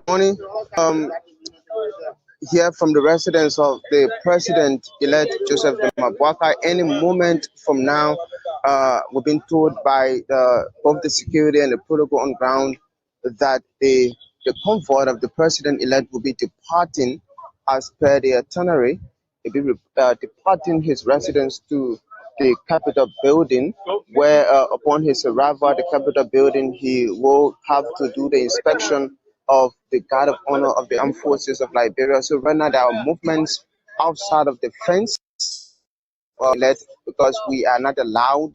Morning. Um, Hear from the residence of the President-elect Joseph Mabwaka. Any moment from now, we've been told by both the security and the protocol on ground that the convoy of the President-elect will be departing as per the itinerary. He'll be departing his residence to the Capitol building, where upon his arrival at the Capitol building, he will have to do the inspection of the guard of honor of the armed forces of Liberia. So right now there are movements outside of the fence, because we are not allowed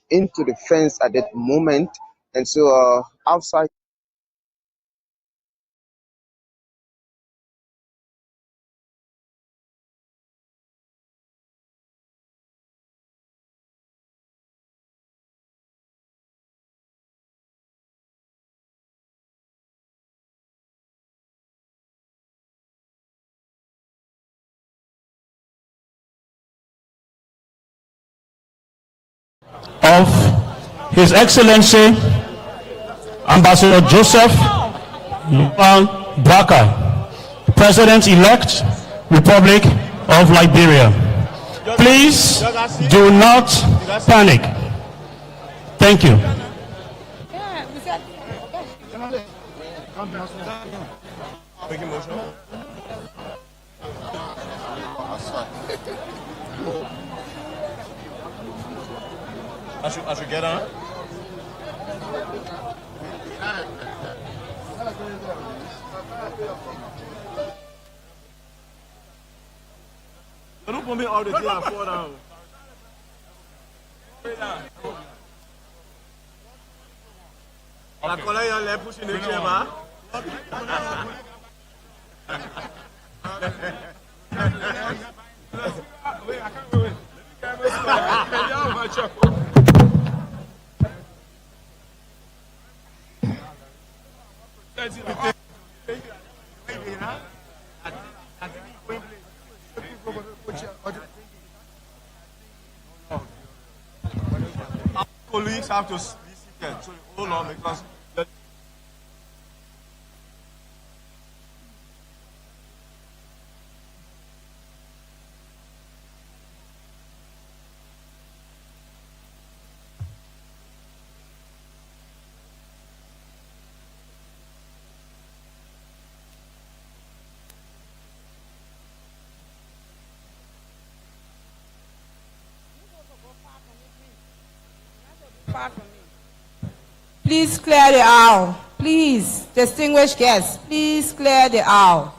into the fence at that moment, and so outside. Of His Excellency Ambassador Joseph Braka, President-elect, Republic of Liberia. Please do not panic. Thank you. I should get on. Don't put me all the day and fall down. La colère, elle est poussée de chez moi. Colleagues have to be seated, so hold on because Please clear the aisle. Please, distinguished guests, please clear the aisle.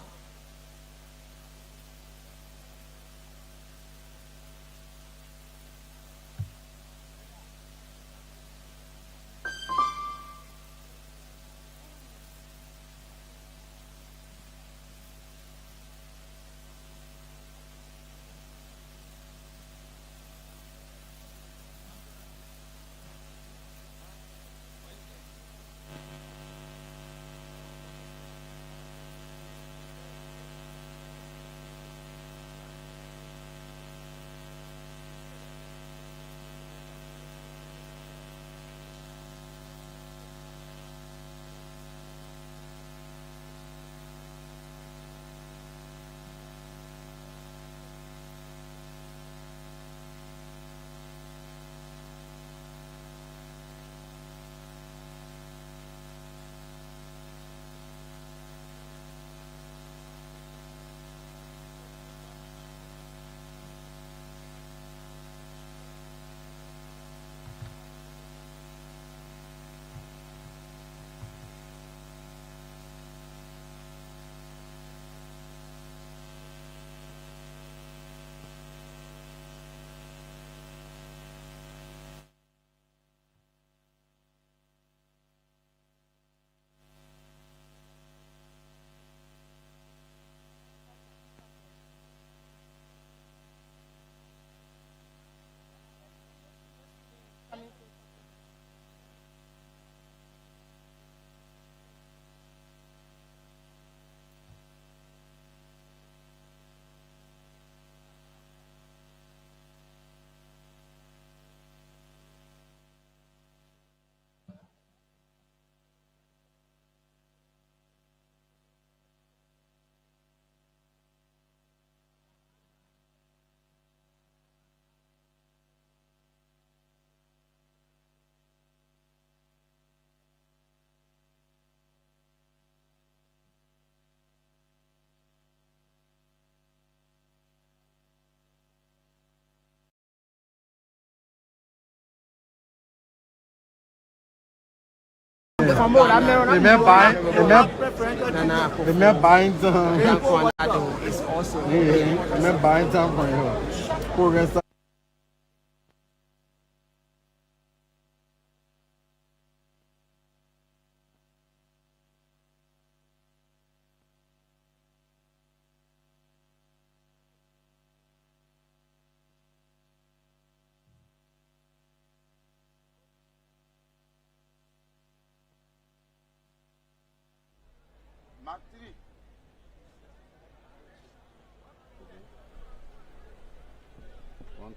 One,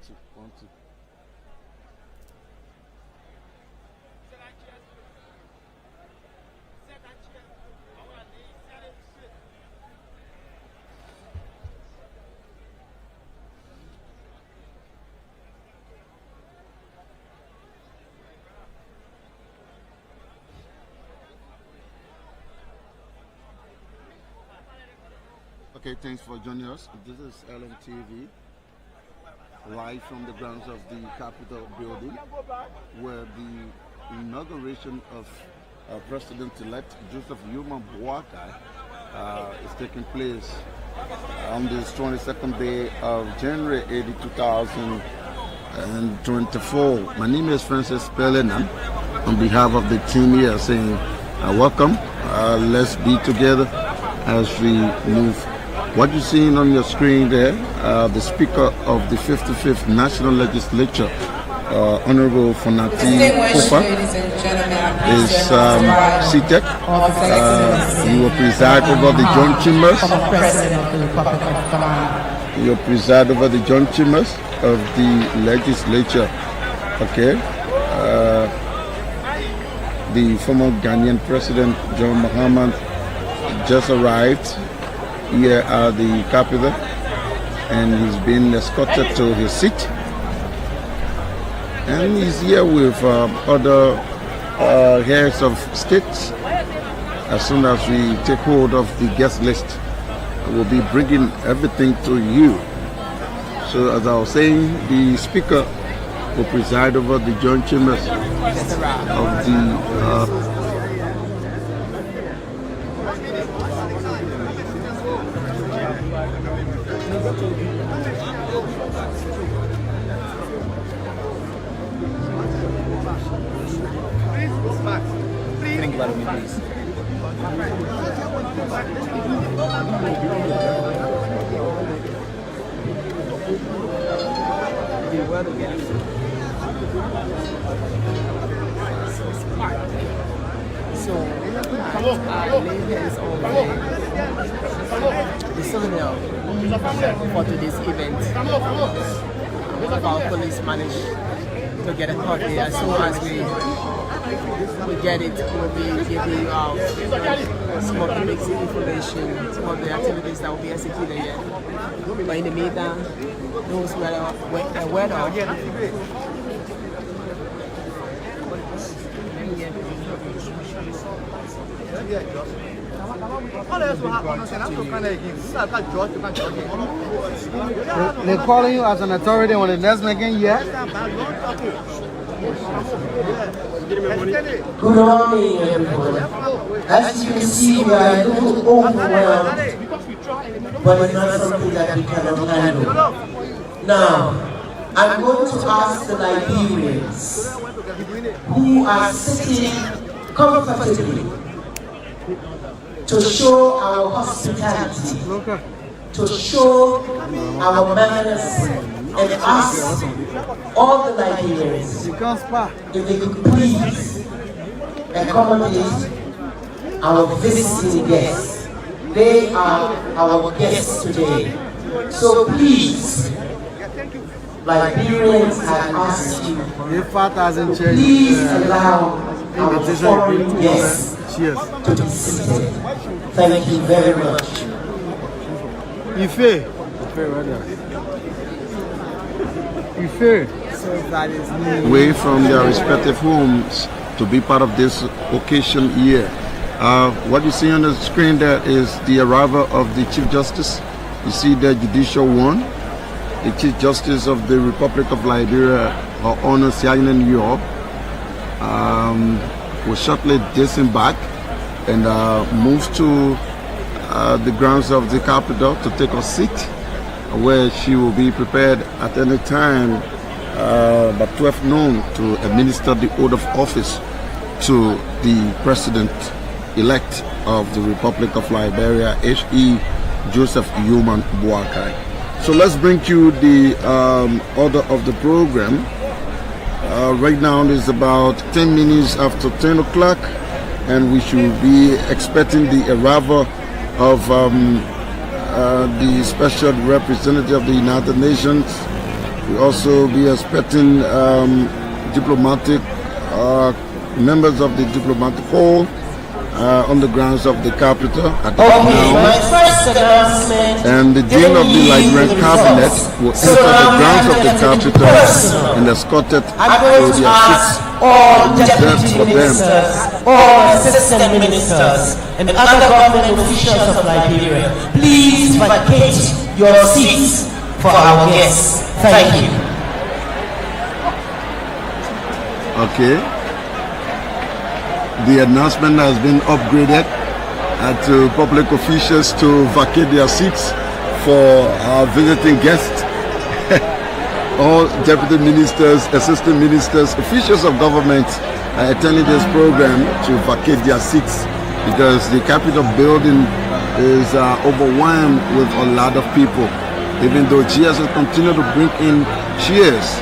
two. Okay, thanks for joining us. This is LMTV, live from the grounds of the Capitol building, where the inauguration of President-elect Joseph Boakai is taking place on this 22nd day of January 80, 2024. My name is Francis Pelena. On behalf of the team here, saying welcome. Let's be together as we move. What you're seeing on your screen there, the Speaker of the 55th National Legislature, Honorable Fonati Kofa, is seated. He will preside over the joint chambers. He will preside over the joint chambers of the legislature. Okay. The former Ghanaian President John Mahama just arrived here at the capital, and he's been escorted to his seat, and he's here with other heads of states. As soon as we take hold of the guest list, we'll be bringing everything to you. So as I was saying, the Speaker will preside over the joint chambers of the Think about me, please. So, ladies on the ceremonial for today's event, one of our police managed to get a card here. So as we get it, we'll be giving you out some of the basic information, some of the activities that will be executed here. But in the meantime, those who are aware of they're calling you as an authority on the next making yet? Good morning, everyone. As you can see, we are a little overwhelmed, but it's not something that we cannot handle. Now, I'm going to ask the Liberians who are sitting comfortably to show our hospitality, to show our manners, and ask all the Liberians if they could please accommodate our visiting guests. They are our guests today. So please, Liberians have asked you, please allow our foreign guests to be seated. Thank you very much. away from their respective homes to be part of this occasion here. What you see on the screen there is the arrival of the Chief Justice. You see the Judicial One, the Chief Justice of the Republic of Liberia, Her Honor Siainen Yor, will shortly disembark and move to the grounds of the capital to take a seat where she will be prepared at any time by 12 noon to administer the oath of office to the President-elect of the Republic of Liberia, H.E. Joseph Yoman Boakai. So let's bring you the order of the program. Right now it's about 10 minutes after 10 o'clock, and we should be expecting the arrival of the special representative of the United Nations. We also be expecting diplomatic members of the diplomatic corps on the grounds of the capital at my first announcement. and the dean of the Liberian cabinet will enter the grounds of the capital and escorted I'm going to to their ask seats all reserved deputy for them. ministers, all assistant ministers, and other government officials of Liberia, please vacate your seats for our guests. Thank you. Okay. The announcement has been upgraded to public officials to vacate their seats for our visiting guests. All deputy ministers, assistant ministers, officials of government are attending this program to vacate their seats because the Capitol building is overwhelmed with a lot of people. Even though GSS continue to bring in chairs,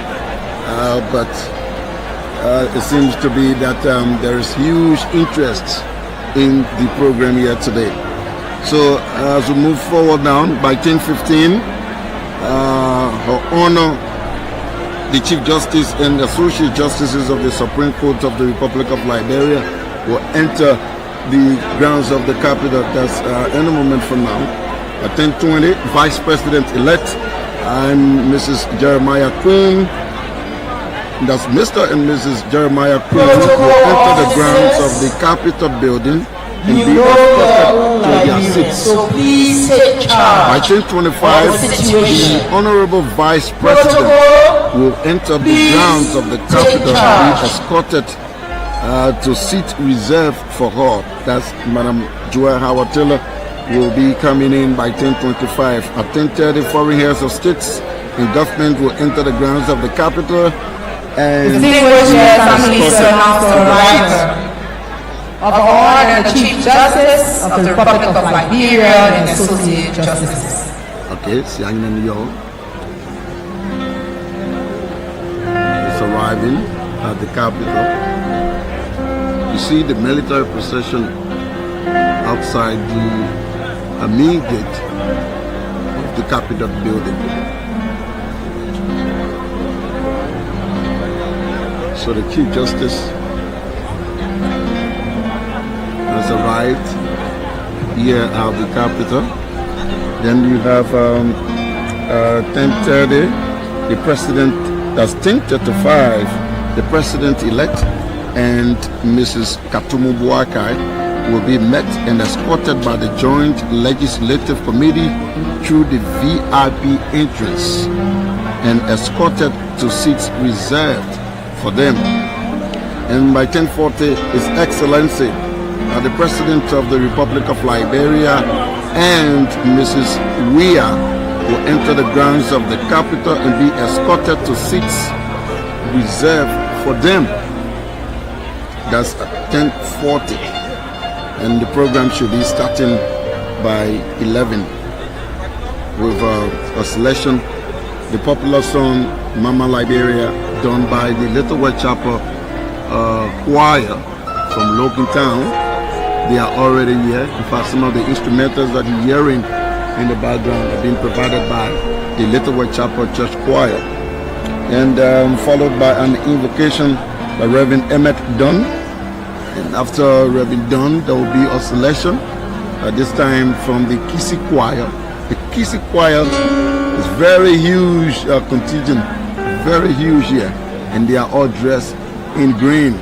but it seems to be that there is huge interest in the program here today. So as we move forward now, by 10:15, Her Honor, the Chief Justice and Associate Justices of the Supreme Court of the Republic of Liberia will enter the grounds of the capital. That's any moment from now. At 10:20, Vice President-elect and Mrs. Jeremiah Queen. That's Mr. and Mrs. Jeremiah Queen will enter the grounds of the Capitol building and be escorted to their seats. So please take By charge. 10:25, the Honorable Vice President will enter the grounds of the Capitol and be escorted to seat reserved for her. That's Madam Joel Howard Taylor will be coming in by 10:25. At 10:30, foreign heads of states and government will enter the grounds of the Capitol and Distinguished guests, I'm pleased to announce the arrival of Her Honor, the Chief Justice of the Republic of Liberia and Associate Justices. okay, Siang Yo is arriving at the Capitol. You see the military procession outside the main gate of the Capitol building. So the Chief Justice has arrived here at the Capitol. Then you have 10:30, the President, that's 10:35, the President-elect and Mrs. Katumu Boakai will be met and escorted by the Joint Legislative Committee through the VIP entrance and escorted to seats reserved for them. And by 10:40, His Excellency, the President of the Republic of Liberia and Mrs. Weah will enter the grounds of the Capitol and be escorted to seats reserved for them. That's at 10:40. And the program should be starting by 11 with a selection, the popular song Mama Liberia, done by the Little Whitechapel choir from Logan Town. They are already here. In fact, some of the instrumentals that you're hearing in the background are being provided by the Little Whitechapel Church Choir. And followed by an invocation by Reverend Emmett Dunn. And after Reverend Dunn, there will be a selection, this time from the Kisi Choir. The Kisi Choir is very huge contingent, very huge here, and they are all dressed in green.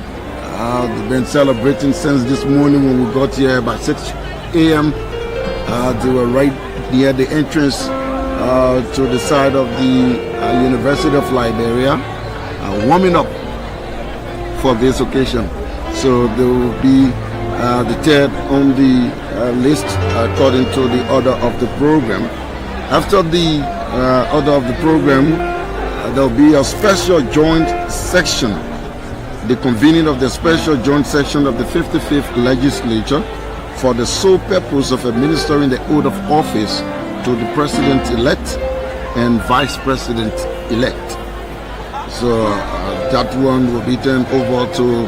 They've been celebrating since this morning when we got here by 6 a.m. They were right near the entrance to the side of the University of Liberia, warming up for this occasion. So they will be the third on the list according to the order of the program. After the order of the program, there will be a special joint section, the convening of the special joint section of the 55th legislature for the sole purpose of administering the oath of office to the president-elect and vice president-elect. So that one will be turned over to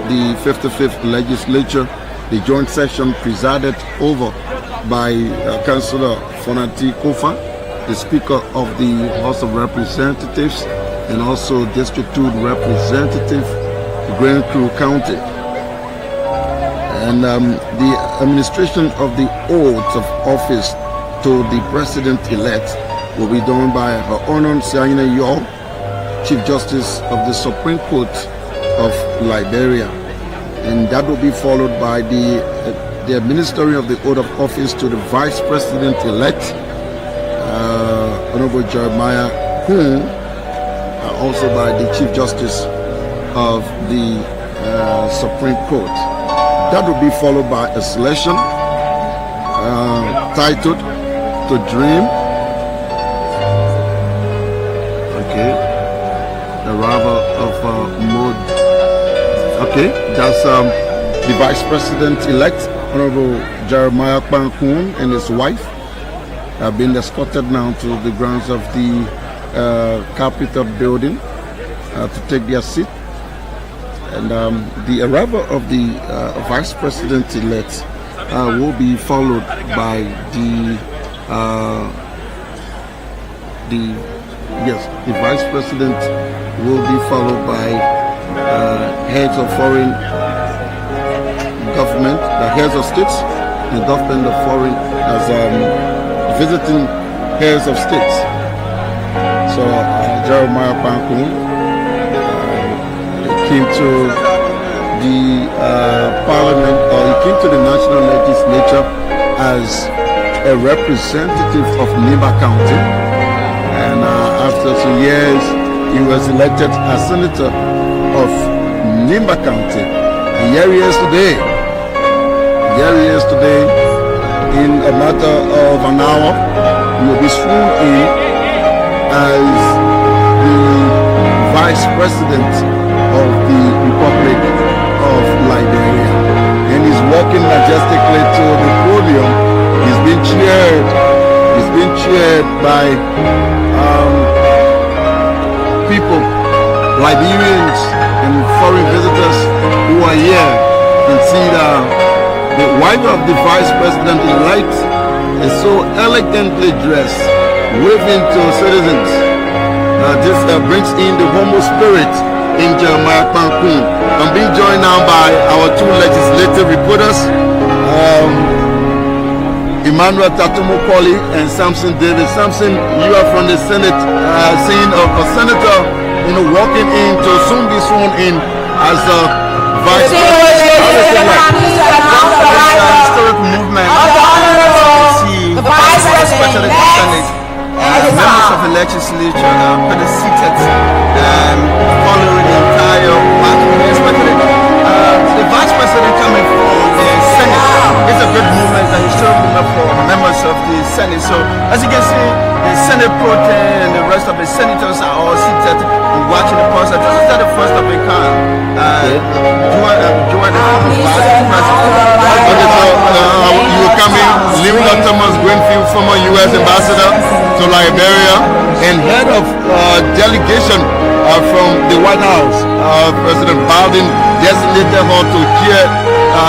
the 55th legislature, the joint session presided over by Councillor Fonati Kofa, the Speaker of the House of Representatives, and also District 2 Representative, Grand Crew County. And the administration of the oath of office to the president-elect will be done by Her Honor Sianyina Yor, Chief Justice of the Supreme Court of Liberia. And that will be followed by the administering of the oath of office to the Vice President-elect, Honorable Jeremiah Kuhn, also by the Chief Justice of the Supreme Court. That will be followed by a selection titled To Dream. Okay. The arrival of Mod. Okay, that's the Vice President-elect, Honorable Jeremiah Kuhn, and his wife have been escorted now to the grounds of the Capitol building to take their seat. And the arrival of the Vice President-elect will be followed by the Vice President will be followed by heads of foreign government, the heads of states, and government of foreign as visiting heads of states. So Jeremiah Pankun came to the parliament, or he came to the national legislature as a representative of Nimba County, and after 2 years he was elected as senator of Nimba County. And here he is today. In a matter of an hour, he will be sworn in as the Vice President of the Republic of Liberia. And he's walking majestically to the podium. He's been cheered by people, Liberians and foreign visitors who are here. You can see the wife of the Vice President-elect is so elegantly dressed, waving to citizens. This brings in the humble spirit in Jeremiah Pankun. I'm being joined now by our two legislative reporters, Emmanuel Tatumokoli and Samson David. Samson, you are from the Senate, seeing a senator, walking in to soon be sworn in as a vice president. Historic movement. See, especially the Senate, members of the legislature are seated following the entire march, especially the vice president coming from the Senate. It's a good movement, a historic movement for members of the Senate. So, as you can see, the Senate Pro Tem and the rest of the senators are all seated and watching the process. This is not the first of a kind. Join the vice president. Okay, so you are coming, Lieutenant Thomas Greenfield, former U.S. ambassador to Liberia and head of delegation from the White House. President Biden designated her to hear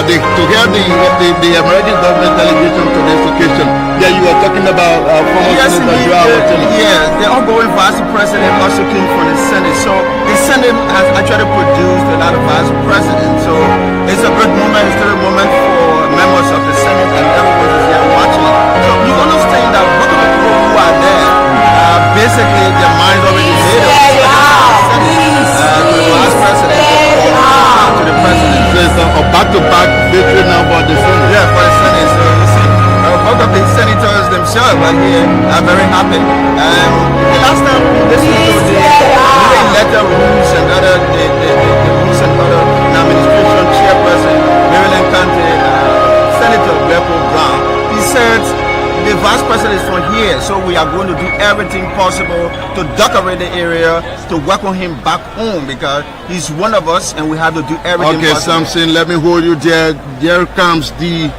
the American government delegation to this occasion. Yeah, you are talking about former Senator Joao Otila. Yes, the outgoing vice president also came from the Senate. So the Senate has actually produced a lot of vice presidents. So it's a good moment, historic moment for members of the Senate and everyone is here watching. So you understand that most of the people who are there, basically their minds already made up. To the vice president, to the president. So it's a back-to-back victory now for the Senate. Yeah, for the Senate. So you see, both of the senators themselves are here, are very happy. The last time we listened to the electoral rules and other the rules and other administration is from here. So we are going to do everything possible to decorate the area, to welcome him back home, because he's one of us and we have to do everything possible. possible. Samson, let me hold you there. There comes the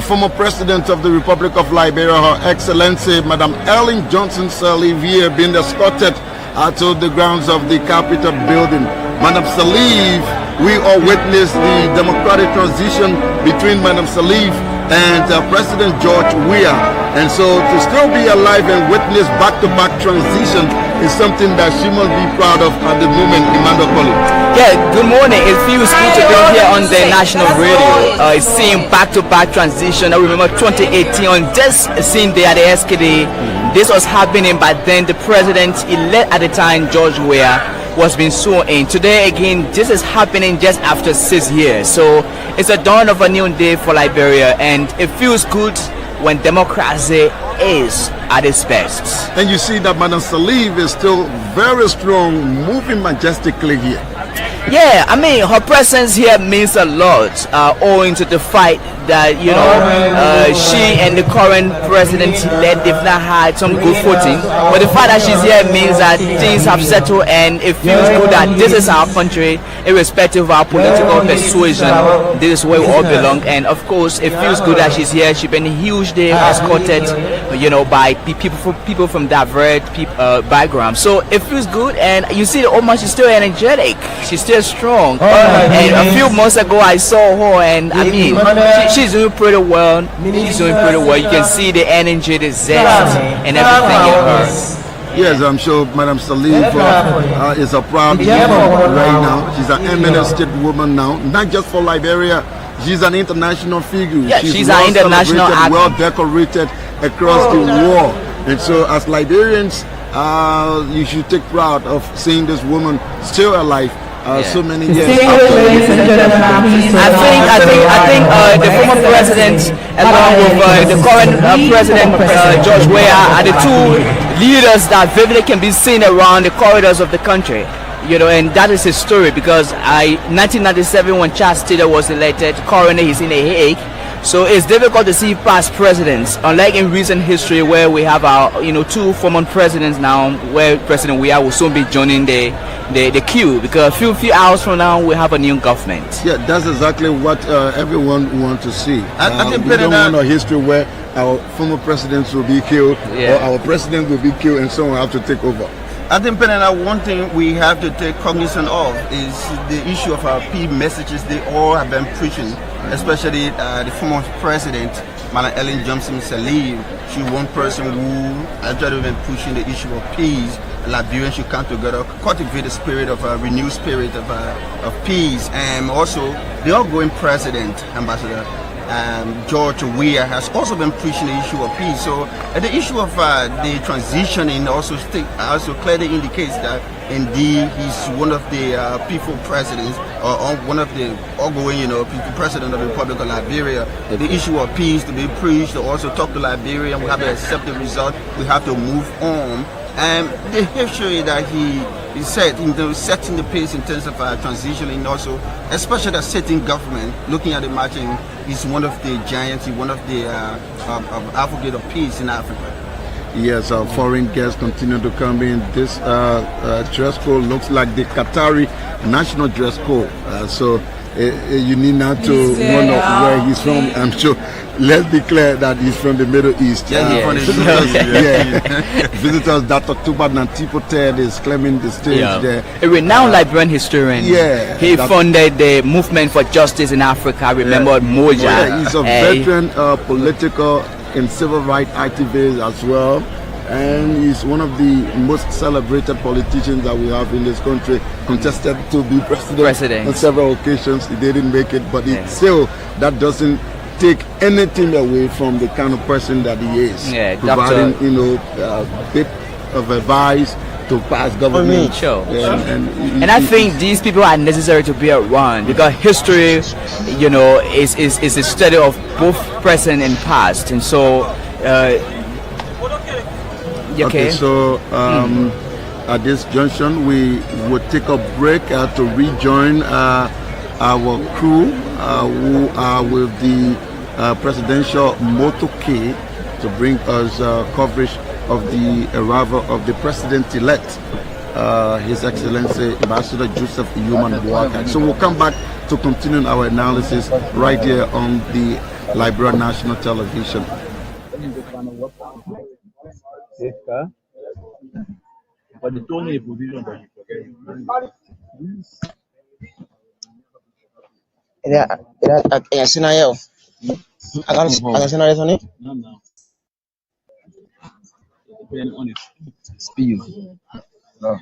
former President of the Republic of Liberia, Her Excellency, Madam Ellen Johnson Sirleaf, here being escorted to the grounds of the Capitol building. Madam Sirleaf, we all witnessed the democratic transition between Madam Sirleaf and President George Weah. And so to still be alive and witness back-to-back transition is something that she must be proud of at the moment, Emmanuel. Yeah, good morning. It feels good to be here on the national radio. Seeing back-to-back transition. I remember 2018 on this same day at the SKD. This was happening, but then the president-elect at the time, George Weah, was being sworn in. Today again, this is happening just after 6 years. So it's a dawn of a new day for Liberia, and it feels good when democracy is at its best. And you see that Madam Sirleaf is still very strong, moving majestically here. Yeah, I mean, her presence here means a lot, owing to the fight that, you know, she and the current president-elect, they've not had some good footing. But the fact that she's here means that things have settled, and it feels good that this is our country, irrespective of our political persuasion. This is where we all belong. And of course, it feels good that she's here. She's been a huge day escorted, you know, by people from diverse backgrounds. So it feels good, and you see the old man, she's still energetic. She's still strong. And a few months ago, I saw her, and I mean, she's doing pretty well. She's doing pretty well. You can see the energy, the zest, and everything in her. Yes, I'm sure Madam Sirleaf is a proud woman right now. She's an eminent state woman now, not just for Liberia. She's an international figure. Yeah, she's an international actor, well decorated across the world. And so, as Liberians, you should take pride of seeing this woman still alive. So many years after. I think the former president, along with the current president, George Weah, are the two leaders that vividly can be seen around the corridors of the country. You know, and that is his story, because 1997, when Charles Taylor was elected, currently he's in The Hague. So it's difficult to see past presidents, unlike in recent history where we have our, you know, two former presidents now, where President Weah will soon be joining the queue, because a few hours from now we have a new government. Yeah, that's exactly what everyone wants to see. I think we don't want a history where our former presidents will be killed, or our president will be killed and someone have to take over. I think, one thing we have to take cognizance of is the issue of our peace messages they all have been preaching, especially the former president, Madam Ellen Johnson Sirleaf. She's one person who actually been pushing the issue of peace. Liberians should come together, cultivate the spirit of a renewed spirit of peace. And also, the outgoing president, Ambassador George Weah, has also been preaching the issue of peace. So the issue of the transitioning also clearly indicates that indeed he's one of the peaceful presidents, or one of the outgoing, president of the Republic of Liberia. The issue of peace to be preached, to also talk to Liberia, and we have to accept the result. We have to move on. And the history that he said, setting the pace in terms of transition, and also especially the sitting government, looking at the marching, is one of the giants, one of the advocate of peace in Africa. Yes, our foreign guests continue to come in. This dress code looks like the Qatari national dress code. So you need not to wonder where he's from. I'm sure. Let's declare that he's from the Middle East. Visitors Dr. Tuba Nantipo Ted is claiming the stage there. A renowned Liberian historian. He funded the movement for justice in Africa. I remember Moja. Yeah, he's a veteran political and civil rights activist as well. And he's one of the most celebrated politicians that we have in this country. Contested to be president on several occasions. He didn't make it, but it still, that doesn't take anything away from the kind of person that he is. Providing, a bit of advice to past government. And I think these people are necessary to be around, because history, is a study of both present and past. And so, so at this junction, we will take a break to rejoin our crew who are with the presidential motorcade to bring us coverage of the arrival of the president-elect, His Excellency Ambassador Joseph Boakai. So we'll come back to continue our analysis right here on the Liberia National Television. But the only position that depending on it. Speed. No.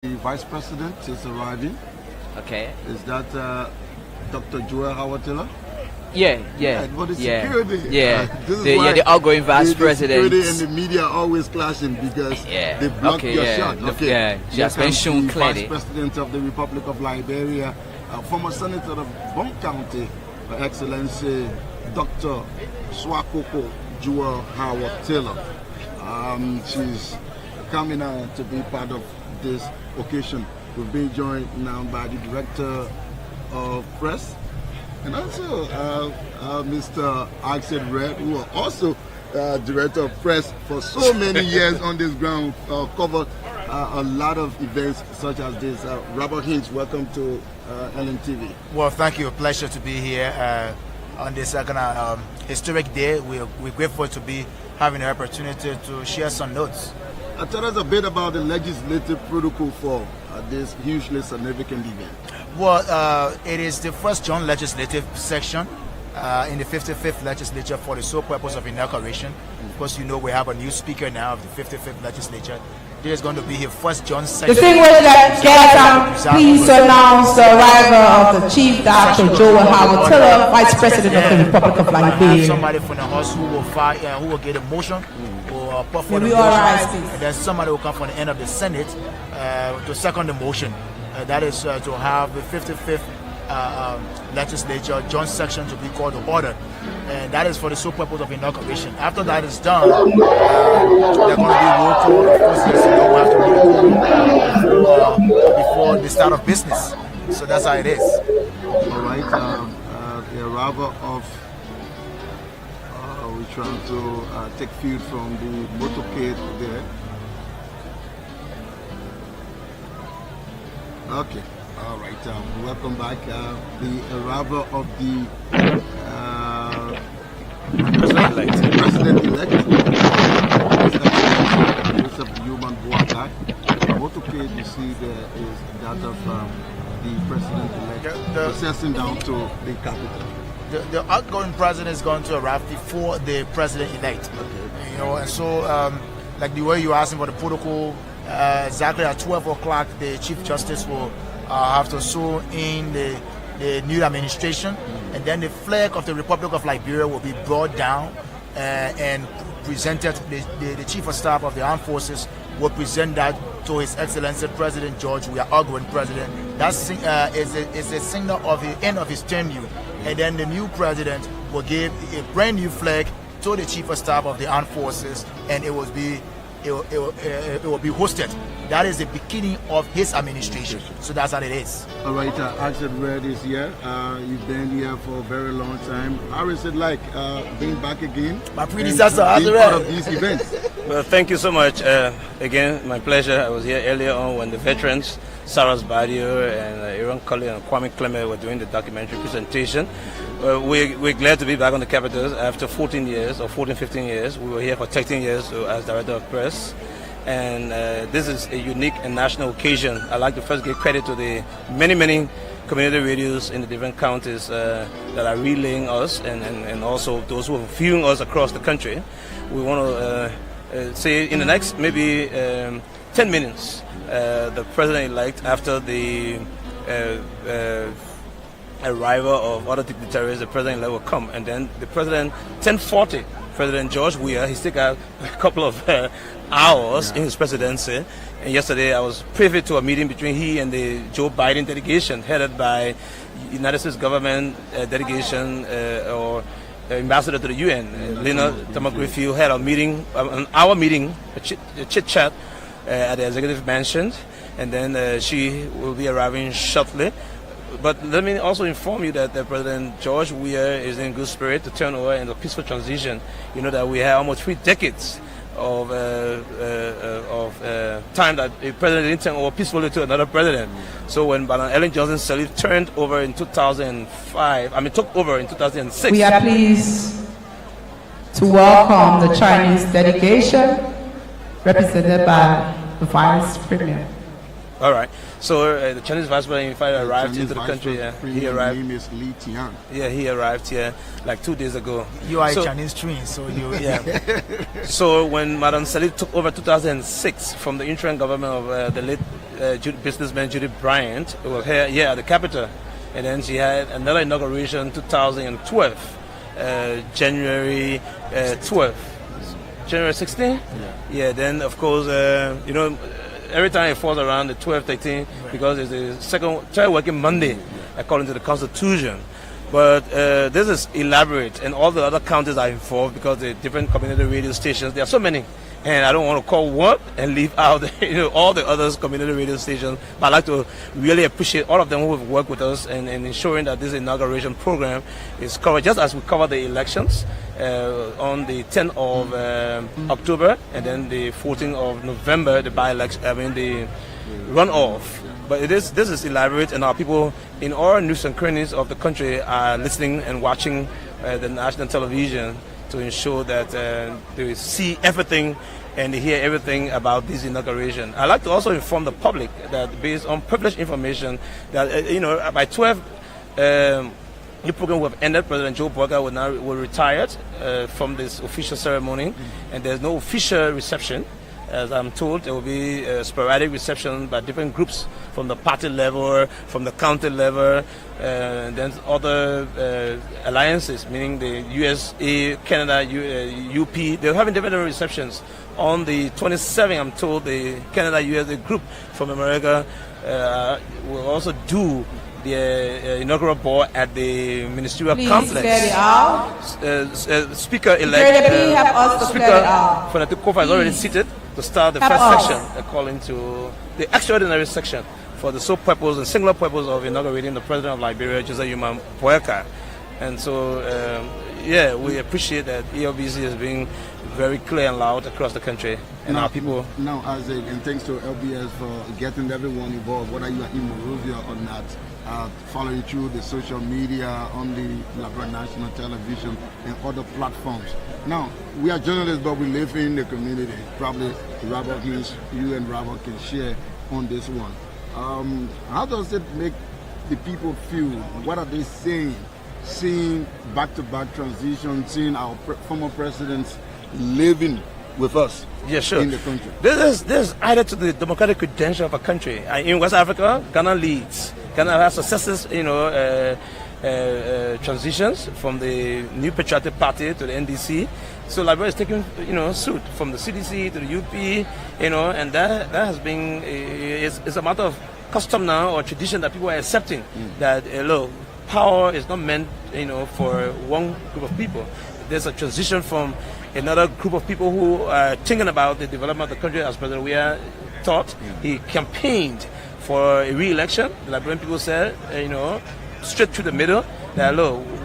The Vice President is arriving. Okay. Is that Dr. Joel Howard-Taylor? Yeah. But the security. The outgoing Vice President. The security and the media are always clashing because they block your shot. Just mentioned clearly. Vice President of the Republic of Liberia, former Senator of Bon County, Her Excellency Dr. Swakoko Jewel Howard Taylor. She's coming out to be part of this occasion. We've been joined now by the Director of Press and also Mr. Axel Red, who are also Director of Press for so many years on this ground, covered a lot of events such as this. Robert Hinch, welcome to LNTV. Well, thank you. A pleasure to be here on this historic day. We're grateful to be having the opportunity to share some notes. Tell us a bit about the legislative protocol for this hugely significant event. Well, it is the first joint legislative section in the 55th legislature for the sole purpose of inauguration. Of course, you know we have a new speaker now of the 55th legislature. This is going to be his first joint section. Distinguished guests, please announce the arrival of the Chief Dr. Joel Howard Taylor, Vice President of the Republic of Liberia. Somebody from the House who will get a motion or put for the motion, and then somebody will come from the end of the Senate to second the motion. That is to have the 55th legislature joint section to be called to order, and that is for the sole purpose of inauguration. After that is done, they're going to be roll call. Of course, yes, you don't have to be before the start of business. So that's how it is. All right. The arrival of we're trying to take field from the motorcade there. Okay. All right, welcome back. The arrival of the President-elect, Joseph Human Boakai. The motorcade you see there is that of the President-elect processing down to the capital. The outgoing president is going to arrive before the President-elect. Okay. You know, and so like the way you're asking for the protocol, exactly at 12 o'clock, the Chief Justice will have to swear in the new administration, and then the flag of the Republic of Liberia will be brought down and presented. The Chief of Staff of the Armed Forces will present that to His Excellency President George. We are outgoing president. That is a signal of the end of his tenure, and then the new president will give a brand new flag to the Chief of Staff of the Armed Forces, and it will be hosted. That is the beginning of his administration. So that's what it is. All right, Axel Red is here. You've been here for a very long time. How is it like being back again? My predecessor, being part of these events. Well, thank you so much. Again, my pleasure. I was here earlier on when the veterans, Saras Badio and Aaron Colley and Kwame Clement were doing the documentary presentation. We're glad to be back on the Capitol after 14 years or 14, 15 years. We were here for 13 years as Director of Press. And this is a unique and national occasion. I'd like to first give credit to the many community radios in the different counties that are relaying us and also those who are viewing us across the country. We want to say in the next maybe 10 minutes, the President-elect, after the arrival of other dignitaries, the President-elect will come, and then the President, 10:40, President George Weah, he still got a couple of hours in his presidency. And yesterday I was privy to a meeting between he and the Joe Biden delegation headed by United States government delegation or ambassador to the UN. Lena Tamagrifield had a meeting, our meeting, a chit chat at the executive mansion, and then she will be arriving shortly. But let me also inform you that President George Weah is in good spirit to turn over in a peaceful transition. You know that we have almost 3 decades of time that a president didn't turn over peacefully to another president. So when Madam Ellen Johnson Sirleaf turned over in 2005, took over in 2006. We are pleased to welcome the Chinese delegation represented by the Vice Premier. All right. So the Chinese Vice President arrived into the country. He arrived. His name is Li Tian. Yeah, he arrived here like 2 days ago. You are a Chinese twin, so you. Yeah. So when Madam Sirleaf took over 2006 from the interim government of the late businessman Judy Bryant, who was here at the Capitol, and then she had another inauguration 2012, January 12th, January 16th. Yeah. Then of course you know. Every time it falls around the 12th, 13th, because it's the third working Monday, according to the Constitution. But this is elaborate, and all the other counties are involved because the different community radio stations. There are so many, and I don't want to call one and leave out all the other community radio stations. But I'd like to really appreciate all of them who have worked with us and ensuring that this inauguration program is covered, just as we cover the elections on the 10th of October and then the 14th of November, the by-election, the runoff. But this is elaborate, and our people in all nooks and crannies of the country are listening and watching the national television to ensure that they see everything and they hear everything about this inauguration. I'd like to also inform the public that based on privileged information that by 12 the program will have ended. President Joe Biden will retire from this official ceremony, and there's no official reception. As I'm told, there will be a sporadic reception by different groups from the party level, from the county level, and then other alliances, meaning the USA, Canada, UP. They're having different receptions. On the 27th, I'm told the Canada-USA group from America will also do the inaugural ball at the ministerial complex. Speaker-elect Fanatic Kofa is already seated to start the first section, according to the extraordinary section for the sole purpose and singular purpose of inaugurating the President of Liberia, Joseph Boakai. And so, we appreciate that ELBC is being very clear and loud across the country, and our people. Now, Isaac, and thanks to LBS for getting everyone involved, whether you are in Monrovia or not, following through the social media, on the Liberia National Television, and other platforms. Now, we are journalists, but we live in the community. Probably you and Robert can share on this one. How does it make the people feel? What are they saying? Seeing back-to-back transition, seeing our former presidents living with us in the country. This is added to the democratic credential of a country. In West Africa, Ghana leads. Ghana has successes, transitions from the New Patriotic Party to the NDC. So Liberia is taking, suit from the CDC to the UP, and that has been, it's a matter of custom now or tradition that people are accepting that, power is not meant, for one group of people. There's a transition from another group of people who are thinking about the development of the country, as President Weah thought. He campaigned for a re-election. The Liberian people said, straight through the middle, that,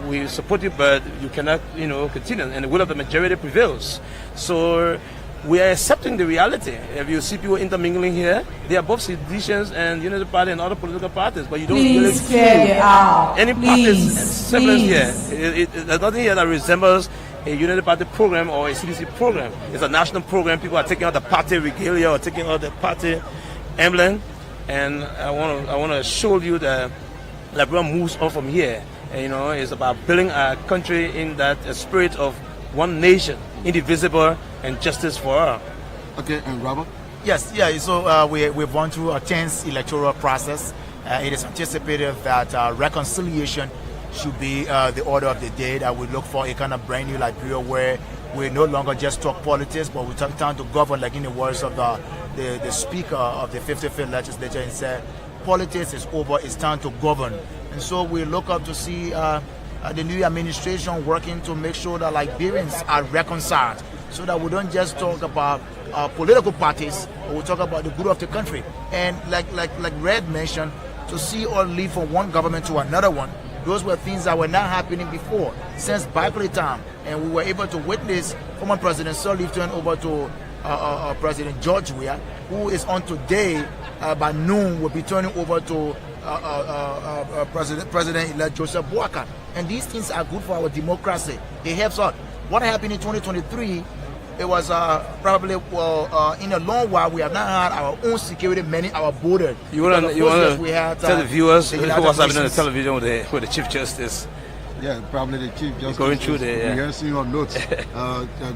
we support you, but you cannot, continue. And the will of the majority prevails. So we are accepting the reality. If you see people intermingling here, they are both citizens and Unity Party and other political parties, but you don't really see any parties semblance here. There's nothing here that resembles a Unity Party program or a CDC program. It's a national program. People are taking out the party regalia or taking out the party emblem, and I want to assure you that Liberia moves on from here. And, it's about building our country in that spirit of one nation, indivisible, and justice for all. Okay, and Robert? Yes, so we've gone through a tense electoral process. It is anticipated that reconciliation should be the order of the day, that we look for a kind of brand new Liberia where we no longer just talk politics, but we talk time to govern, like in the words of the Speaker of the 55th Legislature, and said, politics is over, it's time to govern. And so we look up to see the new administration working to make sure that Liberians are reconciled, so that we don't just talk about political parties, but we talk about the good of the country. And like Red mentioned, to see or leave from one government to another one, those were things that were not happening before, since Barclay time. And we were able to witness former President Sirleaf turn over to President George Weah, who is on today, by noon, will be turning over to President-elect Joseph Boakai. And these things are good for our democracy. It helps us. What happened in 2023, it was probably, in a long while, we have not had our own security manning our border. You want to tell the viewers what's happening on the television with the Chief Justice? Yeah, probably the Chief Justice going through rehearsing your notes,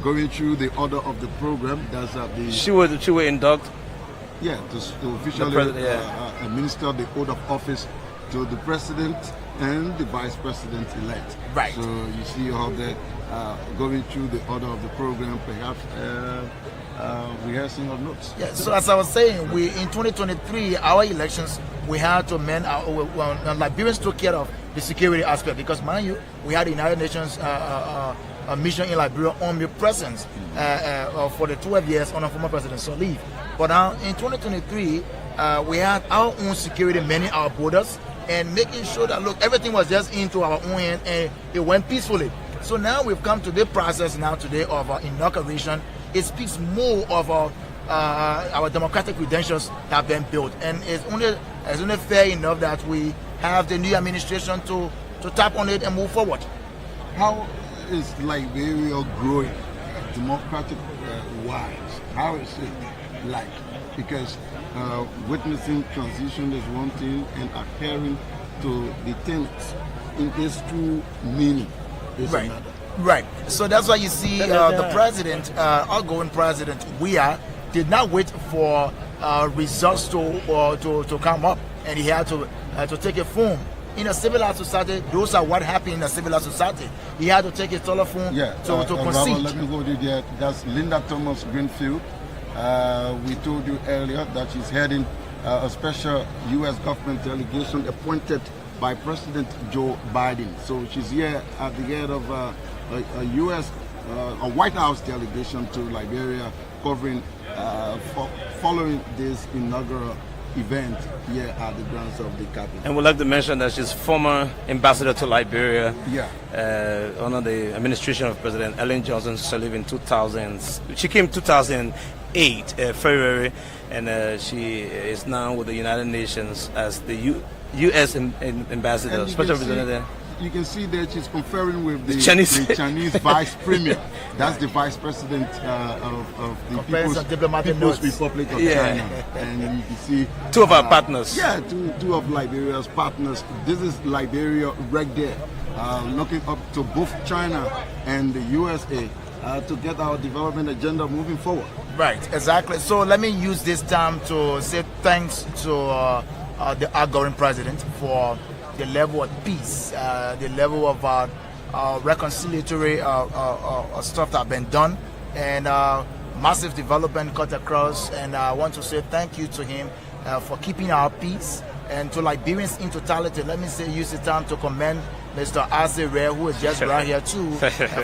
going through the order of the program. That's she will induct. Yeah, to officially administer the oath of office to the president and the vice president-elect. Right. So you see how they're going through the order of the program, perhaps rehearsing of notes. Yeah, so as I was saying, in 2023, our elections, we had to amend Liberians took care of the security aspect because, mind you, we had the United Nations a mission in Liberia omnipresence for the 12 years under former President Salif. But now in 2023, we had our own security manning our borders and making sure that, look, everything was just into our own hand and it went peacefully. So now we've come to the process now today of our inauguration. It speaks more of our democratic credentials have been built, and it's only fair enough that we have the new administration to tap on it and move forward. How is Liberia growing, democratic wise? How is it like? Because witnessing transition is one thing, and adhering to the tenets in this true meaning is another. Right. So that's why you see the president, outgoing president, did not wait for results to come up, and he had to take a form. In a civilized society, those are what happened in a civilized society. He had to take his telephone to proceed. Let me go to there. That's Linda Thomas Greenfield. We told you earlier that she's heading a special U.S. government delegation appointed by President Joe Biden. So she's here at the head of a U.S. a White House delegation to Liberia, covering following this inaugural event here at the grounds of the capital. And we'd like to mention that she's former ambassador to Liberia. Yeah. Under the administration of President Ellen Johnson Sirleaf in 2000. She came 2008 February, and she is now with the United Nations as the U.S. ambassador, special representative. You can see that she's conferring with the Chinese vice premier. That's the vice president of the People's Republic of China. And you can see two of our partners. Yeah, two of Liberia's partners. This is Liberia right there, looking up to both China and the USA to get our development agenda moving forward. Right, exactly. So let me use this time to say thanks to the outgoing president for the level of peace, the level of reconciliatory stuff that have been done, and massive development cut across. And I want to say thank you to him for keeping our peace, and to Liberians in totality. Let me use the time to commend Mr. Azere, who is just right here too,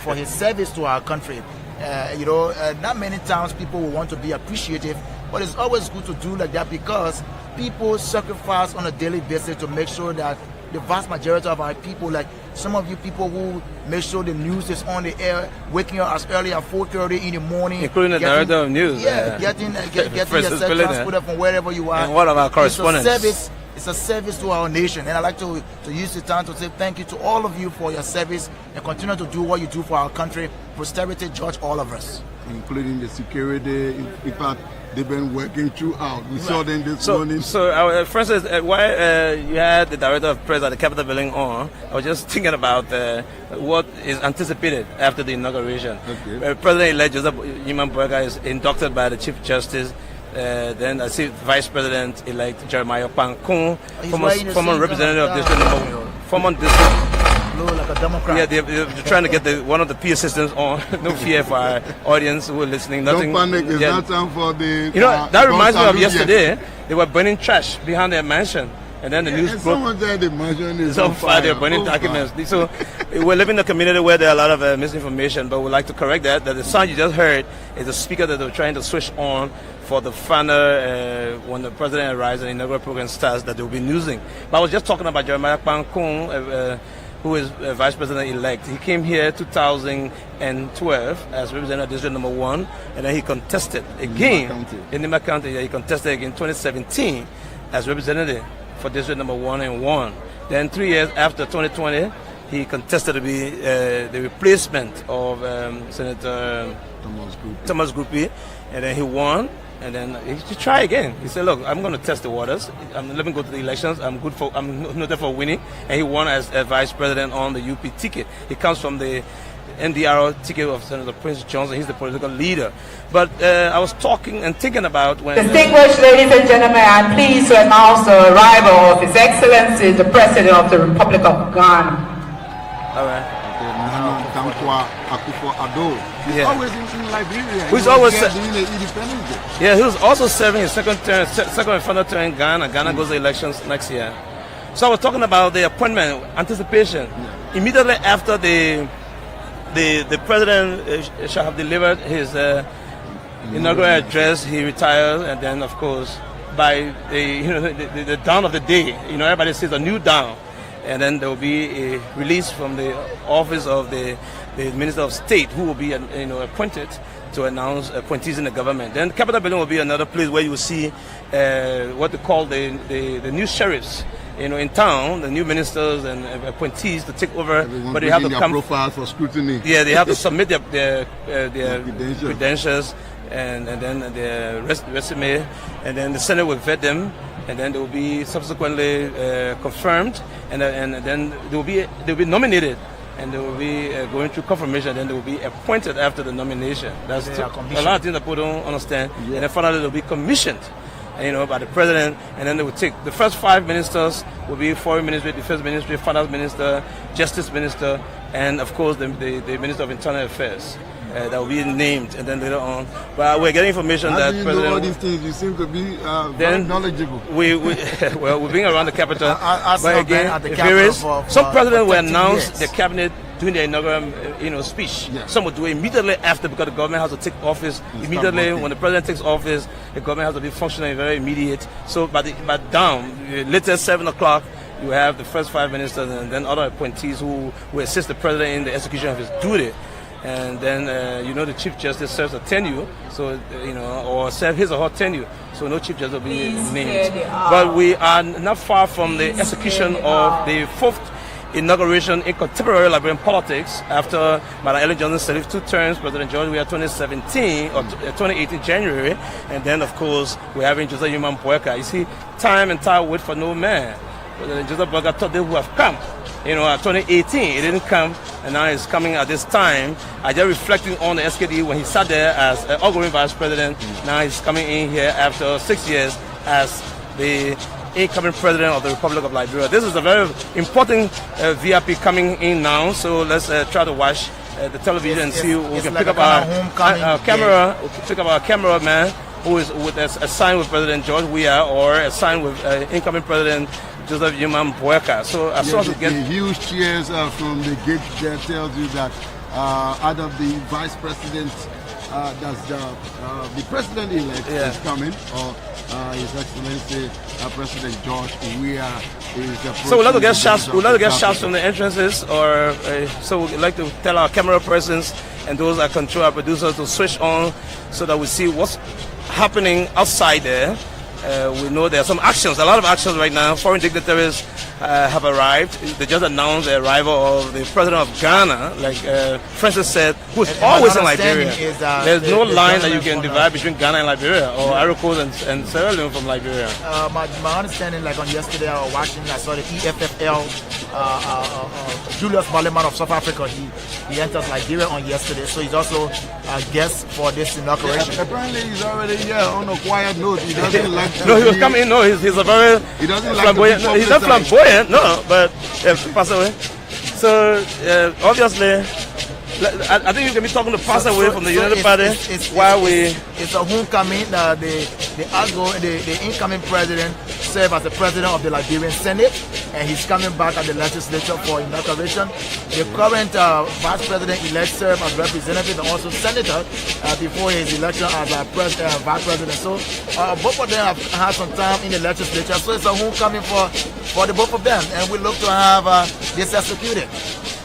for his service to our country. Not many times people will want to be appreciative, but it's always good to do like that because people sacrifice on a daily basis to make sure that the vast majority of our people, like some of you people who make sure the news is on the air, waking up as early as 4:30 in the morning, including the director of news, getting yourself transported from wherever you are, and one of our correspondents. It's a service to our nation, and I'd like to use the time to say thank you to all of you for your service, and continue to do what you do for our country. Prosperity judge all of us, including the security. In fact, they've been working throughout. We saw them this morning. So, Francis, while you had the director of press at the Capitol building on, I was just thinking about what is anticipated after the inauguration. Okay. President-elect Joseph Nyimamboeka is inducted by the Chief Justice. Then I see Vice President-elect Jeremiah Pankun, former representative of District Number 1, former district. Like a Democrat. Yeah, they're trying to get one of the PA systems on. No fear for our audience who are listening. Nothing. Don't panic. It's not time for the. That reminds me of yesterday. They were burning trash behind their mansion, and then the news broke. Someone said the mansion is on fire. They're burning documents. So we're living in a community where there are a lot of misinformation, but we'd like to correct that. That the sound you just heard is the speaker that they're trying to switch on for the final when the president arrives and the inaugural program starts, that they'll be using. But I was just talking about Jeremiah Pankun, who is Vice President-elect. He came here 2012 as representative of District Number 1, and then he contested again in Nima County. He contested again in 2017 as representative for District Number 1 and 1. Then 3 years after 2020, he contested to be the replacement of Senator Thomas Grupi, and then he won. And then he tried again. He said, "Look, I'm going to test the waters. Let me go to the elections. I'm noted for winning." And he won as a vice president on the UP ticket. He comes from the NDR ticket of Senator Prince Johnson. He's the political leader. But I was talking and thinking about when... Distinguished ladies and gentlemen, I'm pleased to announce the arrival of His Excellency, the President of the Republic of Ghana. All right. He's always in Liberia. He's always doing the Independence Day. Yeah, he was also serving his second and final term in Ghana. Ghana goes to elections next year. So I was talking about the appointment, anticipation. Immediately after the president shall have delivered his inaugural address, he retired, and then of course by the dawn of the day, everybody sees a new dawn, and then there will be a release from the office of the Minister of State, who will be appointed to announce appointees in the government. Then the Capitol Building will be another place where you will see what they call the new sheriffs. In town, the new ministers and appointees to take over, everyone, but they have to come profile for scrutiny. Yeah, they have to submit their credentials and then their resume, and then the Senate will vet them, and then they will be subsequently confirmed, and then they'll be nominated, and they will be going through confirmation, and then they will be appointed after the nomination. That's a lot of things that people don't understand. Yeah. And then finally they'll be commissioned, by the president, and then they will take the first 5 ministers will be Foreign Ministry, Defense Ministry, Finance Minister, Justice Minister, and of course the Minister of Internal Affairs. That will be named, and then later on. But we're getting information How that do you President. know all these things? You seem to be very knowledgeable. We're being around the capital. But again, at the it varies. capital Some presidents will 13 announce years. the cabinet during the inaugural, speech. Yeah. Some will do it immediately after, because the government has to take office immediately. When the president takes office, the government has to be functioning very immediate. So by down, latest 7 o'clock, you have the first 5 ministers and then other appointees who will assist the president in the execution of his duty. And then, the Chief Justice serves a tenure, so, or serve his or her tenure. So no Chief Justice will be named. But we are not far from the execution of the 4th inauguration in contemporary Liberian politics after Madam Ellen Johnson served 2 terms, President George Weah 2017 or 2018 January, and then of course we're having Joseph Human Boyka. You see, time and time wait for no man. President Joseph Boyka thought they would have come. At 2018, it didn't come, and now it's coming at this time. I just reflecting on the SKD when he sat there as outgoing vice president. Now he's coming in here after 6 years as the incoming president of the Republic of Liberia. This is a very important VIP coming in now, so let's try to watch the television and see we can pick up our camera. We can pick up our cameraman who is assigned with President George Weah or assigned with incoming President Joseph Human Boyka. So as soon as we get the huge cheers from the gate there tells you that out of the vice president, that's the president-elect is coming, or His Excellency President George Weah is approaching. So we'd like to get shots. We'd like to get shots from the entrances, or so we'd like to tell our camera persons and those that control our producers to switch on so that we see what's happening outside there. We know there are some actions, a lot of actions right now. Foreign dignitaries have arrived. They just announced the arrival of the president of Ghana, like Francis said, who is always in Liberia. There's no line that you can divide between Ghana and Liberia, or Ivory Coast and Sierra Leone from Liberia. My understanding, like on yesterday, I was watching, I saw the EFFL, Julius Malema of South Africa. He enters Liberia on yesterday, so he's also a guest for this inauguration. Yeah, apparently he's already here on a quiet note. He doesn't like no, he was coming. No, he's a very flamboyant. No, he's not flamboyant. No, but pass away. So obviously, I think you can be talking to pass away from the United Party while we. It's a homecoming. The incoming president served as the president of the Liberian Senate, and he's coming back at the legislature for inauguration. The current vice president-elect served as representative and also senator before his election as vice president. So both of them have had some time in the legislature. So it's a homecoming for the both of them, and we look to have this executed.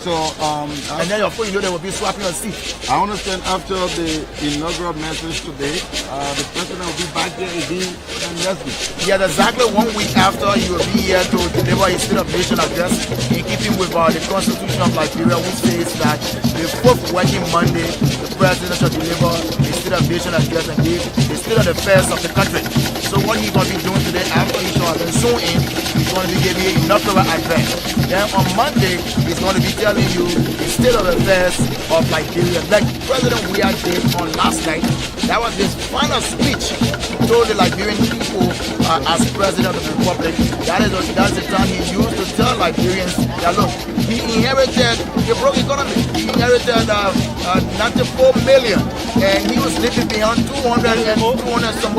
So, and then of course, they will be swapping a seat. I understand after the inaugural message today, the president will be back there again next week. Yeah, exactly 1 week after he will be here to deliver his State of Nation address, in keeping with the Constitution of Liberia, which says that the 4th working Monday, the president shall deliver his State of Nation address and give the state of the affairs of the country. So what he's going to be doing today, after he shall have been sworn in, he's going to be giving an inaugural address. Then on Monday, he's going to be just telling you the state of affairs of Liberia. Like President Weah did on last night, that was his final speech to the Liberian people as President of the Republic. That's the time he used to tell Liberians that look, he inherited a broke economy. He inherited 94 million, and he was leaving behind 222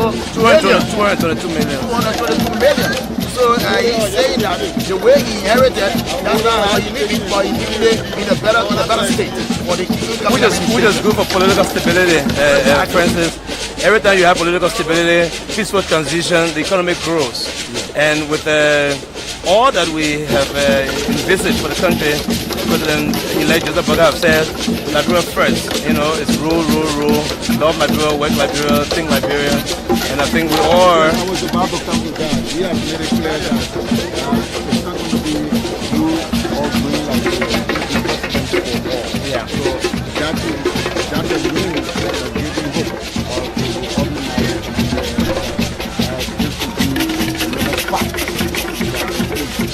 million. So he's saying that the way he inherited, that's not how he lived it, but he lived it in a better state. Which is good for political stability, for instance. Every time you have political stability, peaceful transition, the economy grows. And with all that we have envisaged for the country, President-elect Joseph Boakai have said, Liberia first, it's rule, love Liberia, work Liberia, think Liberia, and I think we all... I was about to come to that. We have made it clear that it's not going to be blue or green Liberia. Yeah. So that is means that are giving hope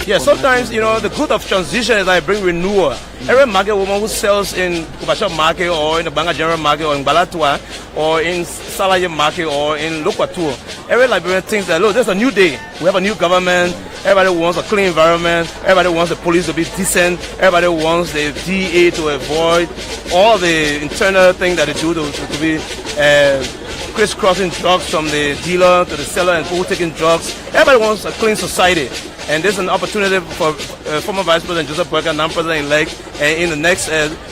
Yeah, sometimes, the good of transition is like bring renewal. Every market woman who sells in Kubasha market or in the Banga General market or in Balatua or in Salaye market or in Lokwatu, every Liberian thinks that, look, there's a new day. We have a new government. Everybody wants a clean environment. Everybody wants the police to be decent. Everybody wants the DA to avoid all the internal things that they do to be crisscrossing drugs from the dealer to the seller and people taking drugs. Everybody wants a clean society. And this is an opportunity for former Vice President Joseph Boakai, now President-elect, and in the next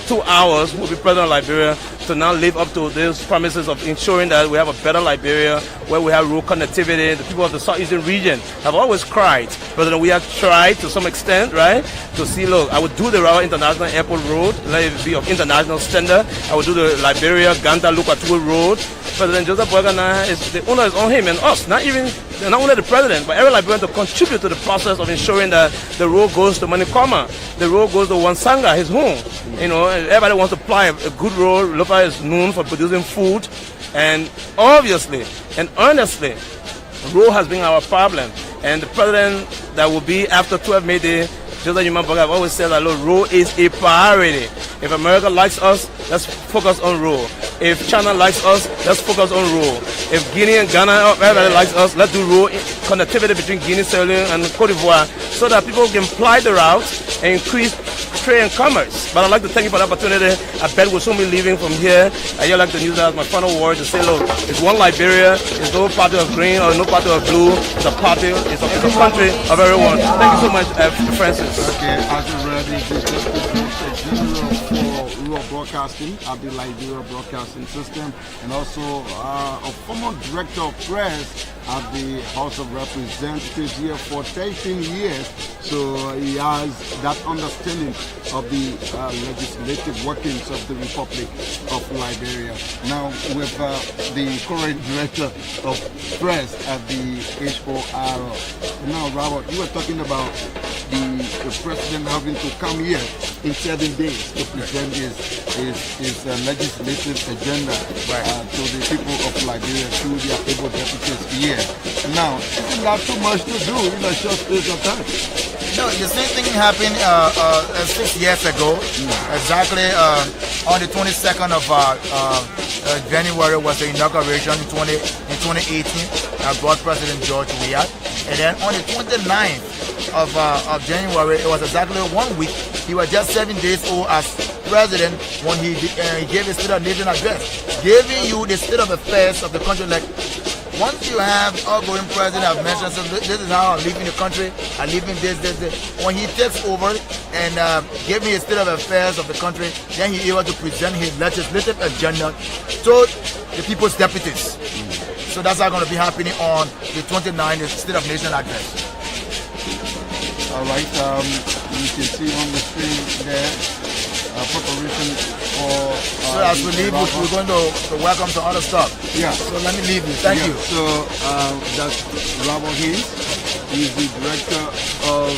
2 hours will be President of Liberia, to now live up to those promises of ensuring that we have a better Liberia, where we have road connectivity. The people of the southeastern region have always cried. President, we have tried to some extent, right, to see, look, I would do the Rawa International Airport Road, let it be of international standard. I would do the Liberia, Ganta, Lukwatu Road. President Joseph Boakai now, the honor is on him and us, not only the president, but every Liberian to contribute to the process of ensuring that the road goes to Manikoma, the road goes to Wansanga, his home. Everybody wants to apply a good road. Lupa is known for producing food, and obviously and earnestly, road has been our problem. And the president that will be after 12 May Day, Joseph Boakai, have always said that look, road is a priority. If America likes us, let's focus on road. If China likes us, let's focus on road. If Guinea and Ghana, everybody likes us, let's do road connectivity between Guinea, Sierra Leone, and Cote d'Ivoire, so that people can fly the routes and increase trade and commerce. But I'd like to thank you for the opportunity. I bet we'll soon be leaving from here. I'd like to use that as my final word to say, look, it's one Liberia. It's no party of green or no party of blue. It's a party. It's a country of everyone. Thank you so much, Francis. Okay, as you read, this is just the General for Rural Broadcasting at the Liberia Broadcasting System, and also a former Director of Press at the House of Representatives here for 13 years. So he has that understanding of the legislative workings of the Republic of Liberia. Now with the current Director of Press at the HOR. Now Robert, you were talking about the President having to come here in 7 days to present his legislative agenda to the people of Liberia through their able deputies here. Now, isn't that too much to do in a short space of time? No, the same thing happened 6 years ago. Exactly on the 22nd of January was the inauguration in 2018. I brought President George Weah. And then on the 29th of January, it was exactly 1 week. He was just 7 days old as president when he gave his State of the Nation address, giving you the state of affairs of the country. Like, once you have outgoing president, I've mentioned, so this is how I live in the country, I live in this. When he takes over and gave me his state of affairs of the country, then he able to present his legislative agenda to the people's deputies. So that's how going to be happening on the 29th, the State of Nation address. All right, you can see on the screen there preparation for. So as we leave, we're going to welcome to other stuff. Yeah. So let me leave you. Thank you. So that's Robert Hayes. He's the director of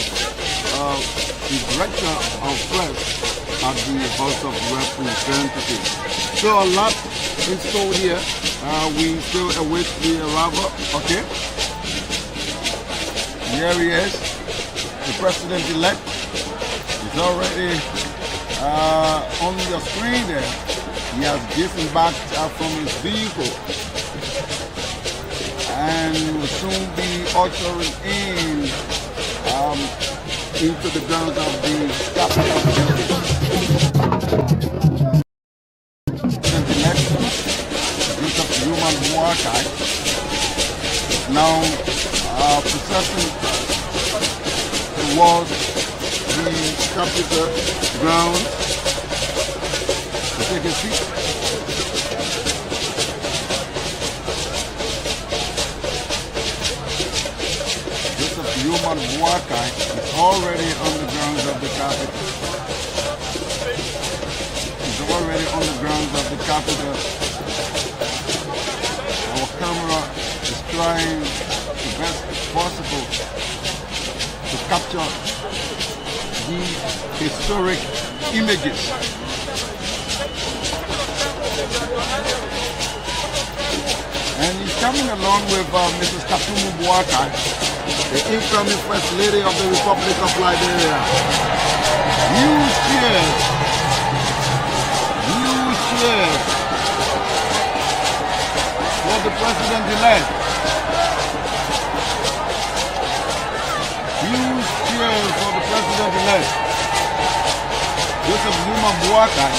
press at the House of Representatives. So a lot in store here. We still await the arrival. Okay. Here he is. The president-elect is already On the screen there, he has disembarked from his vehicle and will soon be ushering in into the grounds of the Capitol building. Human archive now processing towards the Capitol grounds to take a seat. Human archive is already on the grounds of the Capitol. It's already on the grounds of the Capitol. Our camera is trying the best possible to capture these historic images. And he's coming along with Mrs. Katumu Buaka, the incoming First Lady of the Republic of Liberia. Huge cheers. Huge cheers for the President-elect. Huge cheers for the President-elect. Joseph Zuma Boakai.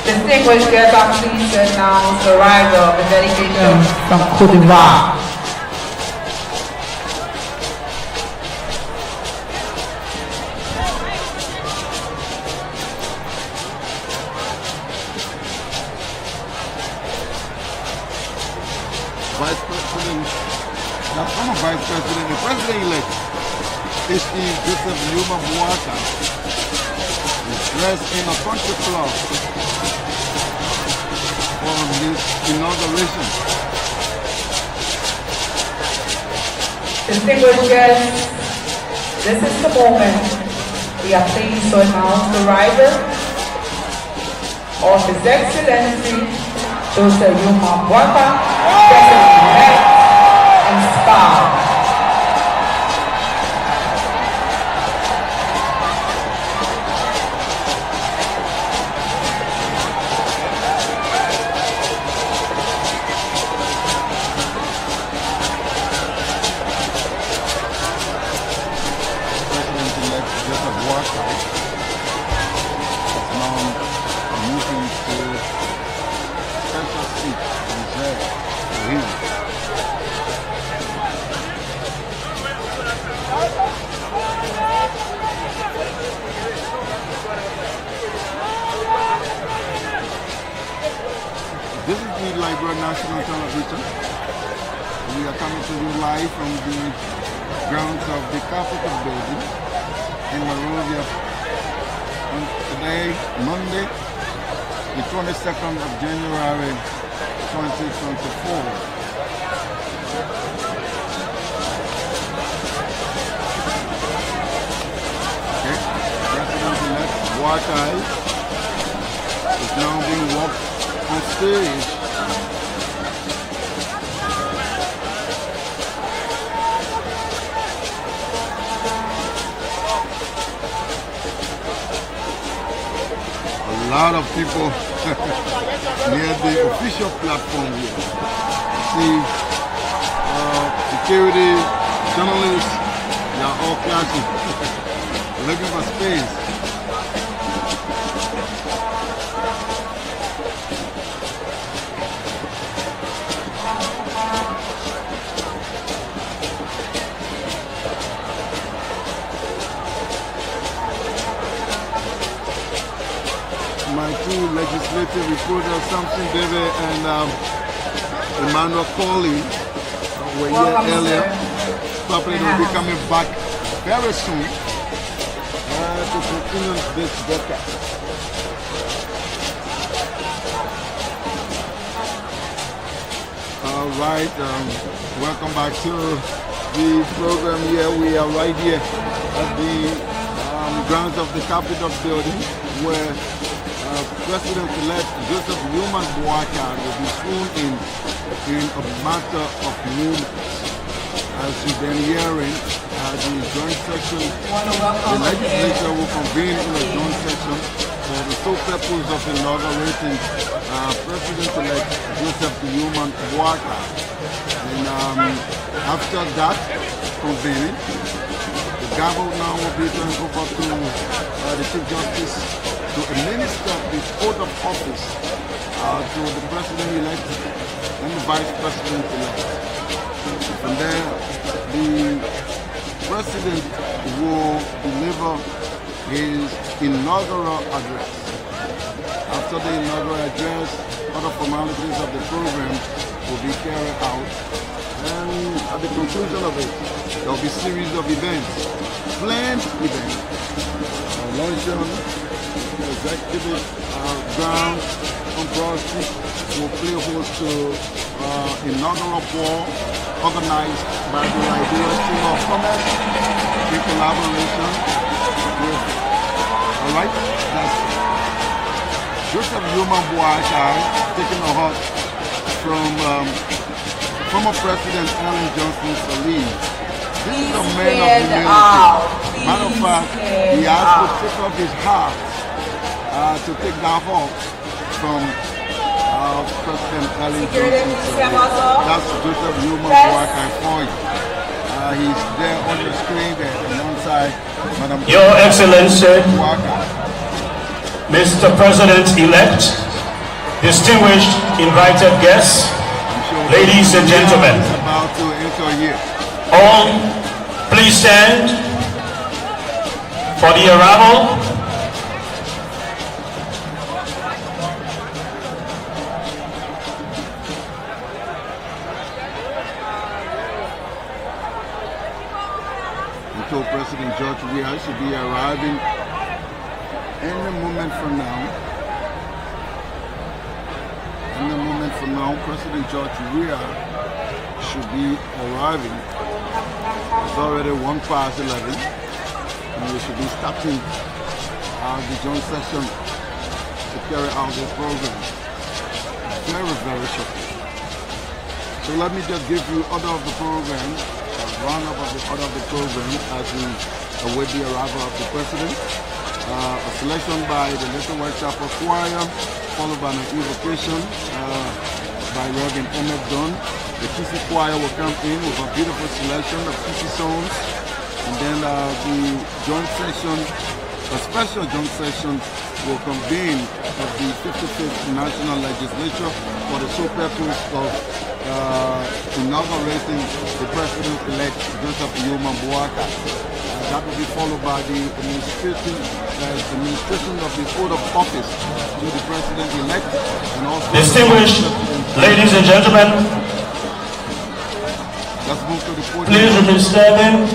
Distinguished guests, I'm pleased to announce the arrival of a delegation from Côte d'Ivoire. Vice President, the former Vice President, the President-elect, is Joseph Zuma Boakai, is dressed in a country club for his inauguration. Distinguished guests, this is the moment we are pleased to announce the arrival of His Excellency Joseph Zuma Boakai, President-elect and SPA. This is the Liberia National Television. We are coming to you live from the grounds of the Capitol building in Monrovia on today, Monday, the 22nd of January, 2024. Okay, President-elect Boakai is now being walked on stage. A lot of people near the official platform here. See, security, journalists, they are all clashing, looking for space. My two legislative reporters, Samson David and Emmanuel Colley, were here earlier. Probably will be coming back very soon to continue this broadcast. All right, welcome back to the program here. We are right here at the grounds of the Capitol building where President-elect Joseph Zuma Boakai will be sworn in a matter of moments. As you've been hearing, the joint session, the legislature will convene in a joint session for the sole purpose of inaugurating President-elect Joseph Newman Boaka. And after that convening, the gavel now will be turned over to the Chief Justice to administer the oath of office to the President-elect and the Vice President-elect. From there, the President will deliver his inaugural address. After the inaugural address, other formalities of the program will be carried out. And at the conclusion of it, there will be a series of events, planned events, luncheon, executive ground on Broad Street will play host to inaugural ball organized by the Liberia Chamber of Commerce in collaboration with, that's Joseph Newman Boaka taking a hug from former President Ellen Johnson Sirleaf. This is a man of humility. Matter of fact, he has to take off his hat to take that hug from President Ellen Johnson Sirleaf. That's Joseph Newman Boaka for you. He's there on the screen there alongside Madam Your Excellency, Mr. President-elect, distinguished invited guests, ladies and gentlemen, all please stand for the arrival until President George Weah should be arriving any moment from now. Any moment from now, President George Weah should be arriving. It's already 11:01, and we should be starting the joint session to carry out this program. Very, very short. So let me just give you order of the program, a roundup of the order of the program as we await the arrival of the President. A selection by the Little White Chapel Choir, followed by an invocation by Reverend Emmett Dunn. The TC Choir will come in with a beautiful selection of TC songs. And then the joint session, a special joint session, will convene at the 55th National Legislature for the sole purpose of inaugurating the President-elect Joseph Newman Boaka. That will be followed by the administration of the oath of office to the President-elect and also... Distinguished ladies and gentlemen, let's move to the podium. Please remain standing.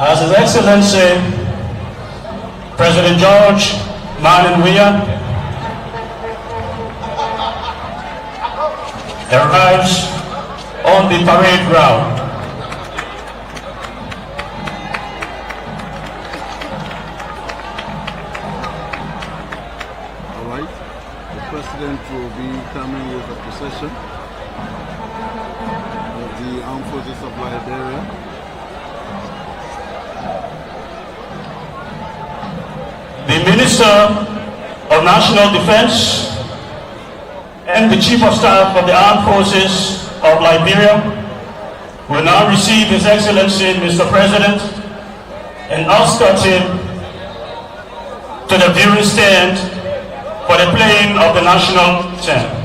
As His Excellency President George Weah arrives on the parade ground. All right, the President will be coming with a procession of the Armed Forces of Liberia. The Minister of National Defense and the Chief of Staff of the Armed Forces of Liberia will now receive His Excellency Mr. President and escort him to the viewing stand for the playing of the national anthem.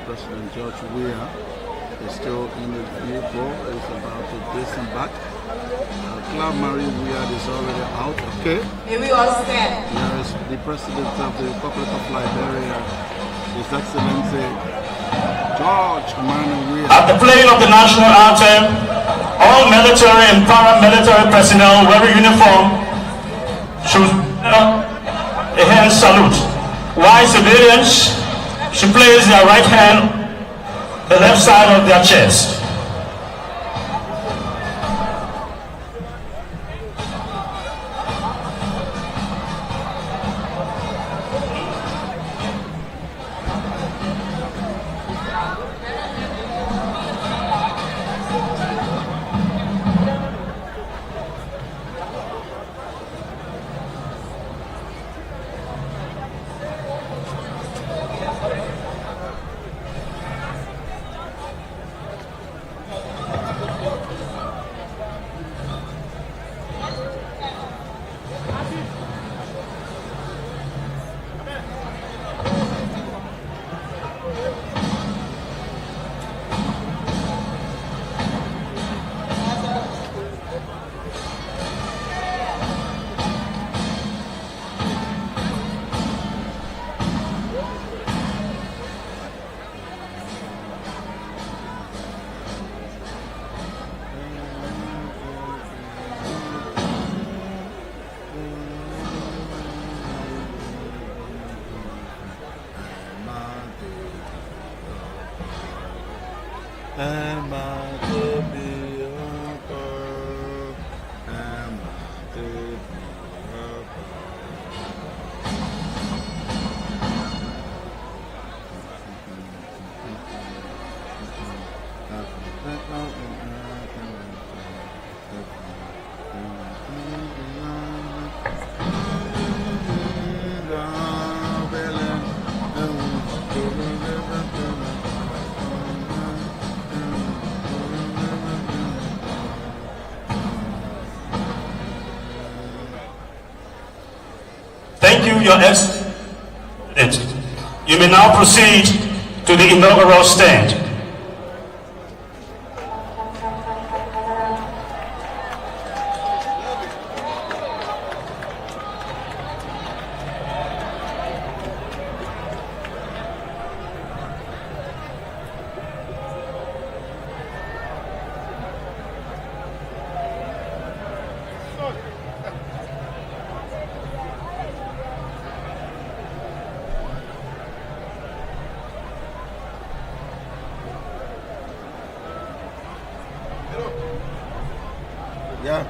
President George Weah is still in the vehicle, is about to disembark. Cloud Mary Weah is already out, okay? May we all stand? Yes, the President of the Republic of Liberia, His Excellency George Weah. At the playing of the national anthem, all military and paramilitary personnel wearing uniform should a hand salute, while civilians should place their right hand the left side of their chest. Thank you, Your Excellency. You may now proceed to the inaugural stand. Yeah.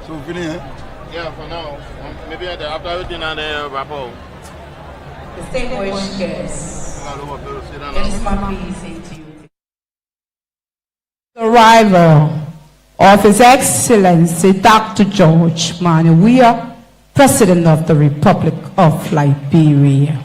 So finish, eh? Yeah, for now. Maybe after everything and wrap up. Distinguished guests, it is my pleasure to you. The arrival of His Excellency Dr. George Monrovia, President of the Republic of Liberia.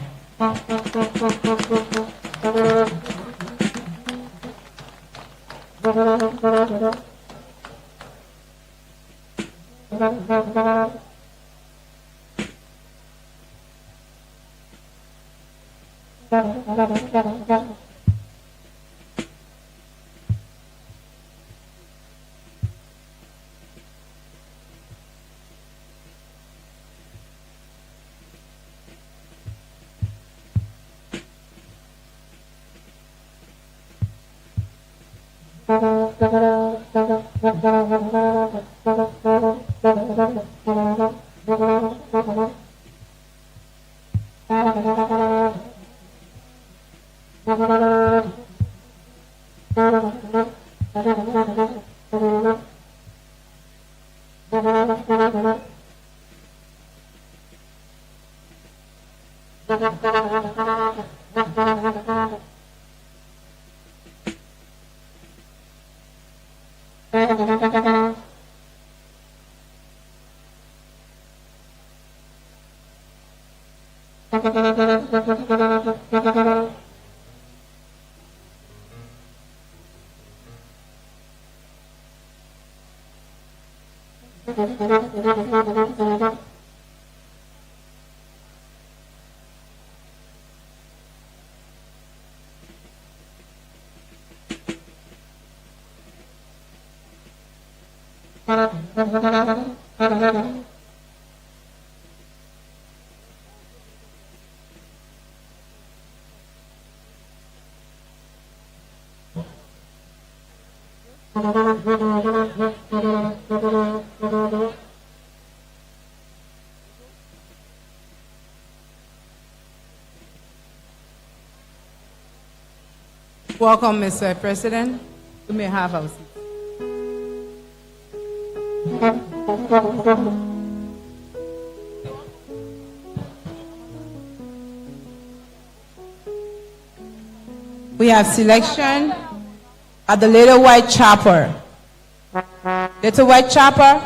Welcome, Mr. President. You may have a seat. We have selection at the Little White Chapel. Little White Chapel.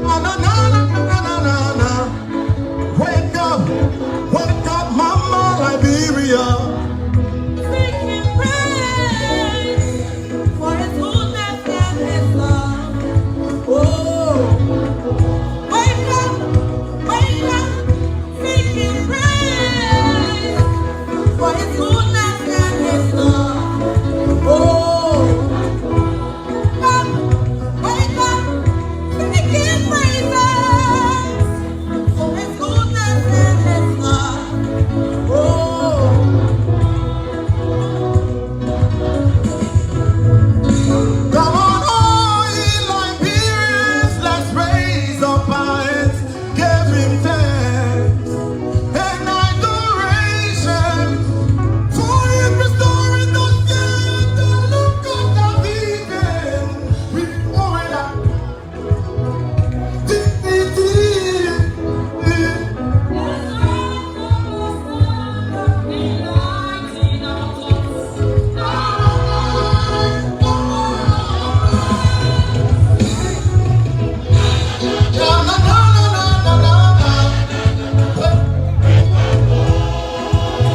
Na na na na na na na. Wake up, mama Liberia. Sing His praise for His goodness and His love. Oh, Wake up, sing His praise for His goodness and His love. oh. Wake up, sing His praises for His goodness and His love. Come on, all ye Liberians, let's raise up our hands, give Him thanks and adoration for His restoring those years, the look of the beacon. We pour it out.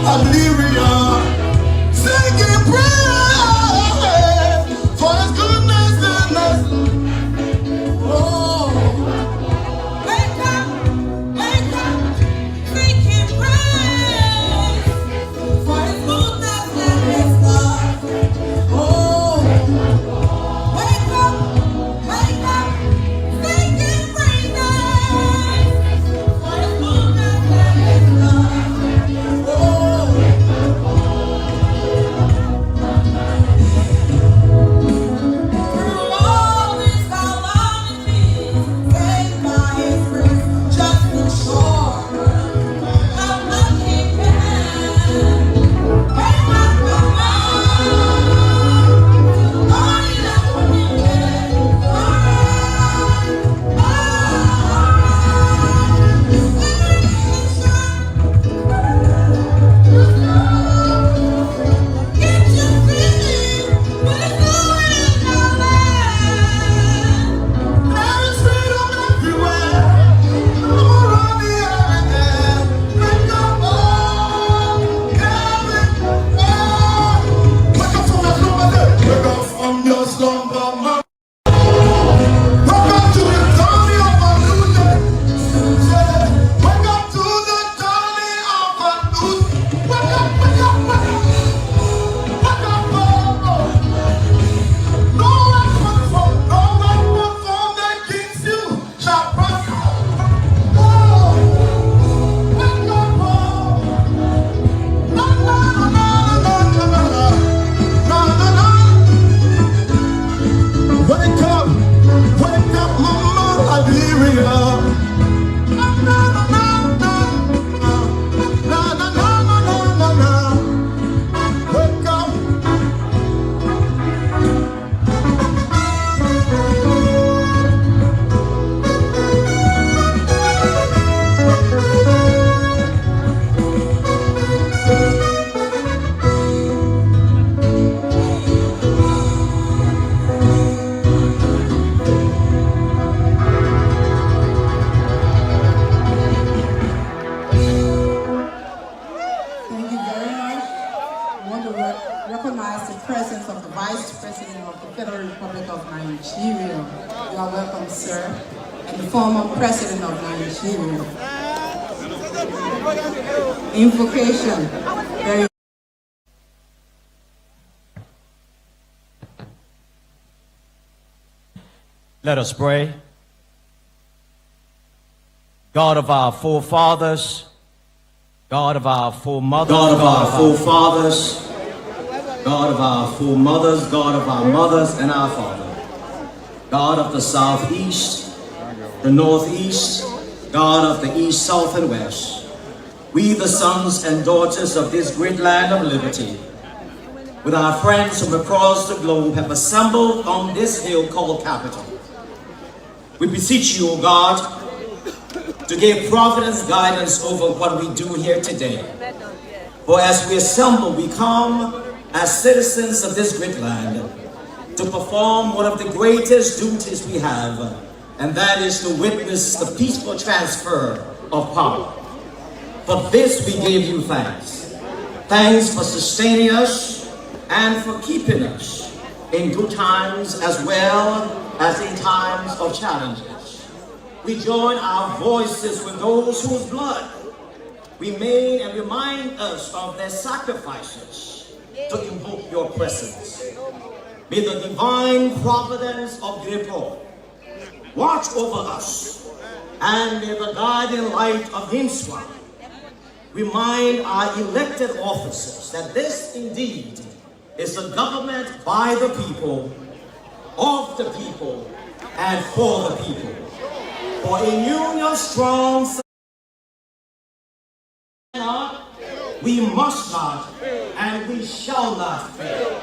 Liberia, singing praise for His goodness and mercy. Oh, Wake up, sing His praise for His goodness and His love. oh, Wake up, sing His praises for His goodness and His love. Through all these calamities, saved by His grace, just the shore of lucky hand. Wake up, mama, morning and there is freedom everywhere. Monrovia everywhere. Wake up, oh, Kevin, oh. Wake up from your slumber, wake up from your slumber, man. Wake up to the dawning of a new day. Yeah. Wake up to the dawning of a new day. Wake up, wake up, wake up. Wake up, oh. No weapon formed against you shall prosper. Oh, wake up, oh. Na na na na na na na na na. Wake up, mama Liberia. Na na na na na na na na na na. Wake up. Thank you very much. I want to recognize the presence of the Vice President of the Federal Republic of Nigeria. You are welcome, sir. And the former President of Nigeria. Invocation. Very Let us pray. God of our forefathers, God of our foremothers, God of our forefathers, God of our foremothers, God of our mothers and our father, God of the southeast, the northeast, God of the east, south, and west. We, the sons and daughters of this great land of liberty, with our friends from across the globe, have assembled on this hill called Capitol. We beseech you, O God, to give providence guidance over what we do here today. For as we assemble, we come as citizens of this great land to perform one of the greatest duties we have, and that is to witness the peaceful transfer of power. For this we give you thanks. Thanks for sustaining us and for keeping us in good times as well as in times of challenges. We join our voices with those whose blood remain and remind us of their sacrifices to invoke your presence. May the divine providence of Grippo watch over us, and may the guiding light of Himswa remind our elected officers that this indeed is a government by the people, of the people, and for the people. For in union strong, we must not and we shall not fail.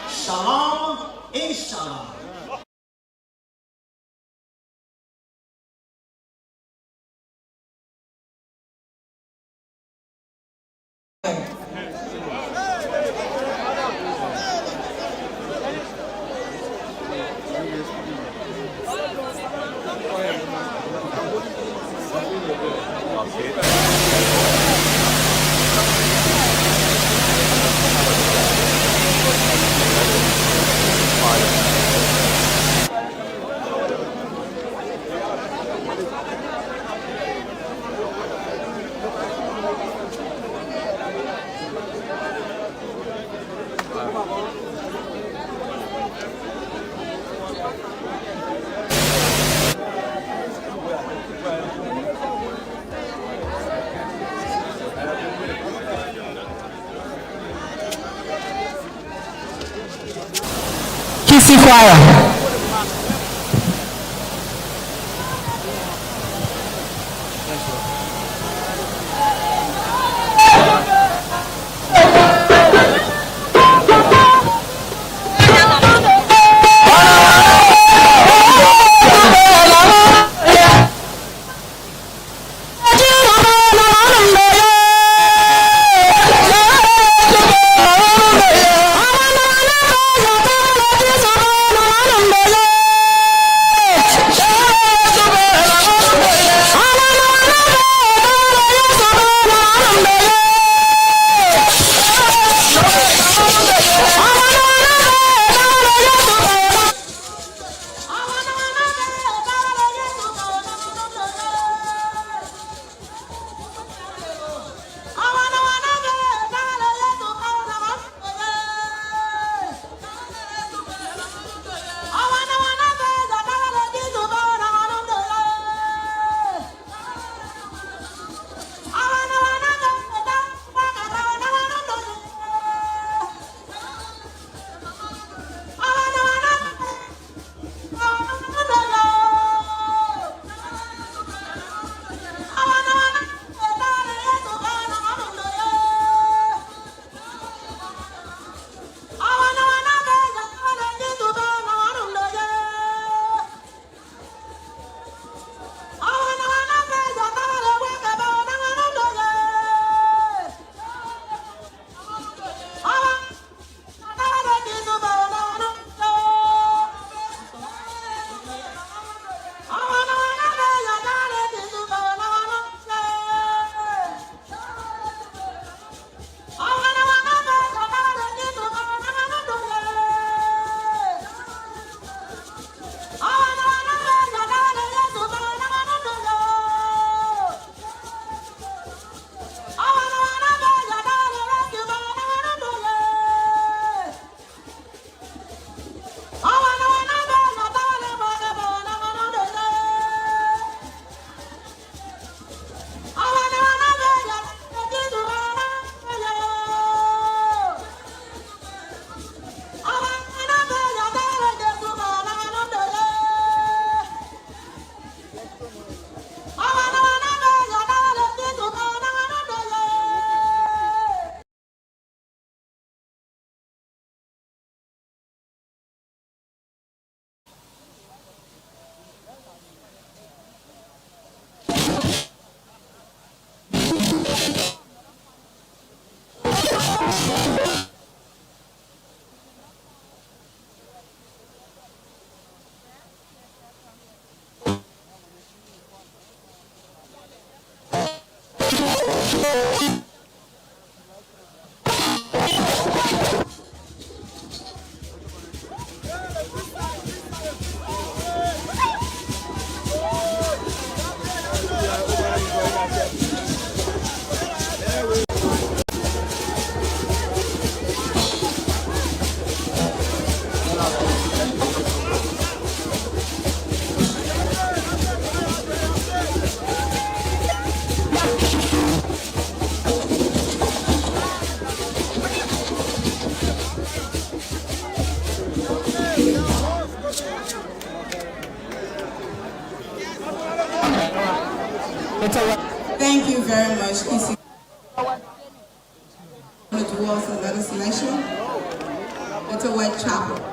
Shalom, inshallah. Choir. Thank you very much, EC. Towards another selection. It's a wet chapel.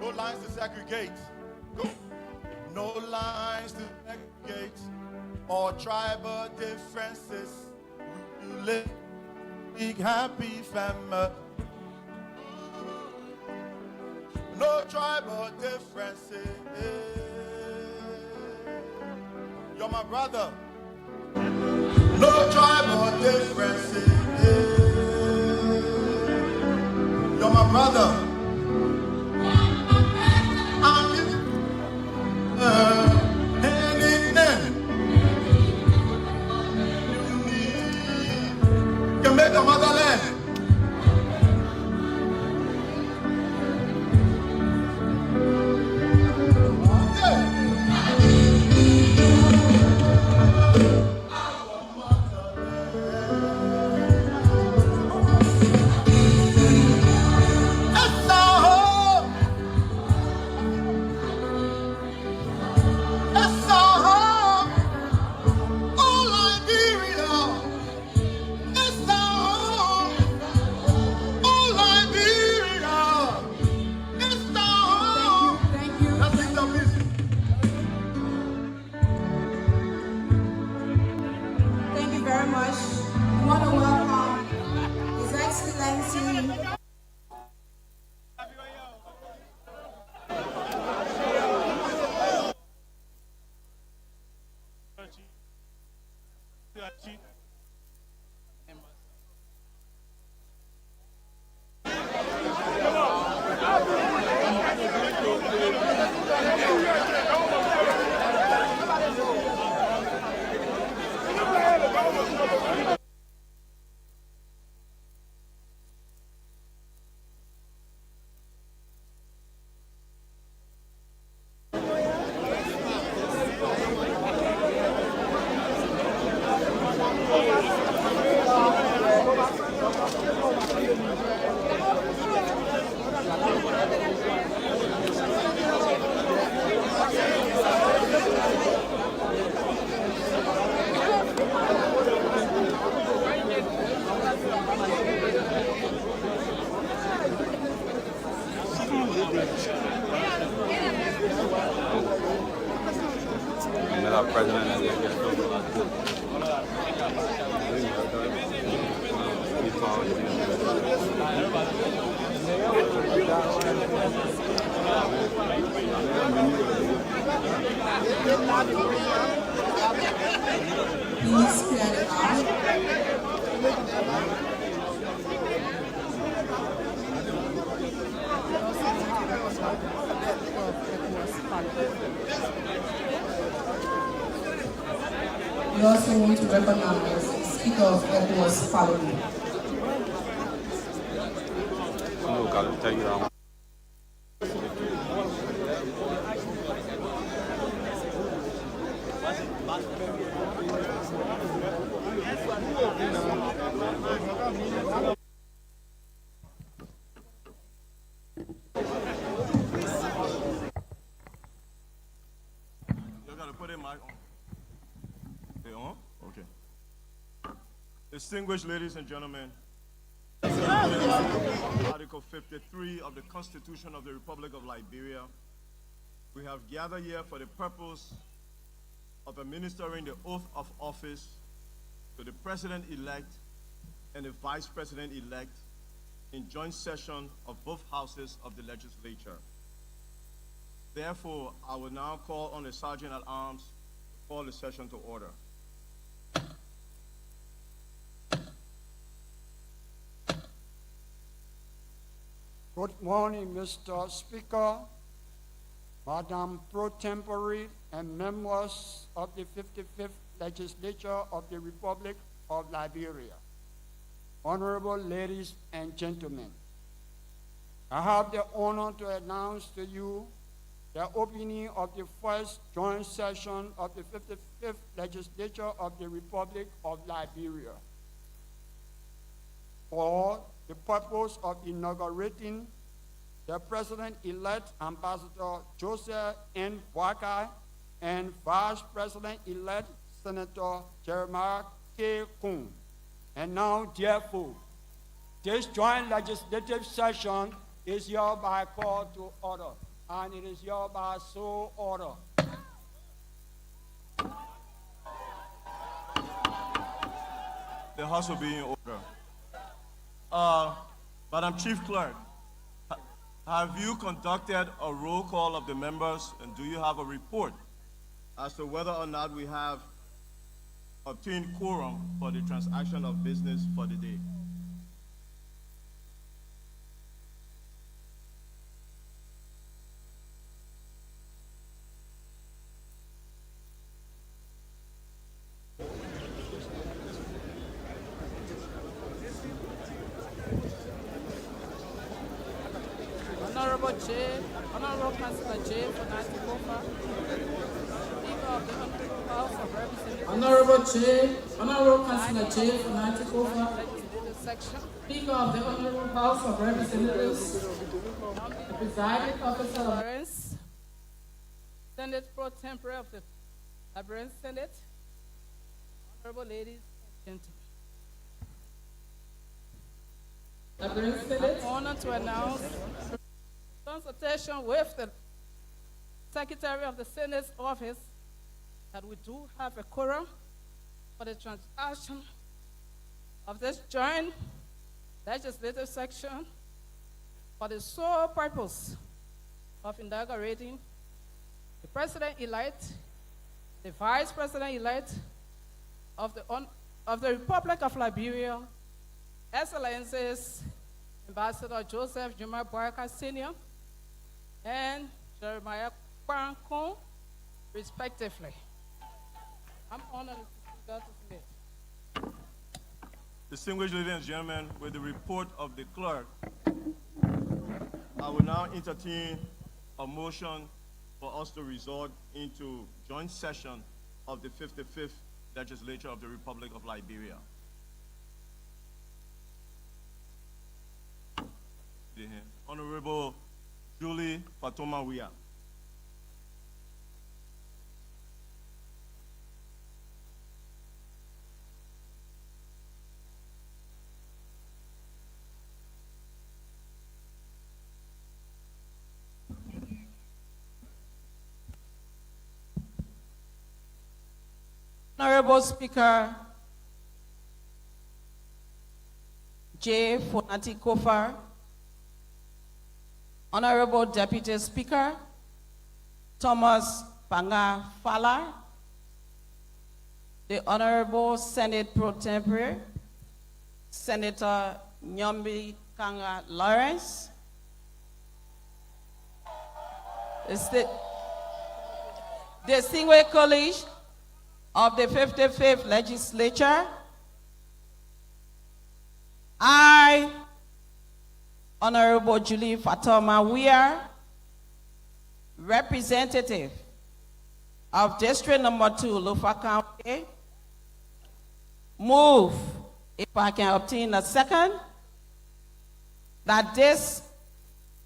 No lines to segregate. Go. No lines to segregate or tribal differences. You live big happy family. No tribal differences. You're my brother. No tribal differences. You're my brother. You make a motherland. Another president. Please clear the aisle. We also want to recognize Speaker of ECOWAS following. You gotta put it mic on. Okay, on? Okay. Distinguished ladies and gentlemen, Article 53 of the Constitution of the Republic of Liberia, we have gathered here for the purpose of administering the oath of office to the President-elect and the Vice President-elect in joint session of both houses of the legislature. Therefore, I will now call on the Sergeant at Arms to call the session to order. Good morning, Mr. Speaker, Madam Pro Tempore, and members of the 55th Legislature of the Republic of Liberia. Honorable ladies and gentlemen, I have the honor to announce to you the opening of the first joint session of the 55th Legislature of the Republic of Liberia for the purpose of inaugurating the President-elect Ambassador Joseph N. Boakai and Vice President-elect Senator Jeremiah K. Kuhn. And now, therefore, this joint legislative session is hereby called to order, and it is hereby so ordered. The House will be in order. Madam Chief Clerk, have you conducted a roll call of the members, and do you have a report as to whether or not we have obtained quorum for the transaction of business for the day? Honorable Chair, Honorable Councillor J. for Natikofa, Speaker of the Honorable House of Representatives. Honorable Chair, Honorable Councillor J. for Natikofa, Speaker of the Honorable House of Representatives, the presiding officer of Senate Pro Tempore of the Liberian Senate, honorable ladies and gentlemen. I'm honored to announce consultation with the Secretary of the Senate's office that we do have a quorum for the transaction of this joint legislative section for the sole purpose of inaugurating the President-elect, the Vice President-elect of the Republic of Liberia, Excellencies Ambassador Joseph Juma Boakai Sr. and Jeremiah Kuhn, respectively. I'm honored to submit. Distinguished ladies and gentlemen, with the report of the clerk, I will now entertain a motion for us to resort into joint session of the 55th Legislature of the Republic of Liberia. Honorable Julie Fatoma Wia. Honorable Speaker J. Fonati Kofa, Honorable Deputy Speaker Thomas Panga Fala, the Honorable Senate Pro Tempore Senator Nyombi Kanga Lawrence, the distinguished colleagues of the 55th Legislature, I, Honorable Julie Fatoma Weir, representative of District Number 2, Lufa County, move, if I can obtain a second, that this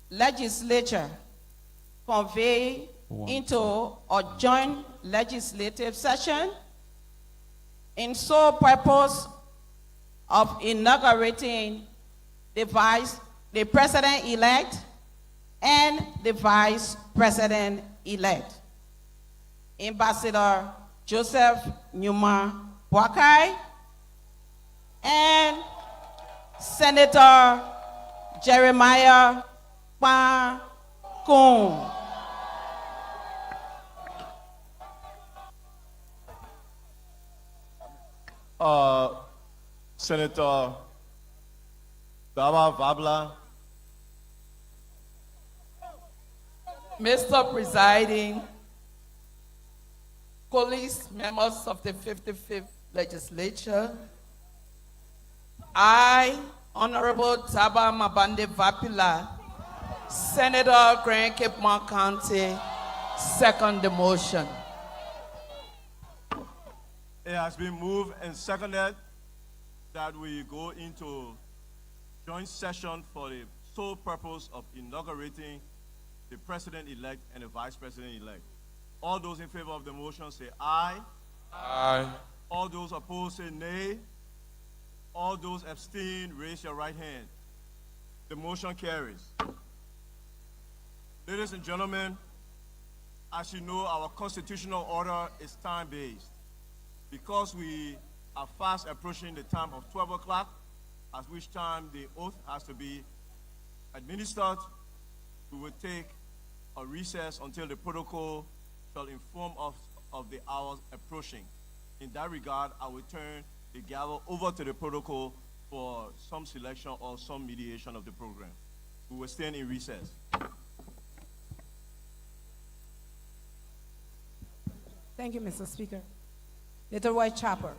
legislature convey into a joint legislative session in sole purpose of inaugurating the president-elect and the vice president-elect. Ambassador Joseph Nyuma Boakai and Senator Jeremiah Kung. Senator Dawa Vabla. Mr. Presiding, colleagues, members of the 55th Legislature, I, Honorable Taba Mabande Vapila, Senator Grand Cape Mount County, second the motion. It has been moved and seconded that we go into joint session for the sole purpose of inaugurating the president-elect and the vice president-elect. All those in favor of the motion say aye. Aye. All those opposed say nay. All those abstain, raise your right hand. The motion carries. Ladies and gentlemen, as you know, our constitutional order is time-based. Because we are fast approaching the time of 12 o'clock, at which time the oath has to be administered, we will take a recess until the protocol shall inform us of the hours approaching. In that regard, I will turn the gavel over to the protocol for some selection or some mediation of the program. We will stand in recess. Thank you, Mr. Speaker. Little White Chopper.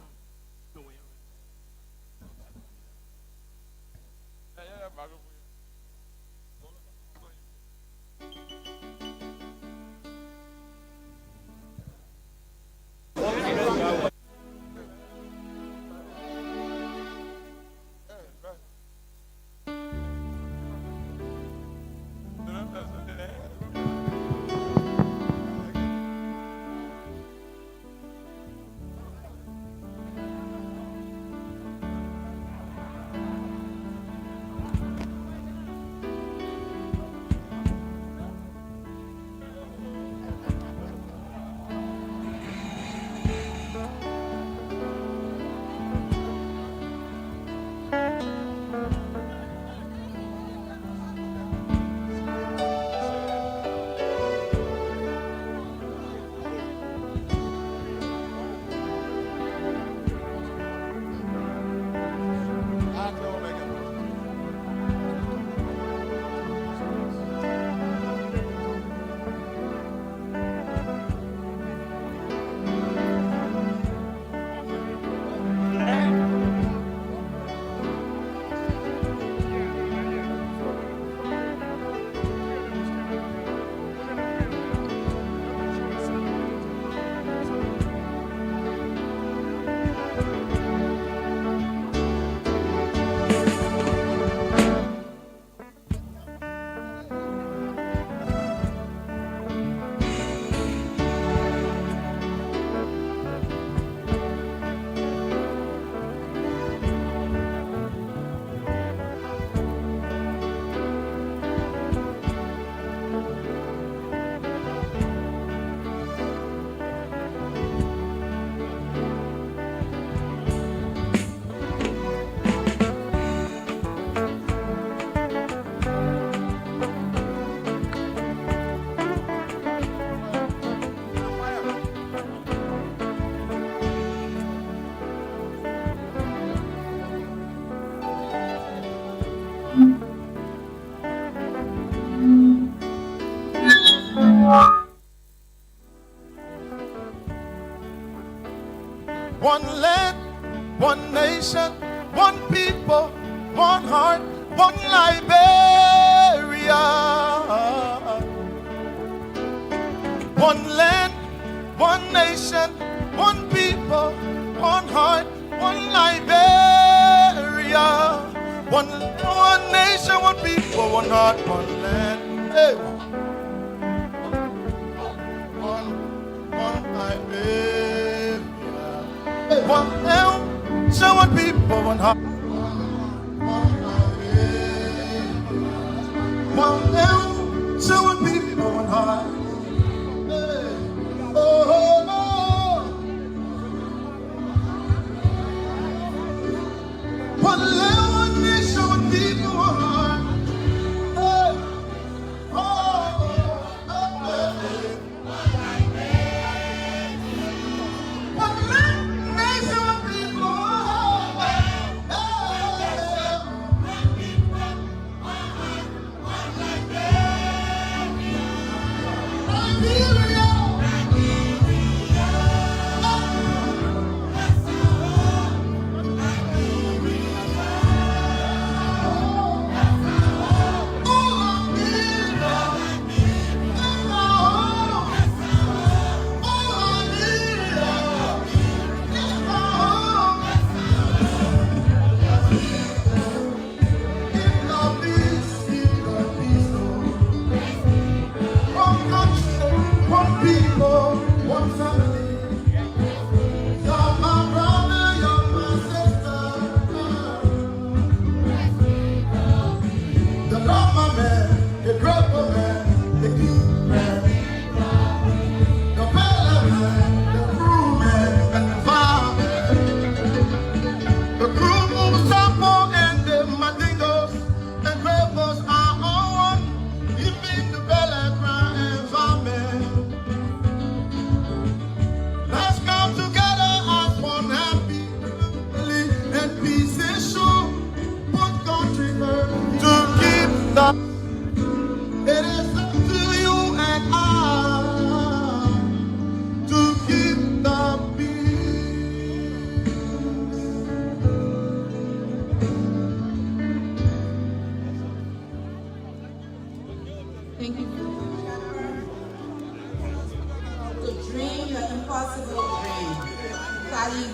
one land, one nation, one people, one heart, one Liberia. One land, one nation, one people, one heart, one Liberia. One nation, one people, one heart, one land. Hey. One Liberia. Hey. One nation, one people, one heart. One nation, one people, one heart. Oh, oh, oh. One land, one nation, one people, one heart. Oh, oh, oh, oh. One land, nation, one people, one heart. One people, one family. You're my brother, you're my sister. The drummer man, the dropper man, the beat man, the bella man, the crew man, and the fireman. The crew moves up and the mandingos and rebels are all one. Even the bella cry and fireman. Let's come together as one happy and peace is sure. Put country first to keep the. It is up to you and I to keep the peace. Thank you. To dream your impossible dream. Khalid.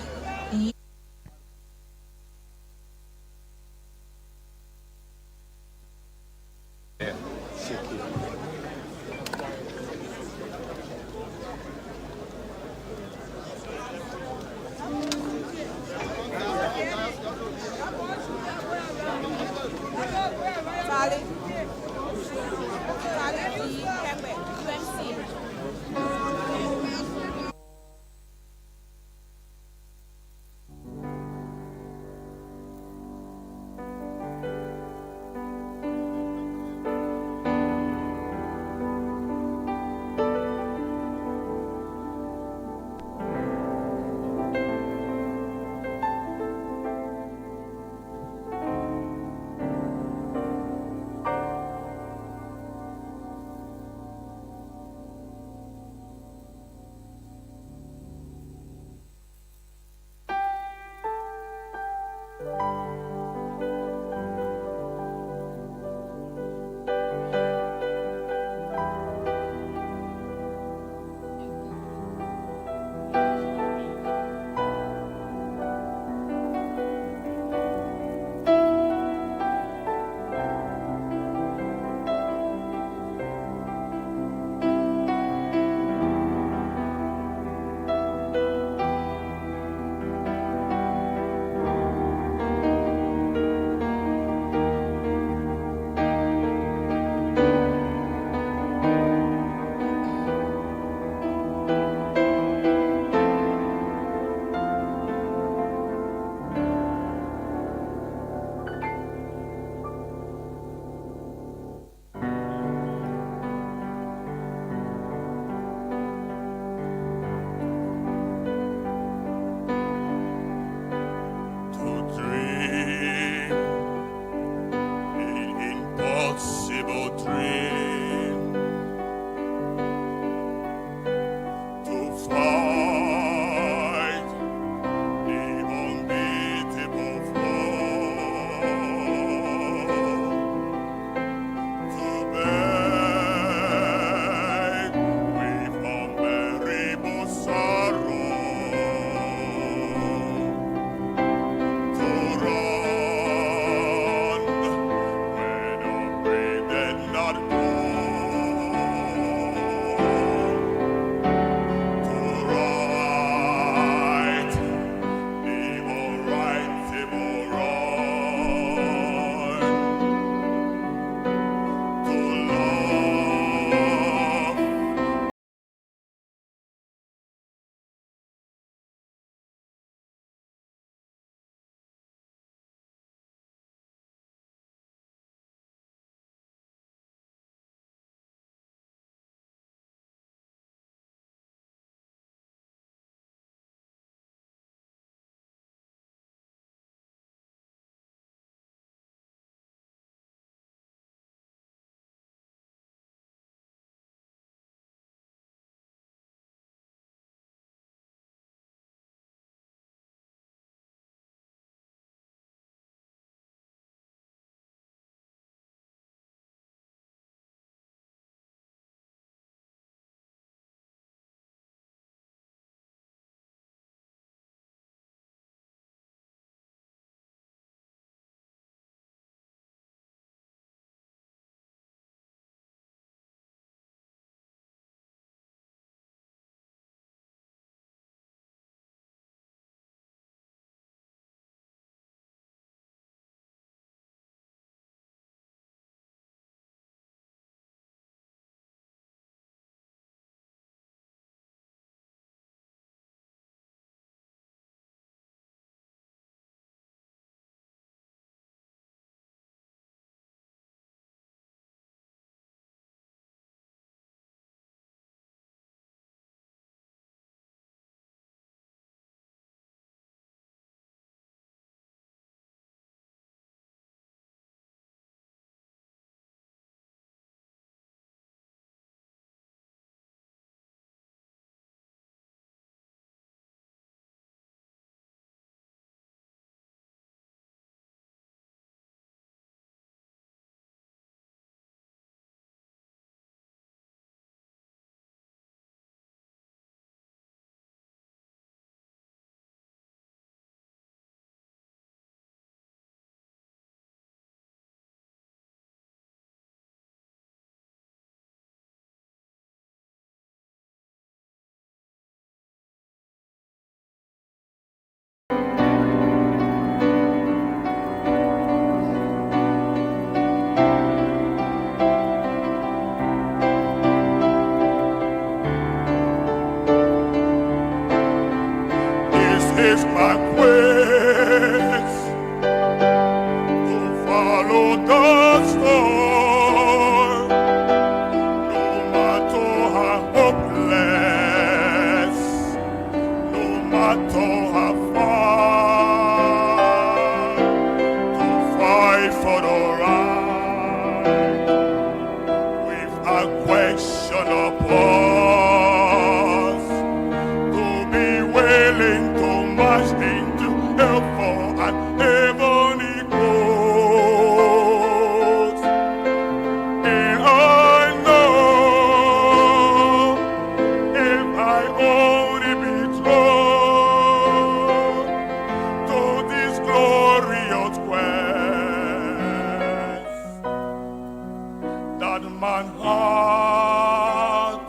human heart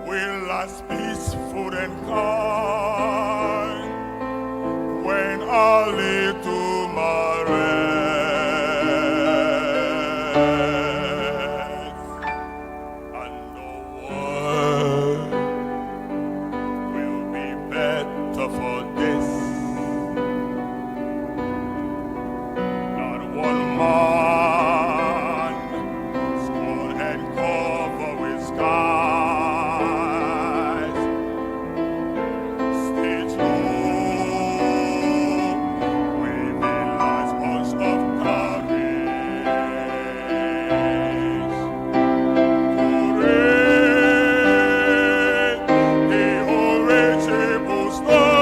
will last peaceful and kind when our little rests, and the world will be better for this. Not one man scorn and cover with skies. Stay true, waving last bunch of courage. Hooray, the unreachable star,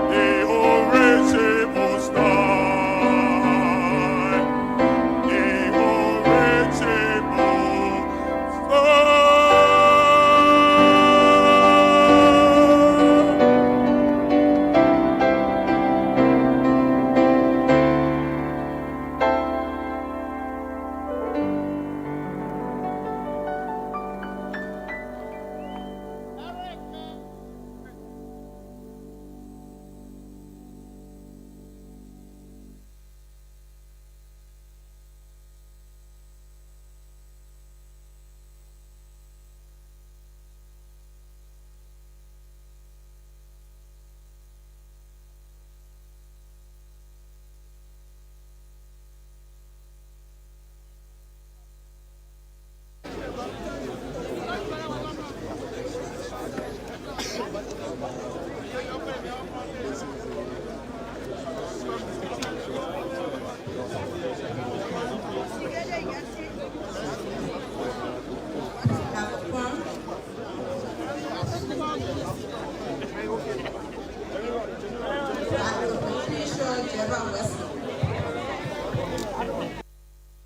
the unreachable star, the unreachable star.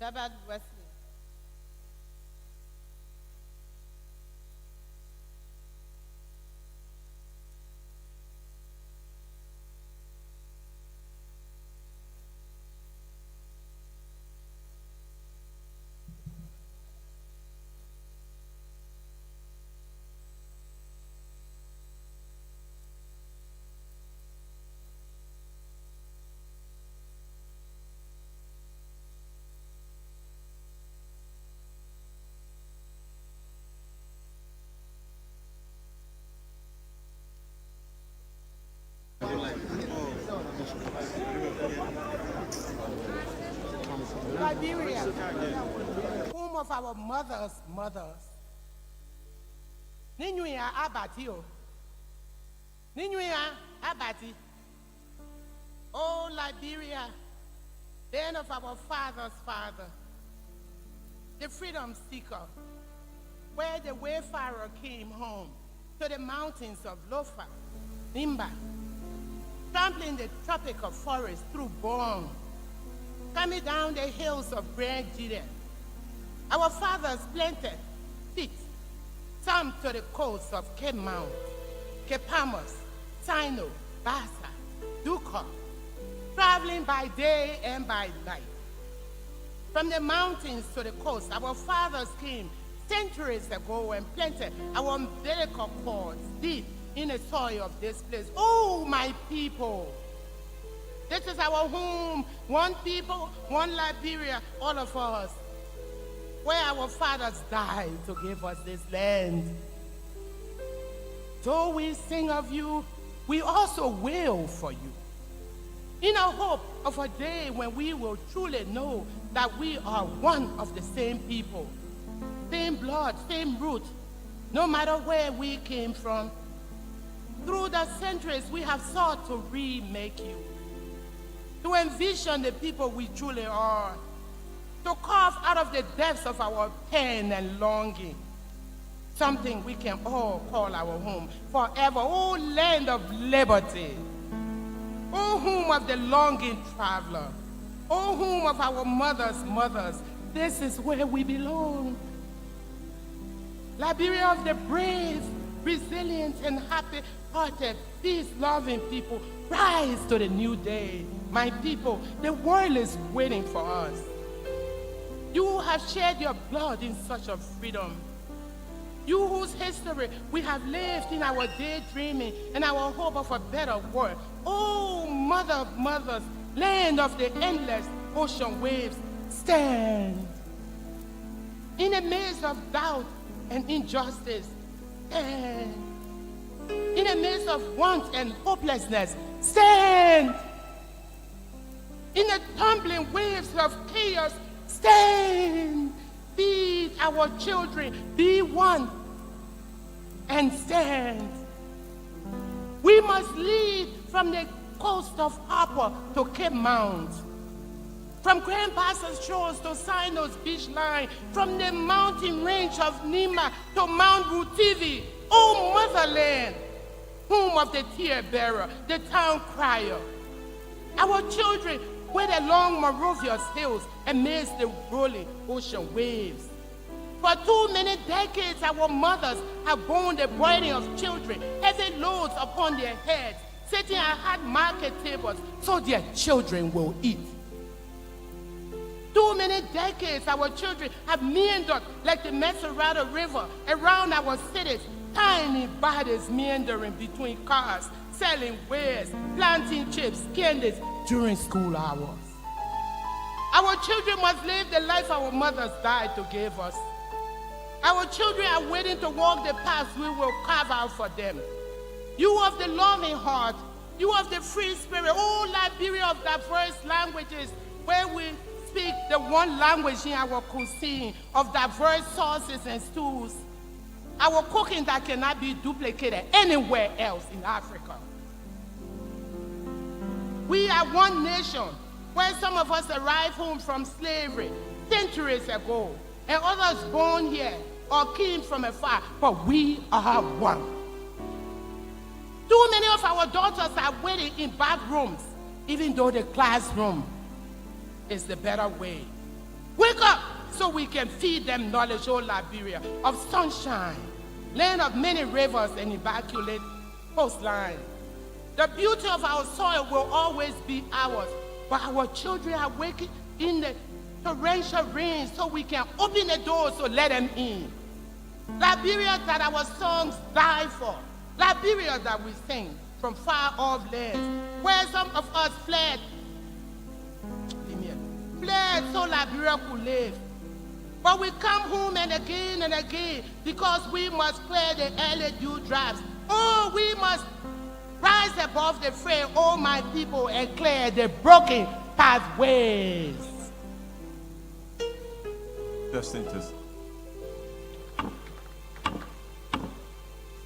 Jabad Wesley. Liberia, home of our mothers' mothers. Ninuya abati o. Ninuya abati. Oh, Liberia, land of our father's father, the freedom seeker, where the wayfarer came home to the mountains of Lofa, Nimba, trampling the tropical forest through Born, coming down the hills of Grand Gideon. Our fathers planted feet, some to the coast of Cape Mount, Cape Palmas, Sino, Bassa, Duka, traveling by day and by night. From the mountains to the coast, our fathers came centuries ago and planted our umbilical cords deep in the soil of this place. Oh, my people, this is our home, one people, one Liberia, all of us, where our fathers died to give us this land. Though we sing of you, we also wail for you, in a hope of a day when we will truly know that we are one of the same people, same blood, same root, no matter where we came from. Through the centuries, we have sought to remake you, to envision the people we truly are, to carve out of the depths of our pain and longing something we can all call our home forever. Oh, land of liberty. Oh, home of the longing traveler. Oh, home of our mothers' mothers. This is where we belong. Liberia of the brave, resilient, and happy-hearted, peace-loving people, rise to the new day. My people, the world is waiting for us. You have shed your blood in search of freedom. You whose history we have lived in our daydreaming and our hope of a better world. Oh, mother of mothers, land of the endless ocean waves, stand. In the midst of doubt and injustice, stand. In the midst of want and hopelessness, stand. In the tumbling waves of chaos, stand. Feed our children, be one, and stand. We must lead from the coast of Harper to Cape Mount, from Grand Passa's shores to Sinai's beach line, from the mountain range of Nima to Mount Rutivi, O motherland, home of the tear bearer, the town crier. Our children wade along Monrovia's hills amidst the rolling ocean waves. For too many decades, our mothers have borne the burden of children, heavy loads upon their heads, sitting at hard market tables so their children will eat. Too many decades, our children have meandered like the Mesurado River around our cities, tiny bodies meandering between cars, selling wares, planting chips, candies during school hours. Our children must live the life our mothers died to give us. Our children are waiting to walk the paths we will carve out for them. You of the loving heart, you of the free spirit, oh Liberia of diverse languages, where we speak the one language in our cuisine, of diverse sauces and stews, our cooking that cannot be duplicated anywhere else in Africa. We are one nation, where some of us arrived home from slavery centuries ago, and others born here or came from afar, but we are one. Too many of our daughters are waiting in bathrooms, even though the classroom is the better way. Wake up so we can feed them knowledge, oh Liberia, of sunshine, land of many rivers and immaculate coastline. The beauty of our soil will always be ours, but our children are waking in the torrential rain so we can open the doors to let them in. Liberia that our songs die for. Liberia that we sing from far off lands, where some of us fled so Liberia could live. But we come home and again because we must clear the early dewdrops. Oh, we must rise above the fray, oh my people, and clear the broken pathways. Testing.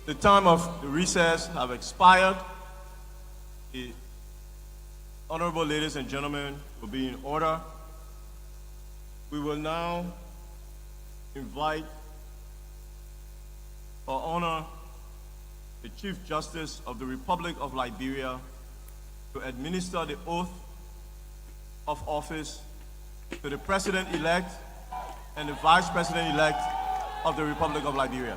The time of the recess have expired. The honorable ladies and gentlemen will be in order. We will now invite or honor the Chief Justice of the Republic of Liberia to administer the oath of office to the President-elect and the Vice President-elect of the Republic of Liberia.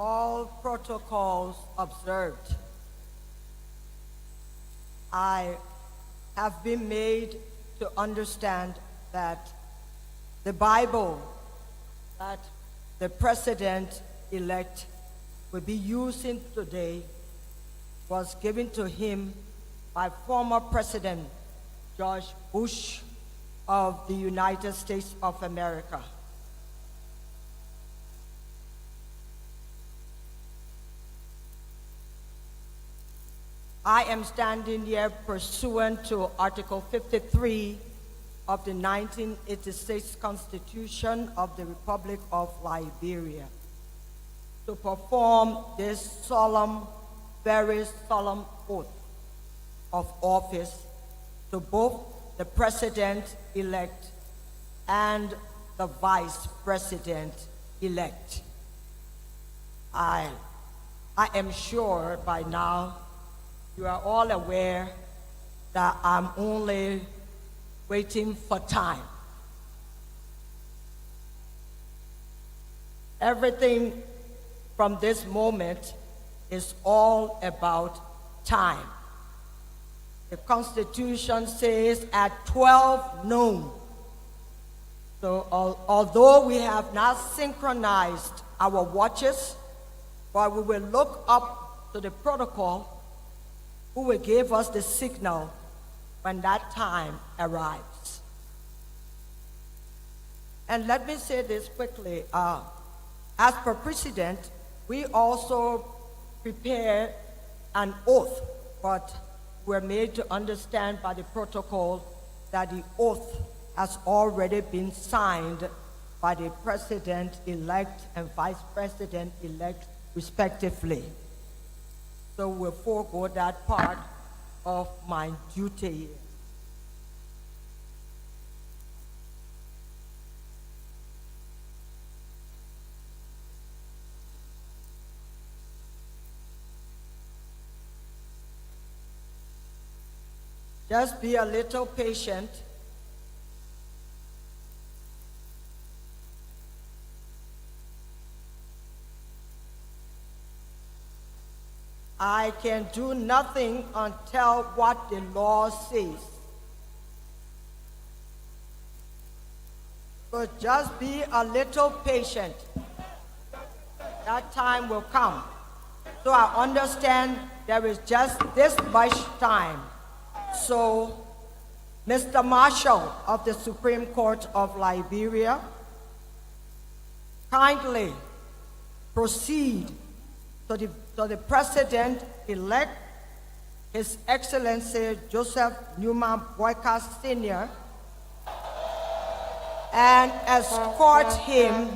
All protocols observed. I have been made to understand that the Bible that the president-elect will be using today was given to him by former President George Bush of the United States of America. I am standing here pursuant to Article 53 of the 1986 Constitution of the Republic of Liberia to perform this solemn, very solemn oath of office to both the president-elect and the vice president-elect. I am sure by now you are all aware that I'm only waiting for time. Everything from this moment is all about time. The Constitution says at 12 noon. So although we have not synchronized our watches, but we will look up to the protocol who will give us the signal when that time arrives. And let me say this quickly. As per precedent, we also prepared an oath, but we're made to understand by the protocol that the oath has already been signed by the president-elect and vice president-elect respectively. So we'll forego that part of my duty. Just be a little patient. I can do nothing until what the law says. So just be a little patient. That time will come. So I understand there is just this much time. So, Mr. Marshal of the Supreme Court of Liberia, kindly proceed to the President-elect, His Excellency Joseph Newman Boyka Sr., and escort him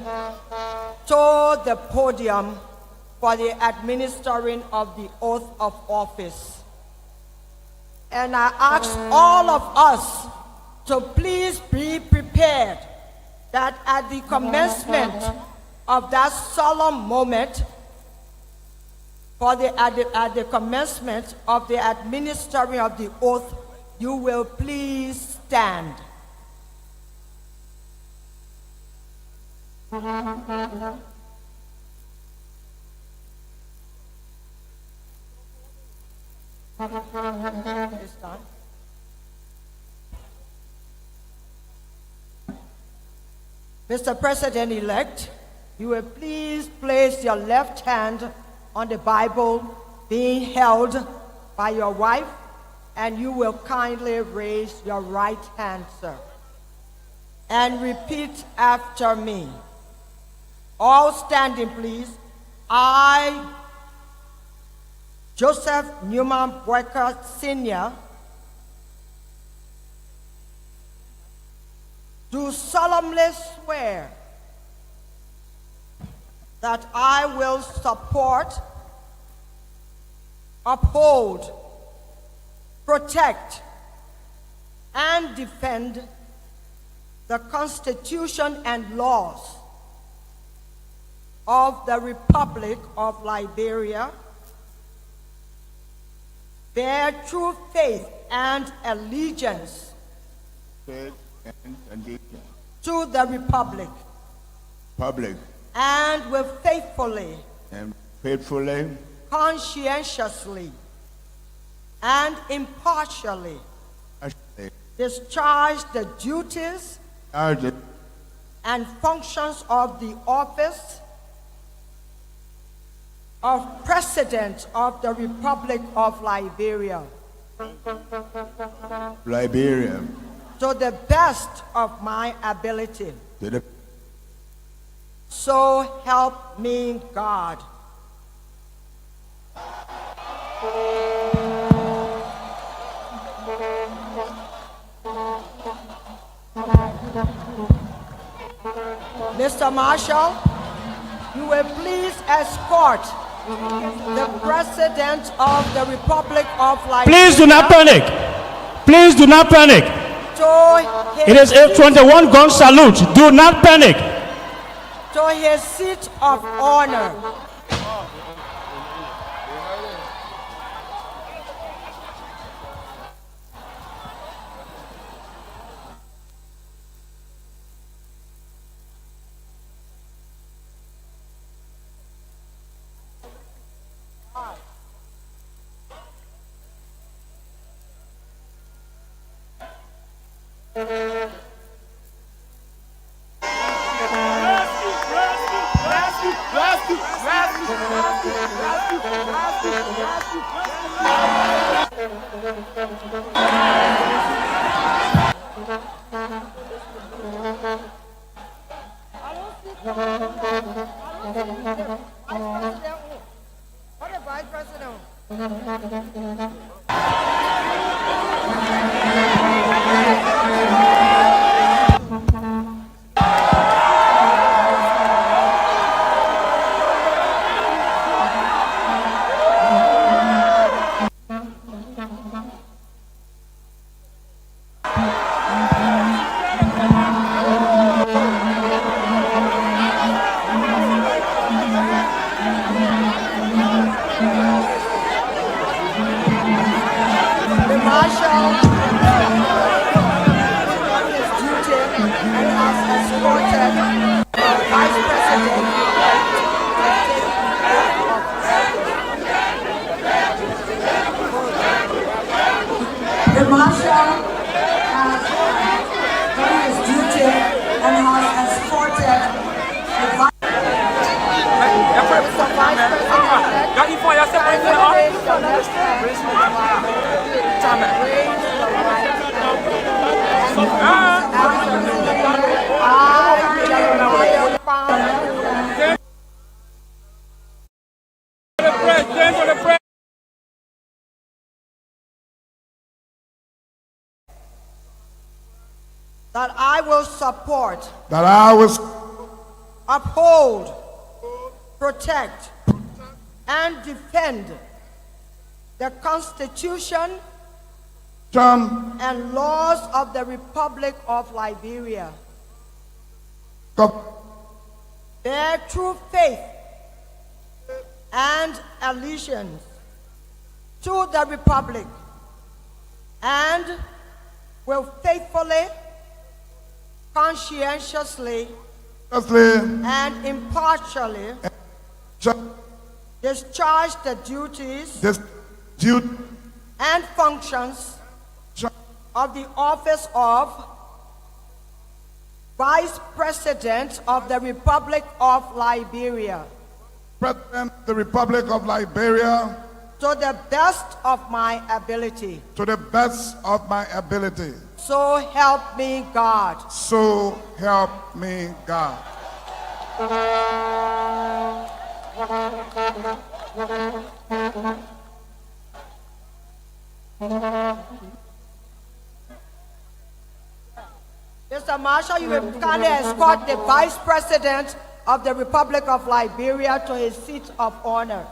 to the podium for the administering of the oath of office. And I ask all of us to please be prepared that at the commencement of that solemn moment, at the commencement of the administering of the oath, you will please stand. Mr. President-elect, you will please place your left hand on the Bible being held by your wife, and you will kindly raise your right hand, sir, and repeat after me. All standing, please. I, Joseph Newman Boyka Sr., do solemnly swear that I will support, uphold, protect, and defend the Constitution and laws of the Republic of Liberia, bear true faith and allegiance to the Republic, and will faithfully, conscientiously, and impartially discharge the duties and functions of the office of President of the Republic of Liberia. Liberia. To the best of my ability. So help me God. Mr. Marshall, you will please escort the President of the Republic of Liberia. Please do not panic. Please do not panic. It is a 21 gun salute. Do not panic. To his seat of honor. That I will support. That I will uphold, protect, and defend the Constitution and laws of the Republic of Liberia. Bear true faith and allegiance to the Republic, and will faithfully, conscientiously, and impartially discharge the duties and functions of the office of Vice President of the Republic of Liberia. President of the Republic of Liberia. To the best of my ability. To the best of my ability. So help me God. So help me God. Mr. Marshall, you will kindly escort the Vice President of the Republic of Liberia to his seat of honor.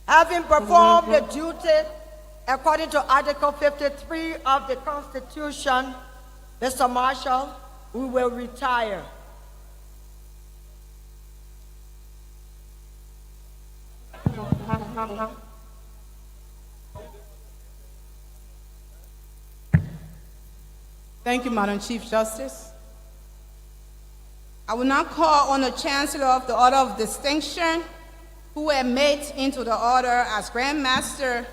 Having performed the duty according to Article 53 of the Constitution, Mr. Marshall, we will retire. Thank you, Madam Chief Justice. I will now call on the Chancellor of the Order of Distinction, who were made into the order as Grand Master,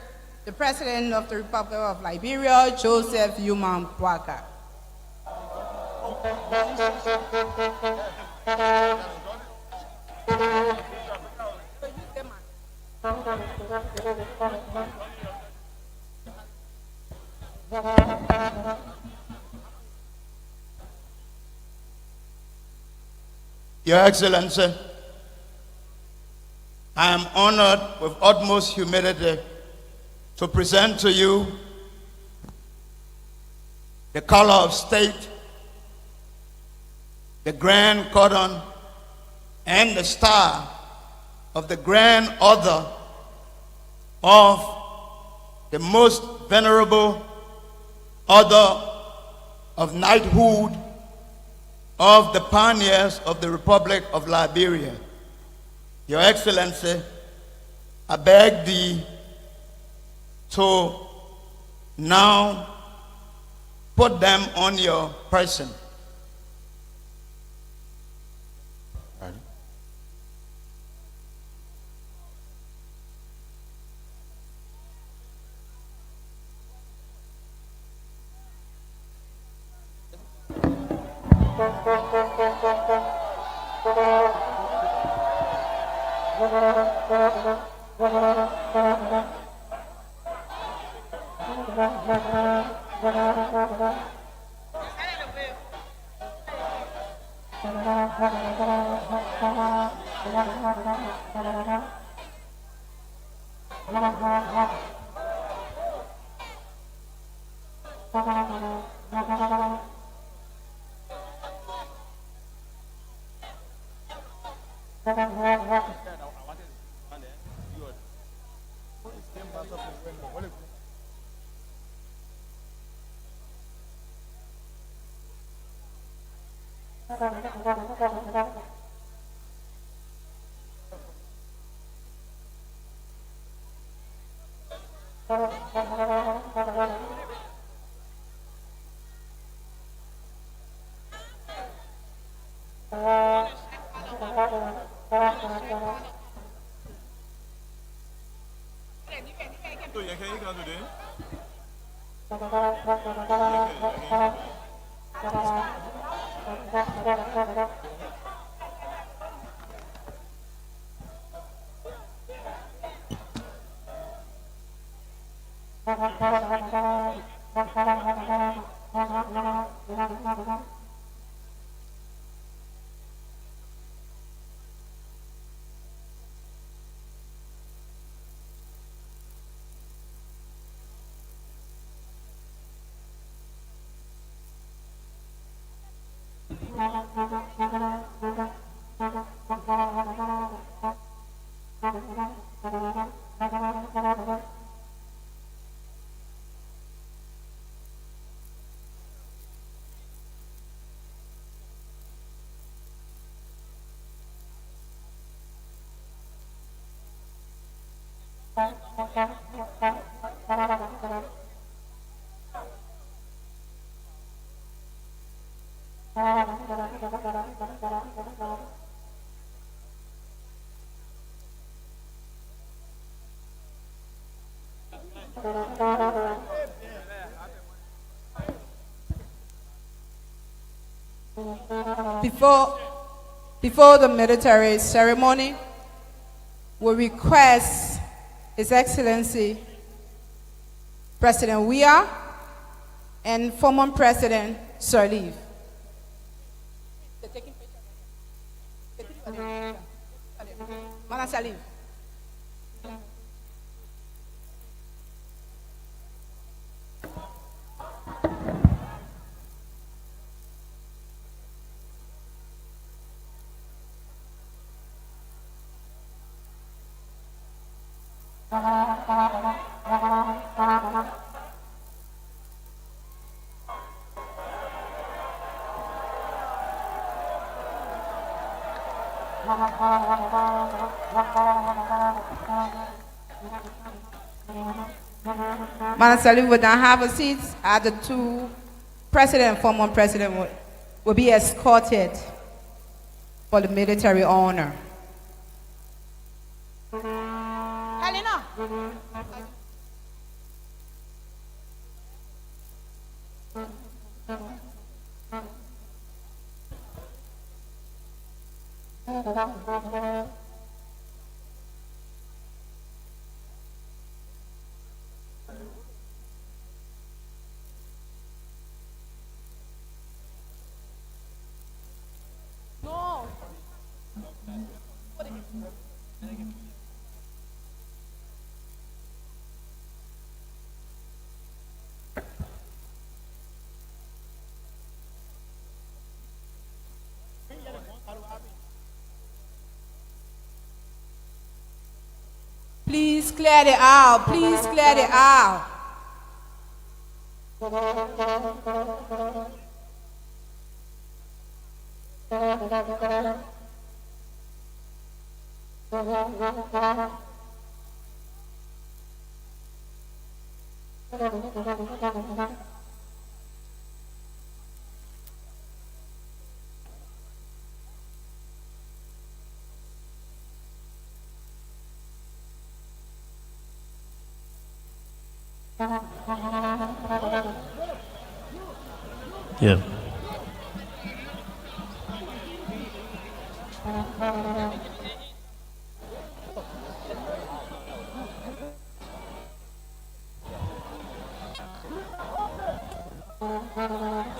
the President of the Republic of Liberia, Joseph Human Boakai. Your Excellency, I am honored with utmost humility to present to you the color of state, the grand cordon, and the star of the grand order of the most venerable order of knighthood of the pioneers of the Republic of Liberia. Your Excellency, I beg thee to now put them on your person. Before the military ceremony, we request His Excellency President Weah and former President Sirleaf. Madam Sirleaf will now have a seat as the two president and former president will be escorted for the military honor. Helena. No. Please clear the aisle. Please clear the aisle. Yeah.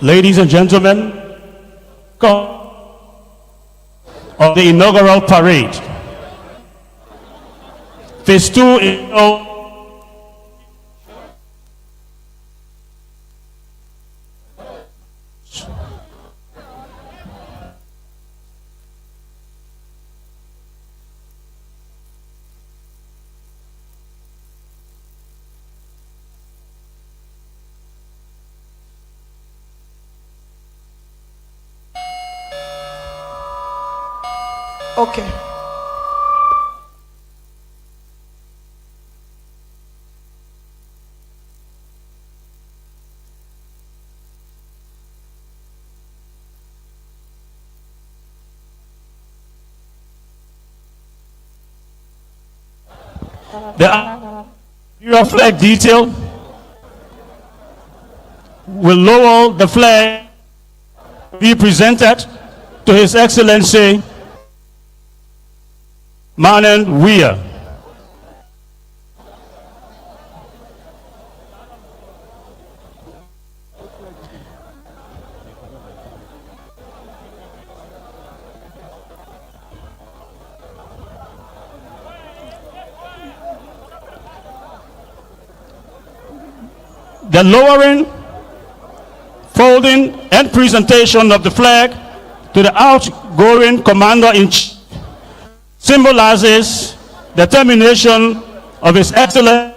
Ladies and gentlemen, come of the inaugural parade. Phase 2 is Okay. The flag detail will lower the flag, be presented to His Excellency Monrovia. The lowering, folding, and presentation of the flag to the outgoing Commander-in-Chief symbolizes the termination of His Excellency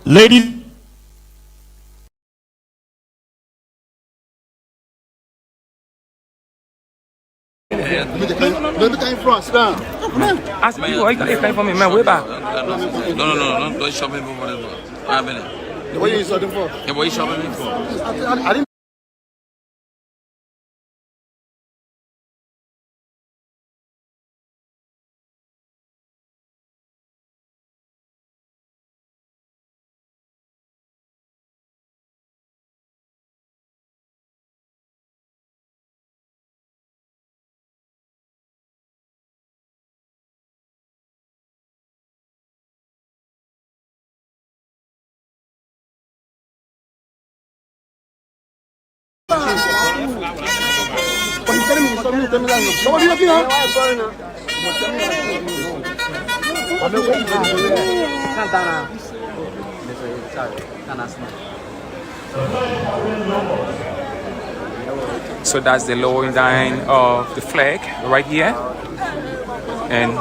Ladies. Let me come front, sit down. Ask me, why you came for me, man? Way back. No, don't shop me for whatever. What are you shopping for? Yeah, what are you shopping me for? I didn't. So that's the lowering down of the flag right here. And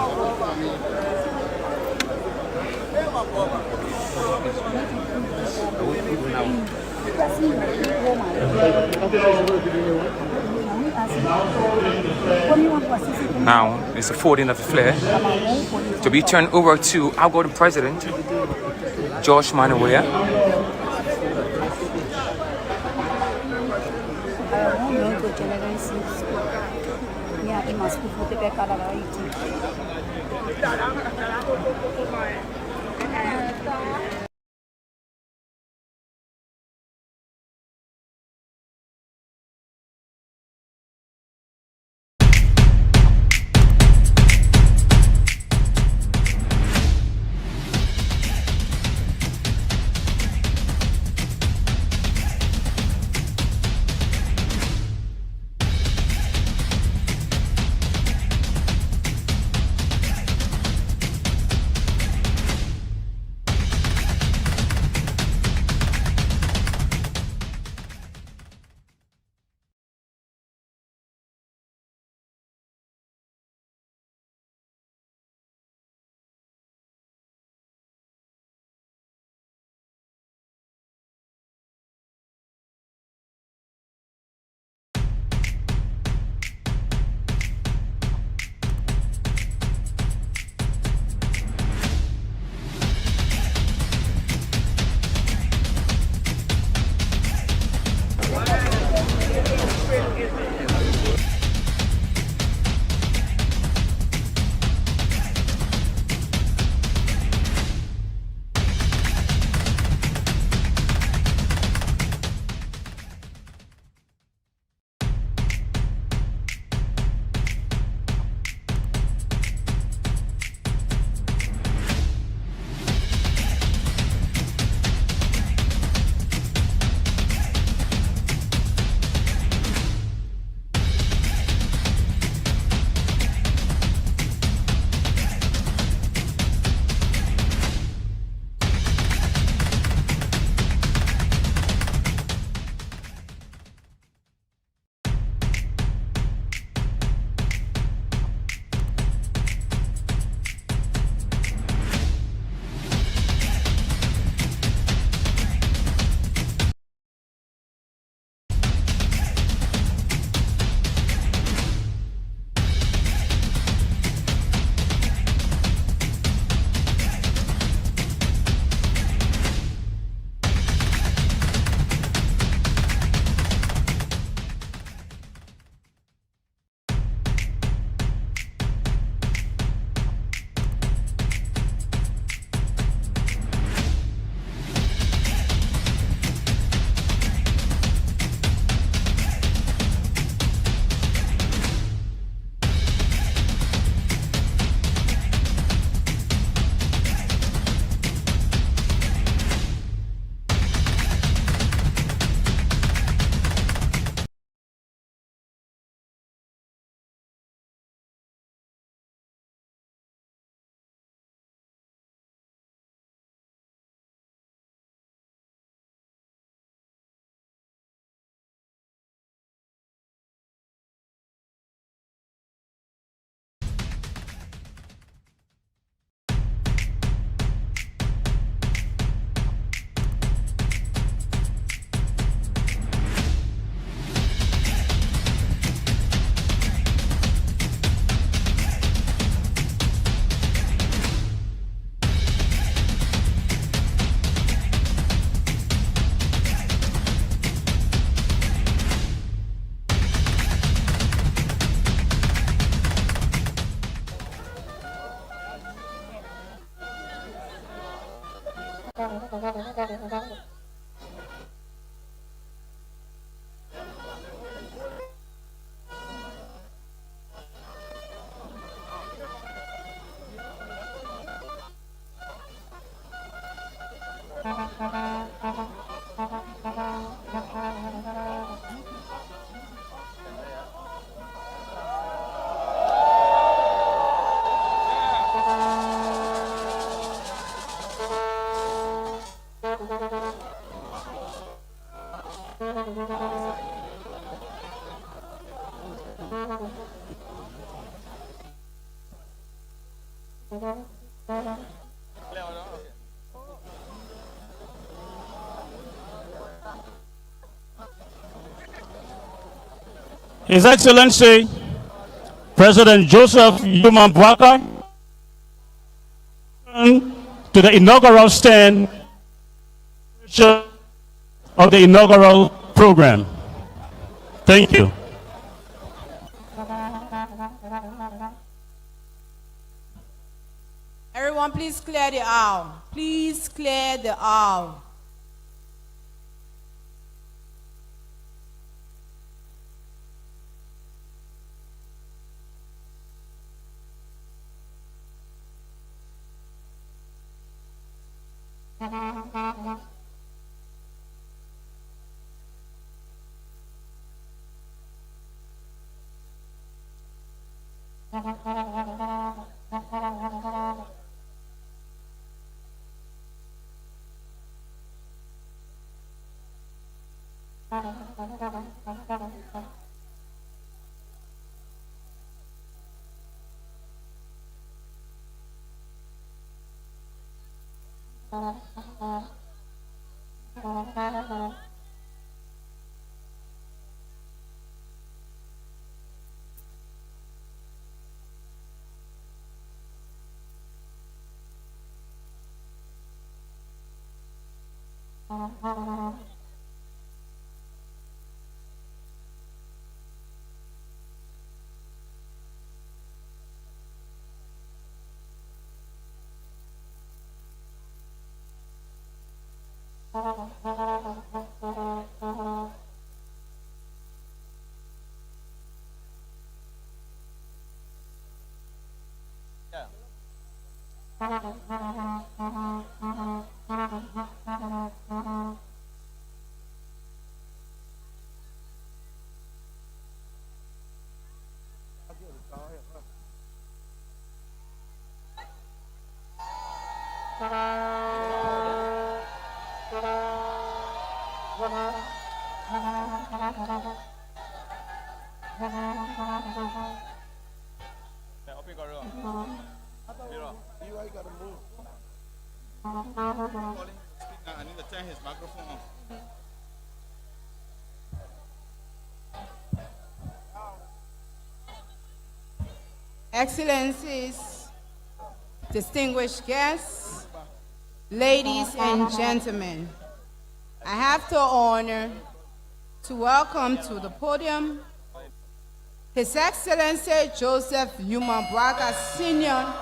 Now it's the folding of the flag to be turned over to outgoing President George Monrovia. His Excellency President Joseph Yuma Bwaka to the inaugural stand of the inaugural program. Thank you. Everyone, please clear the aisle. Please clear the aisle. I need to turn his microphone on. Excellencies, distinguished guests, ladies and gentlemen, I have the honor to welcome to the podium His Excellency Joseph Yuma Bwaka Sr.,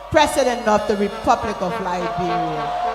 President of the Republic of Liberia.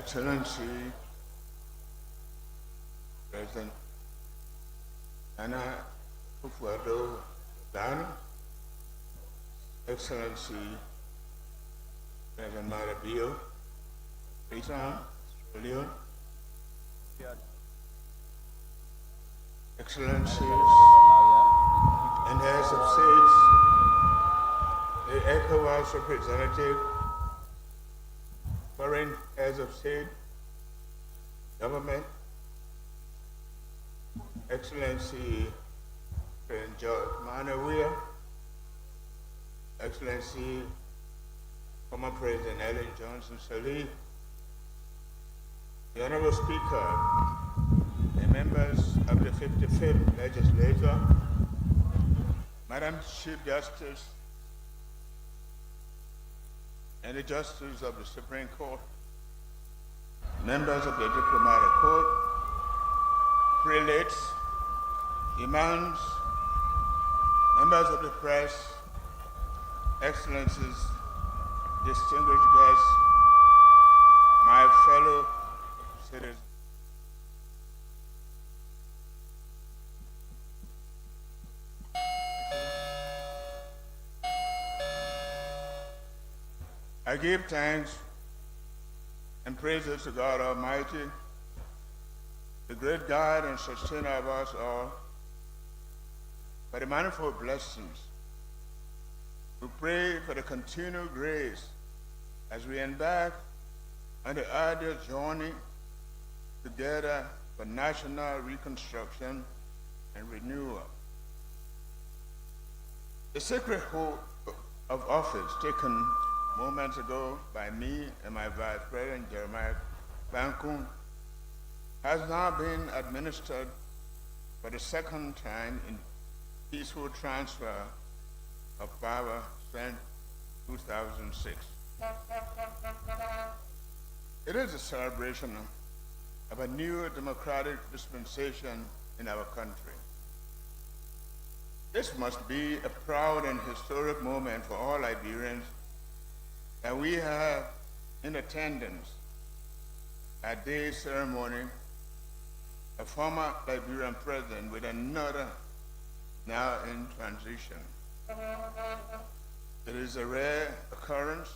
Excellency President Anna Kufuor Dan, Excellency President Marabio, Peter Leon, Excellencies and heads of states, the ECOWAS representative, foreign heads of state, government, Excellency President George Monrovia, Excellency former President Ellen Johnson Sirleaf, the Honorable Speaker, the members of the 55th Legislature, Madam Chief Justice, and the Justice of the Supreme Court, members of the Diplomatic Corps, prelates, imams, members of the press, excellencies, distinguished guests, my fellow citizens. I give thanks and praises to God Almighty, the great God and sustainer of us all, for the manifold blessings. We pray for the continued grace as we embark on the arduous journey together for national reconstruction and renewal. The sacred oath of office taken moments ago by me and my Vice President Jeremiah Bankun has now been administered for the second time in peaceful transfer of power since 2006. It is a celebration of a new democratic dispensation in our country. This must be a proud and historic moment for all Liberians that we have in attendance at today's ceremony a former Liberian president with another now in transition. It is a rare occurrence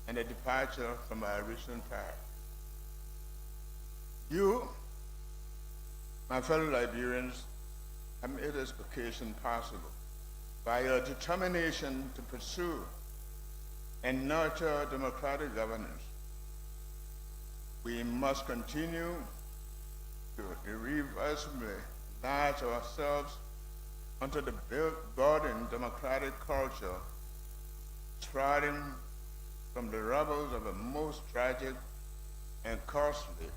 and a departure from our recent path. You, my fellow Liberians, have made this occasion possible by your determination to pursue and nurture democratic governance. We must continue to irreversibly lash ourselves onto the building democratic culture, striding from the rubbles of a most tragic and costly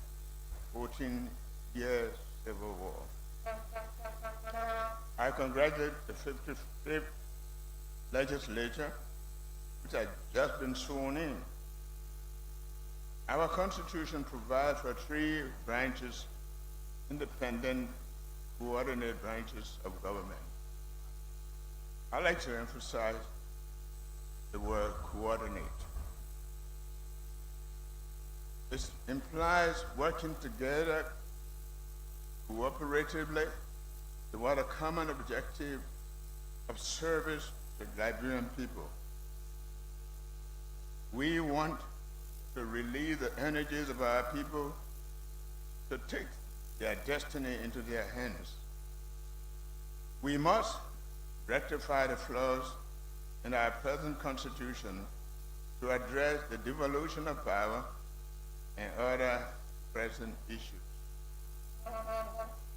14-year civil war. I congratulate the 55th legislature, which has just been sworn in. Our Constitution provides for 3 branches, independent, coordinated branches of government. I like to emphasize the word coordinate. This implies working together cooperatively toward a common objective of service to the Liberian people. We want to release the energies of our people to take their destiny into their hands. We must rectify the flaws in our present Constitution to address the devolution of power and other present issues.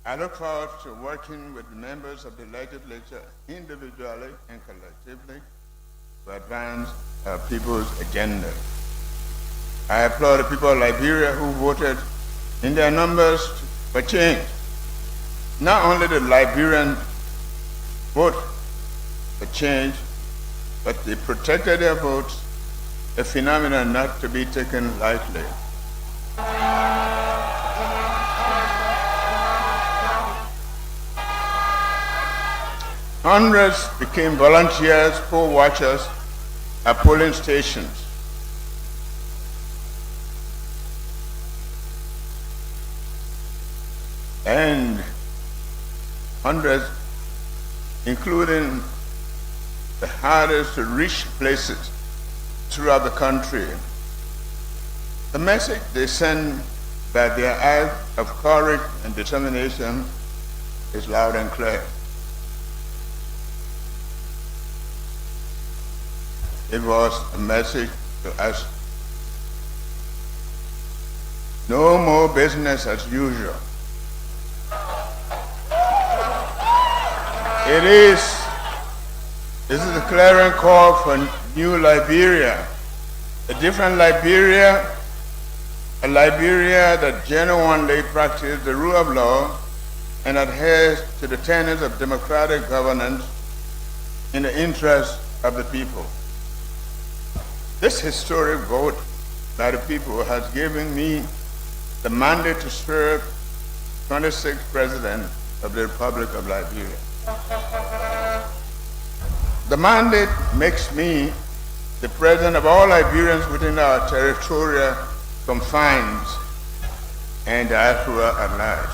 I look forward to working with members of the legislature individually and collectively to advance our people's agenda. I applaud the people of Liberia who voted in their numbers for change. Not only the Liberian vote for change, but they protected their votes, a phenomenon not to be taken lightly. Hundreds became volunteers, poll watchers at polling stations. And hundreds, including the hardest to reach places throughout the country. The message they send by their act of courage and determination is loud and clear. It was a message to us. No more business as usual. This is a clarion call for new Liberia, a different Liberia, a Liberia that genuinely practices the rule of law and adheres to the tenets of democratic governance in the interest of the people. This historic vote by the people has given me the mandate to serve 26th President of the Republic of Liberia. The mandate makes me the president of all Liberians within our territorial confines and diaspora at large.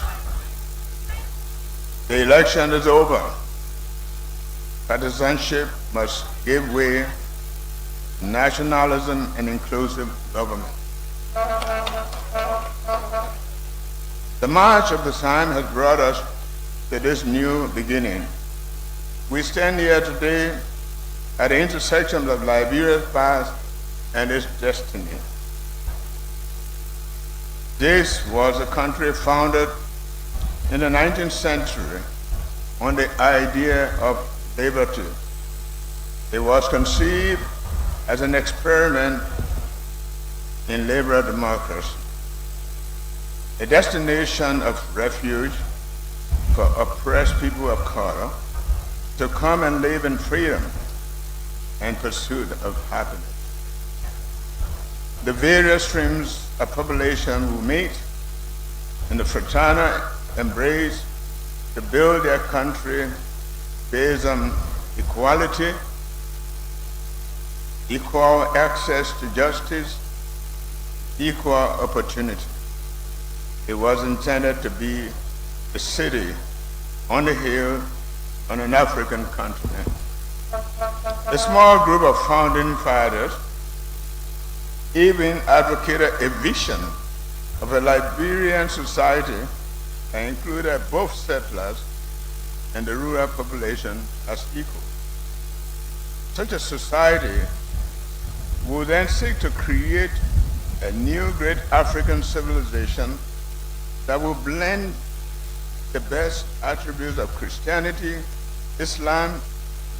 The election is over. Partisanship must give way to nationalism and inclusive government. The march of the time has brought us to this new beginning. We stand here today at the intersection of Liberia's past and its destiny. This was a country founded in the 19th century on the idea of liberty. It was conceived as an experiment in liberal democracy, a destination of refuge for oppressed people of color to come and live in freedom and pursuit of happiness. The various streams of population who meet in the fraternal embrace to build their country based on equality, equal access to justice, equal opportunity. It was intended to be a city on the hill on an African continent. A small group of founding fathers even advocated a vision of a Liberian society that included both settlers and the rural population as equal. Such a society would then seek to create a new great African civilization that will blend the best attributes of Christianity, Islam,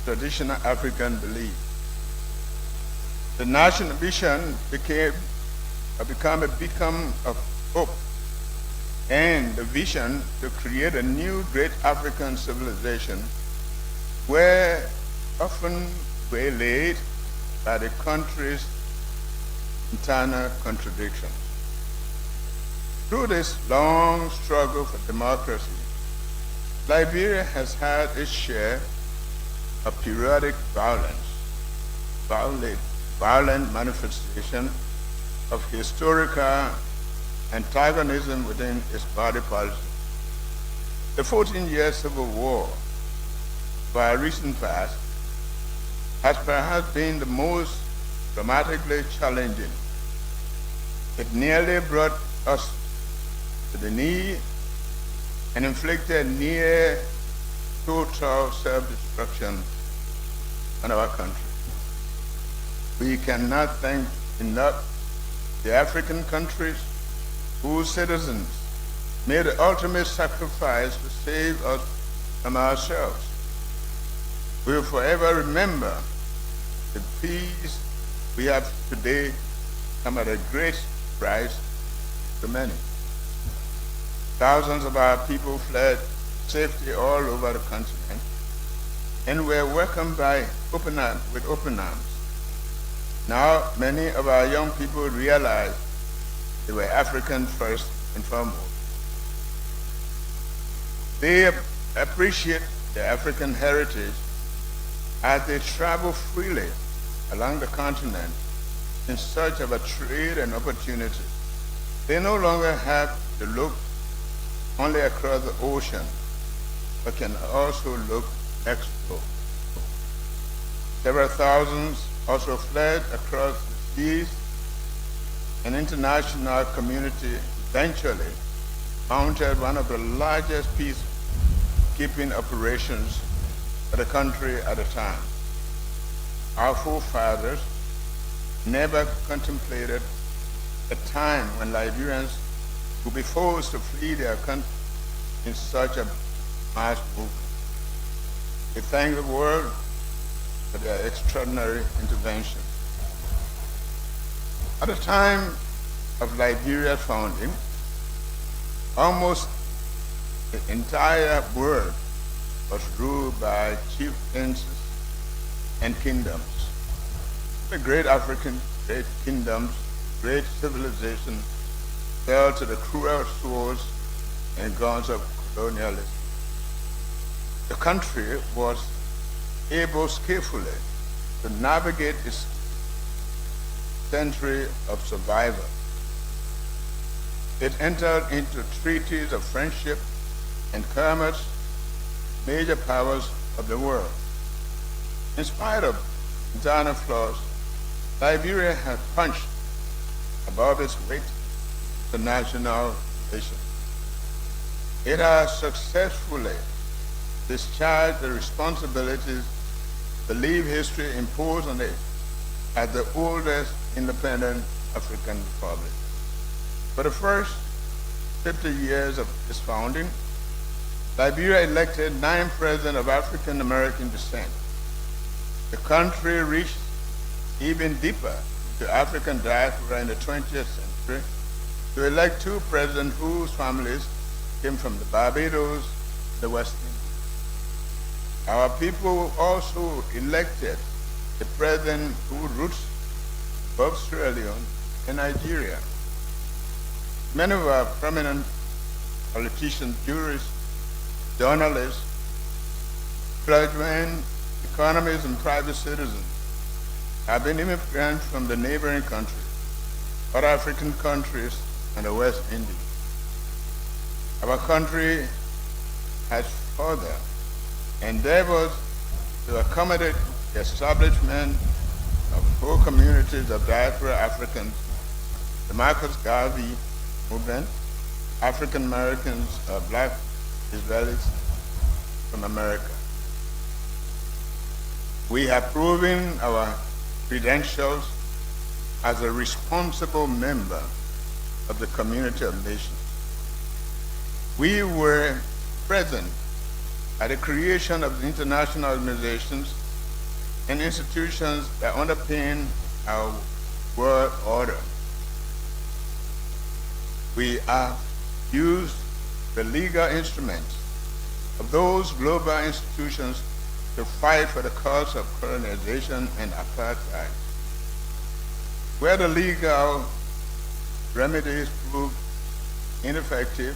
traditional African belief. The national vision became a beacon of hope, and the vision to create a new great African civilization were often waylaid by the country's internal contradictions. Through this long struggle for democracy, Liberia has had its share of periodic violent manifestation of historical antagonism within its body policy. The 14-year civil war, by recent past, has perhaps been the most dramatically challenging. It nearly brought us to the knee and inflicted near total self-destruction on our country. We cannot thank enough the African countries whose citizens made the ultimate sacrifice to save us from ourselves. We will forever remember the peace we have today come at a great price to many. Thousands of our people fled safety all over the continent and were welcomed with open arms. Now, many of our young people realize they were African first and foremost. They appreciate their African heritage as they travel freely along the continent in search of a trade and opportunity. They no longer have to look only across the ocean, but can also look explore. Several thousands also fled across the seas. An international community eventually mounted one of the largest peacekeeping operations for the country at the time. Our forefathers never contemplated a time when Liberians would be forced to flee their country in such a mass movement. We thank the world for their extraordinary intervention. At the time of Liberia's founding, almost the entire world was ruled by chieftains and kingdoms. The great African great kingdoms, great civilization fell to the cruel swords and guns of colonialism. The country was able skillfully to navigate its century of survival. It entered into treaties of friendship and commerce with major powers of the world. In spite of internal flaws, Liberia has punched above its weight to national relations. It has successfully discharged the responsibilities the leave history imposed on it as the oldest independent African republic. For the first 50 years of its founding, Liberia elected 9 presidents of African American descent. The country reached even deeper into African diaspora in the 20th century to elect 2 presidents whose families came from the Barbados, the West Indies. Our people also elected a president whose roots were Sierra Leone and Nigeria. Many of our prominent politicians, jurists, journalists, clergymen, economists, and private citizens have been immigrants from the neighboring countries, other African countries, and the West Indies. Our country has further endeavored to accommodate the establishment of whole communities of diaspora Africans, the Marcus Garvey movement, African Americans, Black Israelis from America. We have proven our credentials as a responsible member of the community of nations. We were present at the creation of the international organizations and institutions that underpin our world order. We have used the legal instruments of those global institutions to fight for the cause of colonization and apartheid. Where the legal remedies proved ineffective,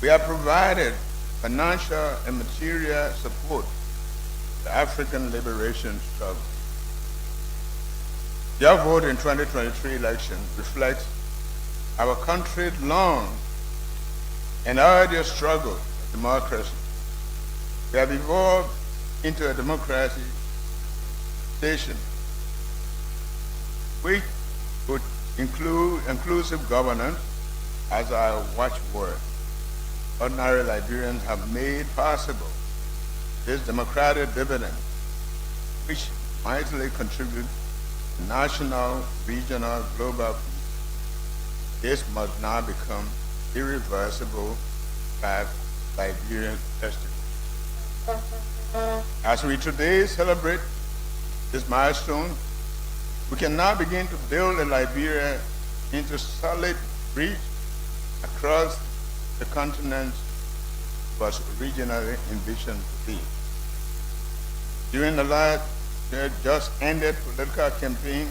we have provided financial and material support to the African liberation struggle. Your vote in 2023 election reflects our country's long and arduous struggle for democracy. We have evolved into a democracy station, which would include inclusive governance as our watchword. Ordinary Liberians have made possible this democratic dividend, which mightily contribute to national, regional, global peace. This must now become irreversible by Liberian destiny. As we today celebrate this milestone, we can now begin to build a Liberia into solid bridge across the continent was originally envisioned to be. During the last just ended political campaign,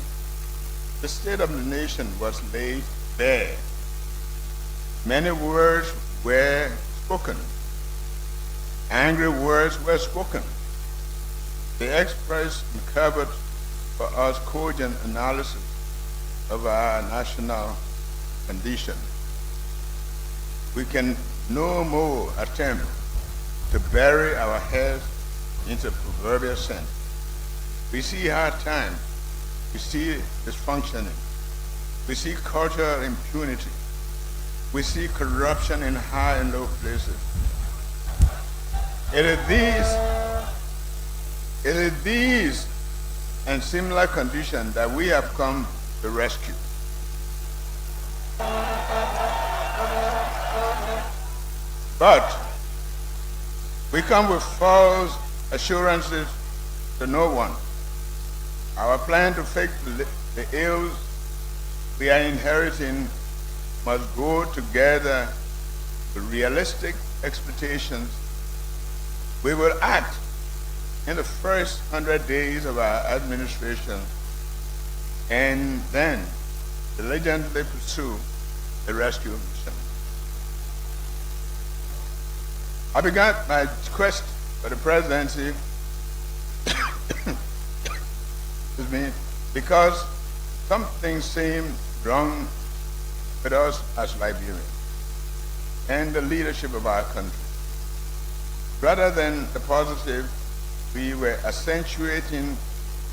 the state of the nation was laid bare. Many words were spoken. Angry words were spoken. They expressed and covered for us cogent analysis of our national condition. We can no more attempt to bury our heads into proverbial sin. We see hard times, we see dysfunctioning, we see cultural impunity, we see corruption in high and low places. It is these and similar conditions that we have come to rescue. But we come with false assurances to no one. Our plan to fix the ills we are inheriting must go together with realistic expectations. We will act in the first 100 days of our administration and then diligently pursue the rescue mission. I began my quest for the presidency Excuse me, because something seemed wrong with us as Liberians and the leadership of our country. Rather than the positive, we were accentuating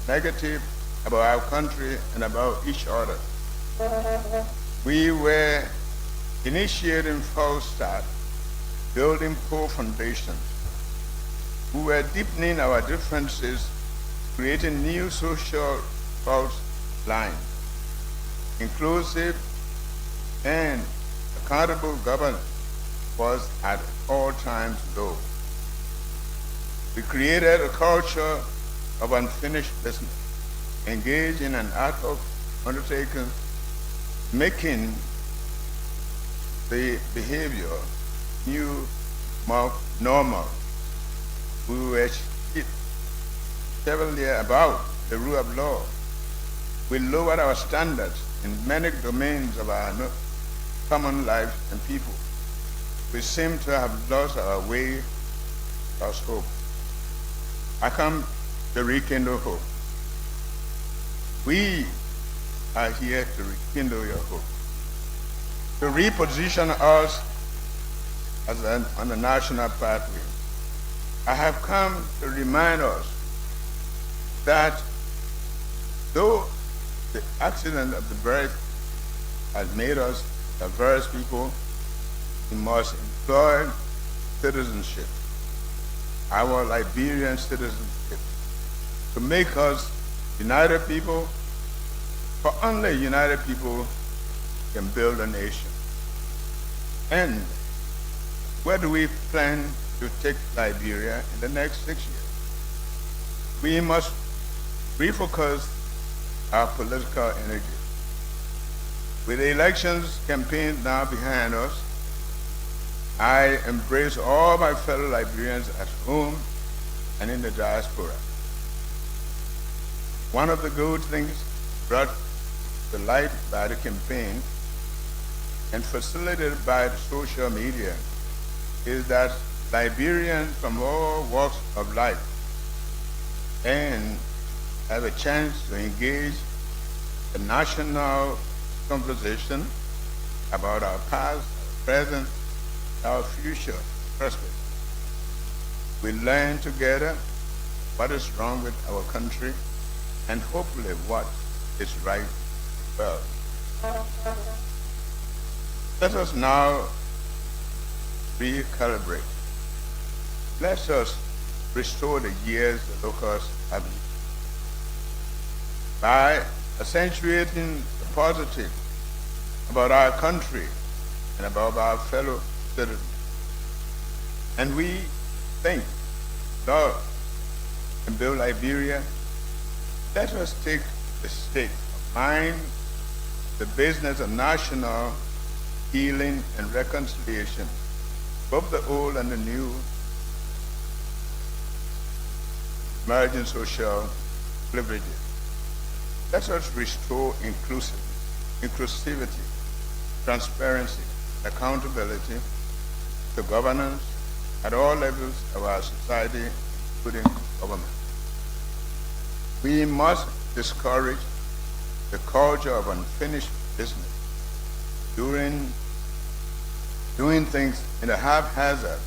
negative about our country and about each other. We were initiating false start, building poor foundations. We were deepening our differences, creating new social fault lines. Inclusive and accountable governance was at all times low. We created a culture of unfinished business, engaged in an act of undertaking, making the behavior new, more normal. We were chevalier about the rule of law. We lowered our standards in many domains of our common life and people. We seem to have lost our way, lost hope. I come to rekindle hope. We are here to rekindle your hope, to reposition us as on the national pathway. I have come to remind us that though the accident of the birth has made us diverse people, we must employ citizenship, our Liberian citizenship, to make us united people, for only united people can build a nation. And where do we plan to take Liberia in the next 6 years? We must refocus our political energy. With the elections campaign now behind us, I embrace all my fellow Liberians at home and in the diaspora. One of the good things brought to light by the campaign and facilitated by the social media is that Liberians from all walks of life and have a chance to engage the national conversation about our past, our present, our future prospects. We learn together what is wrong with our country and hopefully what is right well. Let us now recalibrate. Let us restore the years the locusts have eaten by accentuating the positive about our country and about our fellow citizens. And we think, Lord, and build Liberia. Let us take the state of mind, the business of national healing and reconciliation, both the old and the new, merging social privileges. Let us restore inclusivity, transparency, accountability to governance at all levels of our society, including government. We must discourage the culture of unfinished business, doing things in a haphazard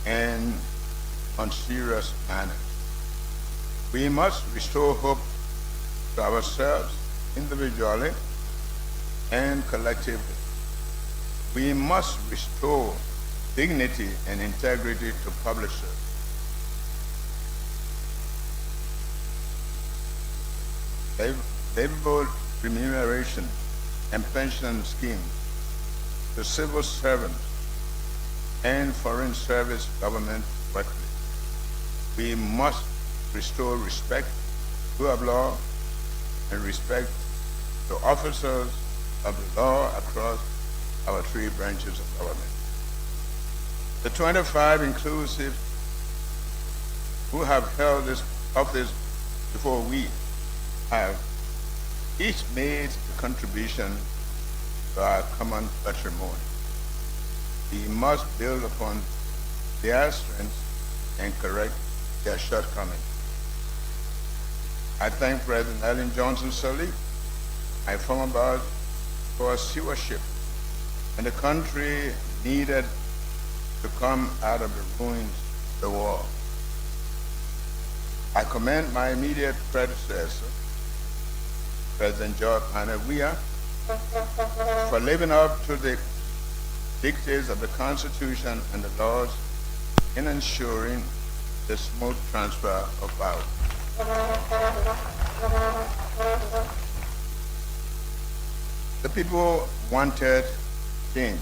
and unserious manner. We must restore hope to ourselves individually and collectively. We must restore dignity and integrity to public service. Favorable remuneration and pension schemes to civil servants and foreign service government workers. We must restore respect to rule of law and respect to officers of the law across our three branches of government. The 25 inclusive who have held this office before we have each made a contribution to our common patrimony. We must build upon their strengths and correct their shortcomings. I thank President Ellen Johnson Sirleaf, my former boss, for stewardship, and the country needed to come out of the ruins of the war. I commend my immediate predecessor, President George Monrovia, for living up to the dictates of the Constitution and the laws in ensuring the smooth transfer of power. The people wanted change,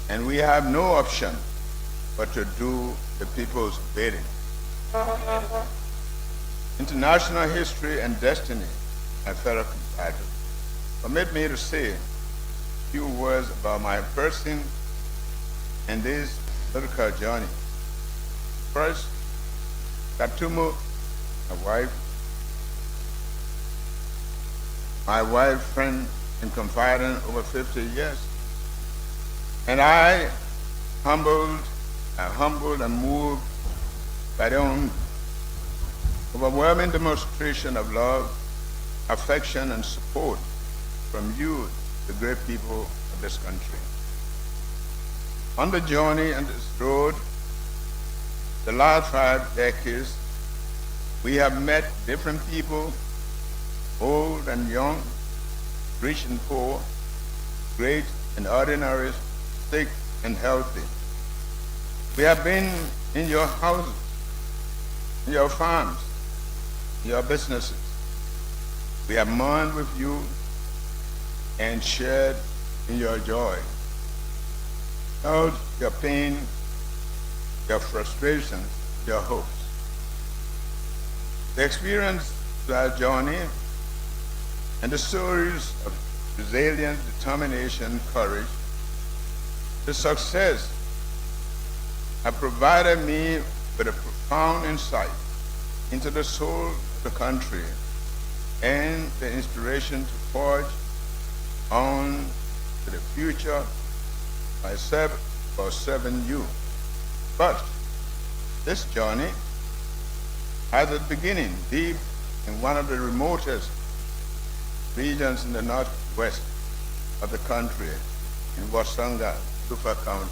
and we have no option but to do the people's bidding. International history and destiny, my fellow compatriots, permit me to say a few words about my person and this political journey. First, Katumu, my wife, friend, and confidant over 50 years, and I humbled and moved by the overwhelming demonstration of love, affection, and support from you, the great people of this country. On the journey and this road, the last 5 decades, we have met different people, old and young, rich and poor, great and ordinary, sick and healthy. We have been in your houses, in your farms, in your businesses. We have mourned with you and shared in your joy, felt your pain, your frustrations, your hopes. The experience of our journey and the stories of resilience, determination, courage, the success have provided me with a profound insight into the soul of the country and the inspiration to forge on to the future myself for serving you. But this journey has its beginning deep in one of the remotest regions in the northwest of the country, in Wasanga, Lufa County.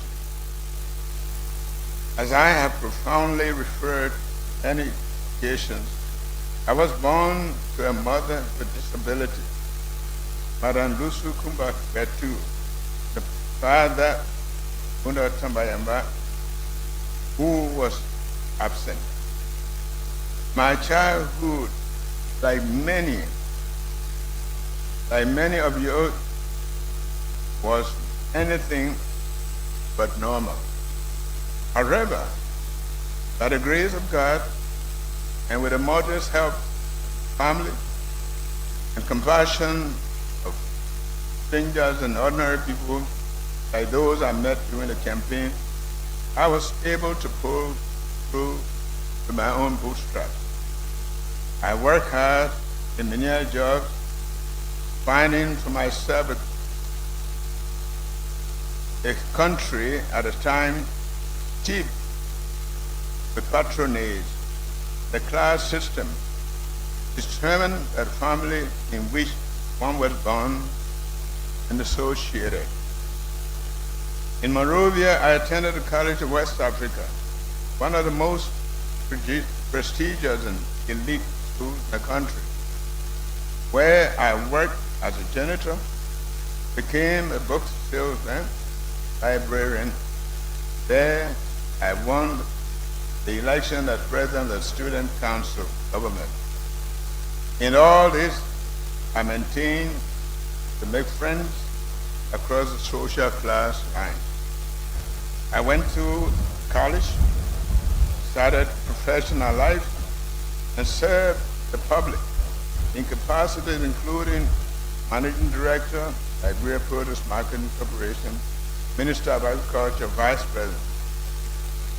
As I have profoundly referred many occasions, I was born to a mother with disability, Madam Lusu Kumba Betu, the father, Munda Tambayamba, who was absent. My childhood, like many of you, was anything but normal. However, by the grace of God and with the mother's help, family, and compassion of strangers and ordinary people like those I met during the campaign, I was able to pull through with my own bootstraps. I worked hard in menial jobs, finding for myself a country at a time cheap with patronage, the class system determined by the family in which one was born and associated. In Monrovia, I attended the College of West Africa, one of the most prestigious and elite schools in the country, where I worked as a janitor, became a book salesman, librarian. There, I won the election as president of the Student Council government. In all this, I maintained to make friends across the social class lines. I went to college, started professional life, and served the public in capacities including Managing Director, Liberia Produce Marketing Corporation, Minister of Agriculture, Vice President.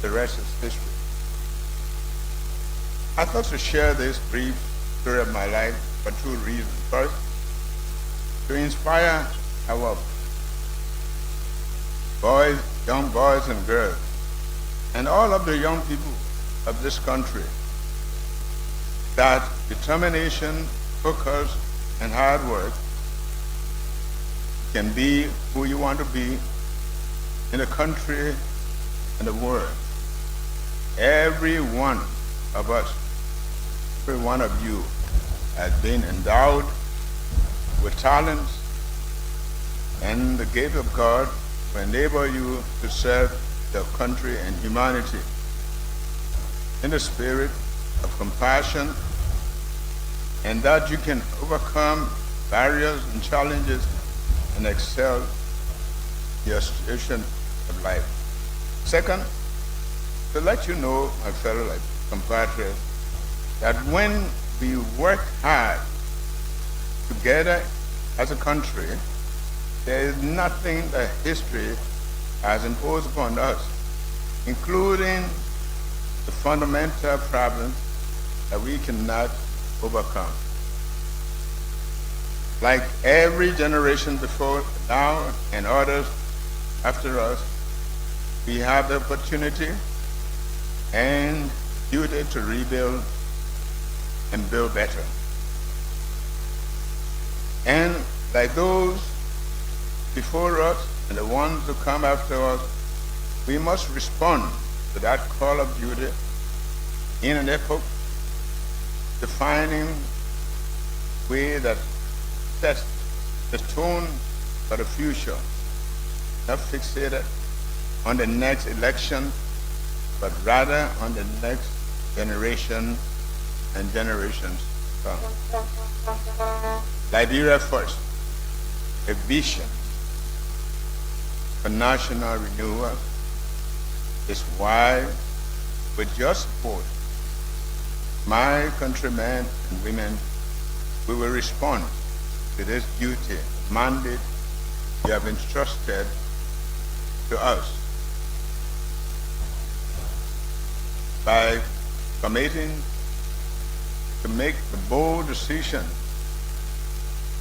The rest is history. I thought to share this brief story of my life for 2 reasons. First, to inspire our boys, young boys and girls, and all of the young people of this country, that determination, focus, and hard work can be who you want to be in the country and the world. Every one of us, every one of you has been endowed with talents and the gift of God to enable you to serve the country and humanity in the spirit of compassion, and that you can overcome barriers and challenges and excel your situation of life. Second, to let you know, my fellow compatriots, that when we work hard together as a country, there is nothing that history has imposed upon us, including the fundamental problems that we cannot overcome. Like every generation before now and others after us, we have the opportunity and duty to rebuild and build better. And like those before us and the ones who come after us, we must respond to that call of duty in an epoch defining way that sets the tone for the future, not fixated on the next election, but rather on the next generation and generations to come. Liberia first, a vision for national renewal is why, with your support, my countrymen and women, we will respond to this duty, mandate you have entrusted to us by committing to make the bold decision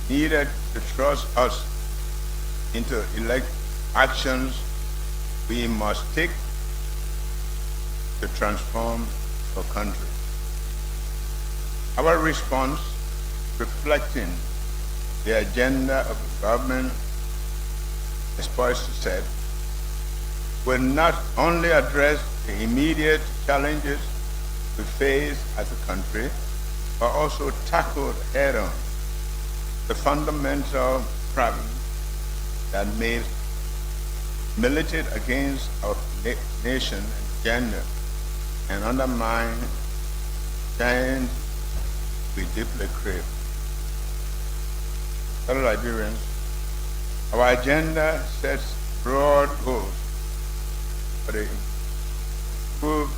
needed to trust us into elect actions we must take to transform our country. Our response, reflecting the agenda of the government, as Pastor said, will not only address the immediate challenges we face as a country, but also tackle head-on the fundamental problems that may militate against our nation and gender and undermine change we deeply crave. Fellow Liberians, our agenda sets broad goals for the improved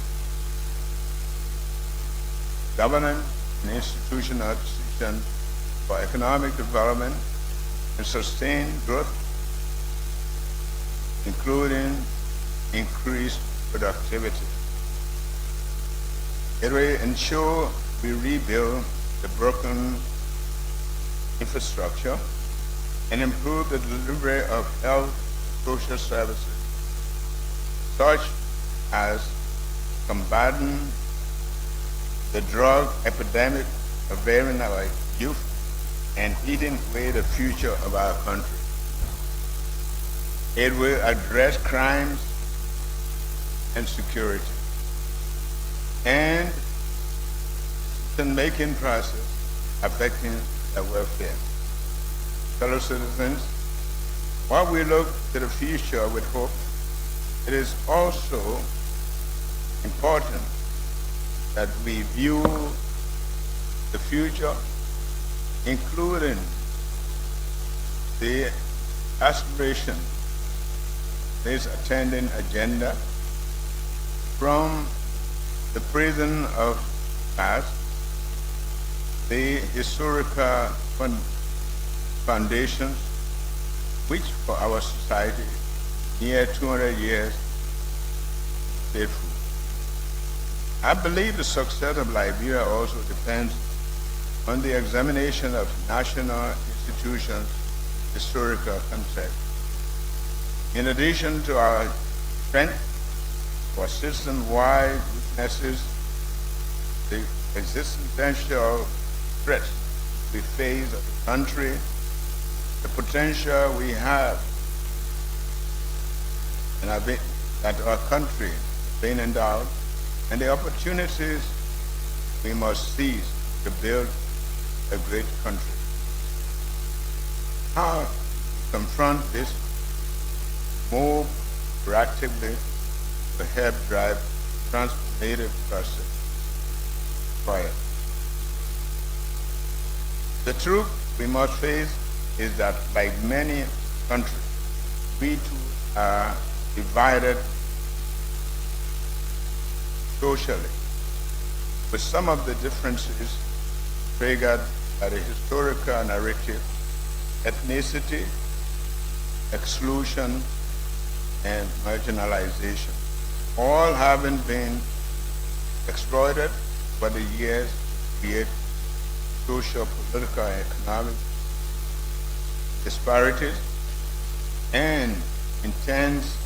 governance and institutional decisions for economic development and sustained growth, including increased productivity. It will ensure we rebuild the broken infrastructure and improve the delivery of health and social services, such as combating the drug epidemic affecting our youth and eating away the future of our country. It will address crimes and security and decision-making process affecting the welfare. Fellow citizens, while we look to the future with hope, it is also important that we view the future, including the aspiration, this attending agenda, from the prison of past, the historical foundations, which for our society, near 200 years, faithful. I believe the success of Liberia also depends on the examination of national institutions' historical context. In addition to our strength, our system-wide weaknesses, the existential threats we face as a country, the potential we have and that our country has been endowed, and the opportunities we must seize to build a great country. How to confront this more proactively to help drive transformative process forward. The truth we must face is that, like many countries, we too are divided socially, with some of the differences triggered by the historical narrative, ethnicity, exclusion, and marginalization, all having been exploited for the years to create social, political, and economic disparities and intense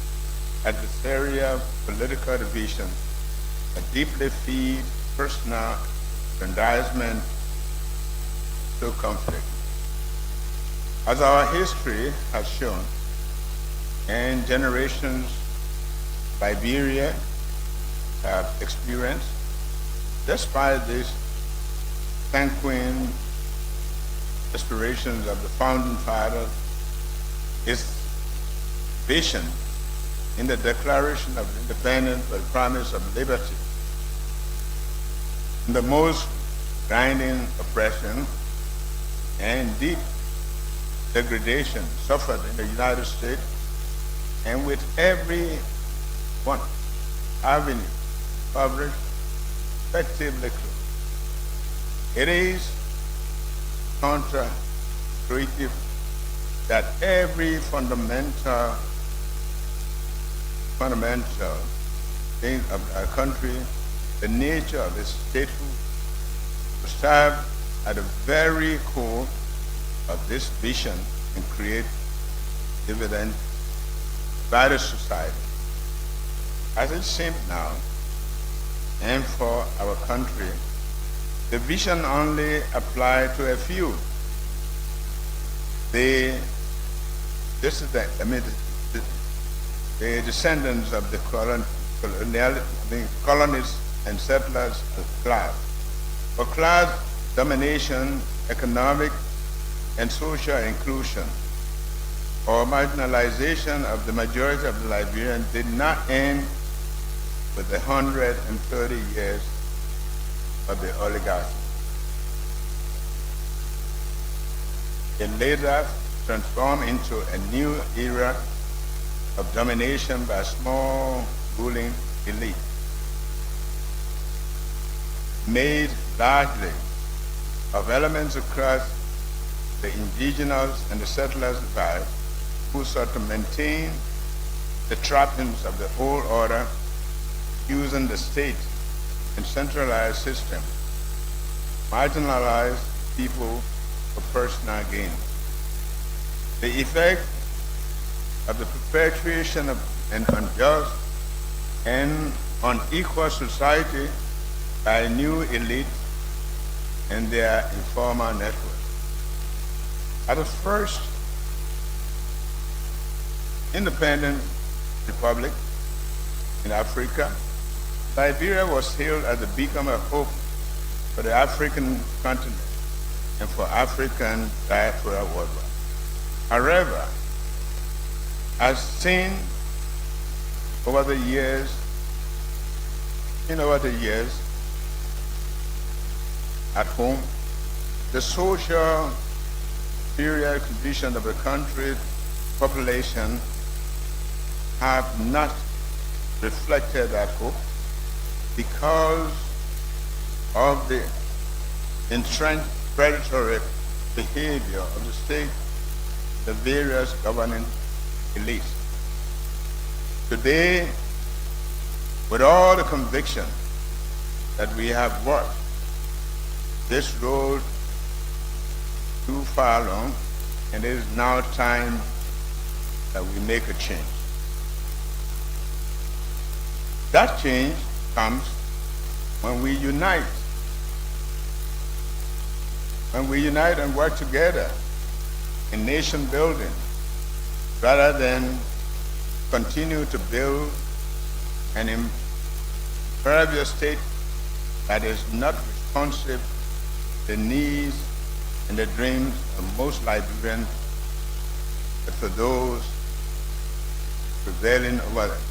adversarial political division that deeply feed personal aggrandizement to conflict. As our history has shown, and generations Liberia have experienced, despite these sanguine aspirations of the founding fathers, its vision in the Declaration of Independence for the promise of liberty, in the most grinding oppression and deep degradation suffered in the United States, and with every one avenue coverage effectively closed. It is counterintuitive that every fundamental thing of our country, the nature of its statehood, to serve at the very core of this vision and create dividend by the society. As it seems now, and for our country, the vision only applied to a few. The descendants of the colonists and settlers class. For class domination, economic and social inclusion, or marginalization of the majority of the Liberians did not end with the 130 years of the oligarchy. It later transformed into a new era of domination by a small ruling elite, made largely of elements across the indigenous and the settlers divide, who sought to maintain the trappings of the old order using the state and centralized system, marginalized people for personal gain. The effect of the perpetuation of an unjust and unequal society by a new elite and their informal network. At the first independent republic in Africa, Liberia was hailed as a beacon of hope for the African continent and for African diaspora worldwide. However, as seen over the years, at home, the social superior condition of the country's population have not reflected that hope because of the entrenched predatory behavior of the state, the various governing elites. Today, with all the conviction that we have worked this road too far long, and it is now time that we make a change. That change comes when we unite. When we unite and work together in nation building, rather than continue to build an impervious state that is not responsive to the needs and the dreams of most Liberians, but for those prevailing over them.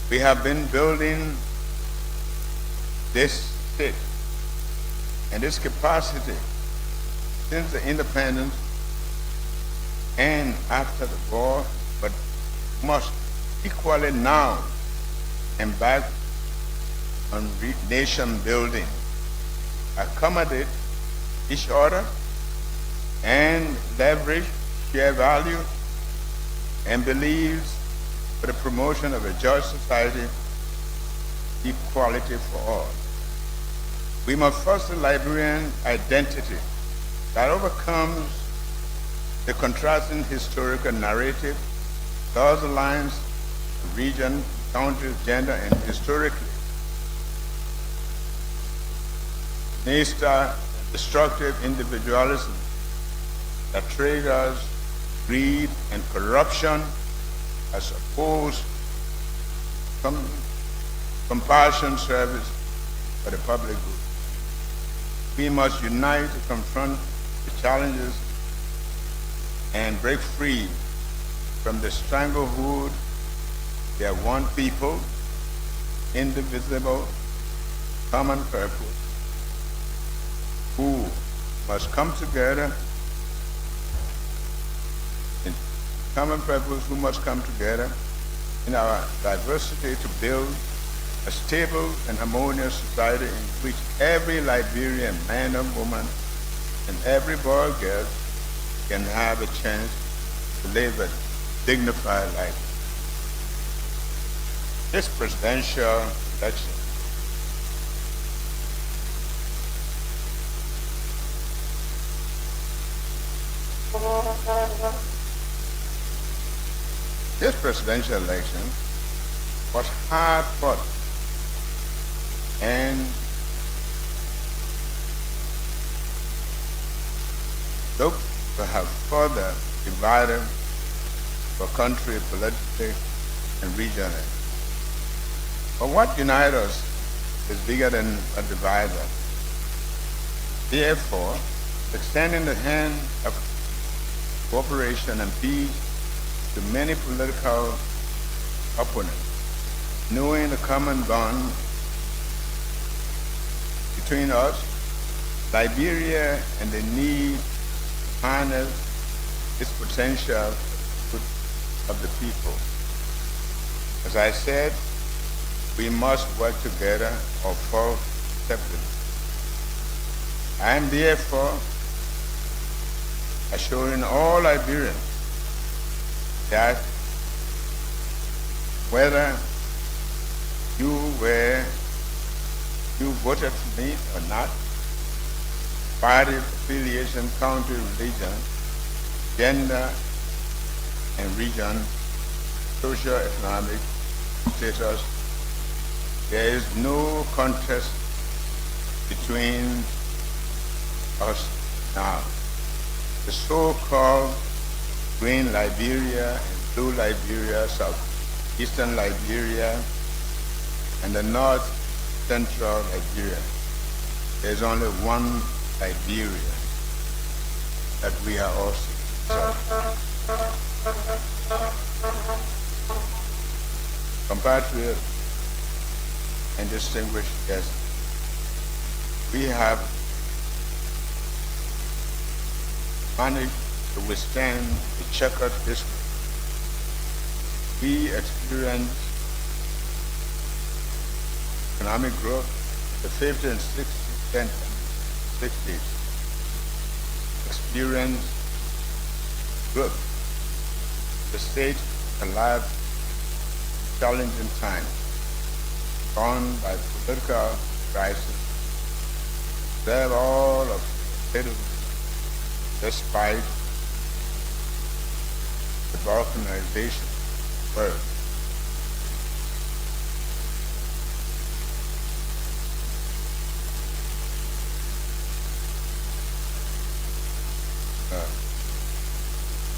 We have been building this state and this capacity since the independence and after the war, but must equally now embark on nation building, accommodate each other, and leverage shared value and beliefs for the promotion of a just society, equality for all. We must foster Liberian identity that overcomes the contrasting historical narrative, thus aligns region, countries, gender, and historically sinister, destructive individualism that triggers greed and corruption as opposed to compassion service for the public good. We must unite to confront the challenges and break free from the stranglehold. They are one people, indivisible, common purpose, who must come together in common purpose, who must come together in our diversity to build a stable and harmonious society in which every Liberian man and woman and every boy or girl can have a chance to live a dignified life. This presidential election was hard fought and looked to have further divided our country politically and regionally. But what unites us is bigger than a divider. Therefore, extending the hand of cooperation and peace to many political opponents, knowing the common bond between us, Liberia, and the need to harness its potential of the people. As I said, we must work together or fall separately. I am therefore assuring all Liberians that whether you voted for me or not, party affiliation, country, religion, gender, and region, socio-economic status, there is no contest between us now. The so-called Green Liberia and Blue Liberia, Southeastern Liberia, and the North Central Liberia. There's only one Liberia that we are all seeking. Compatriots and distinguished guests, we have managed to withstand the checkered history. We experienced economic growth in the 50s and 60s. Experienced growth. The state alive challenging times, gone by political crisis, serve all of citizens despite the balkanization world.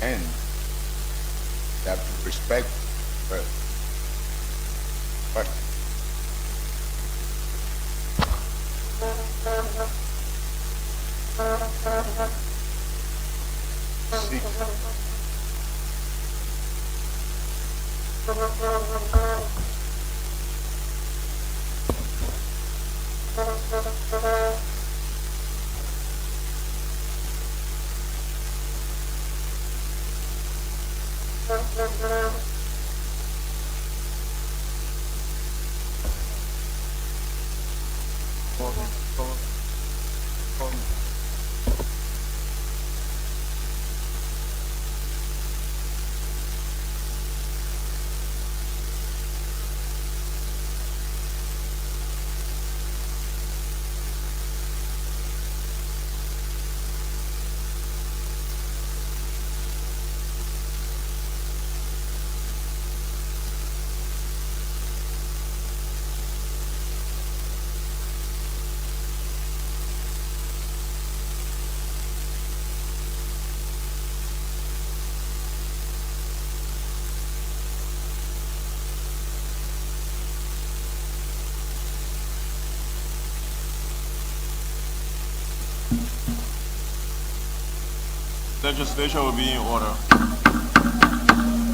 And you have to respect the world. But seek legislature will be in order.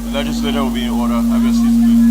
The legislature will be in order. Have your seats, please.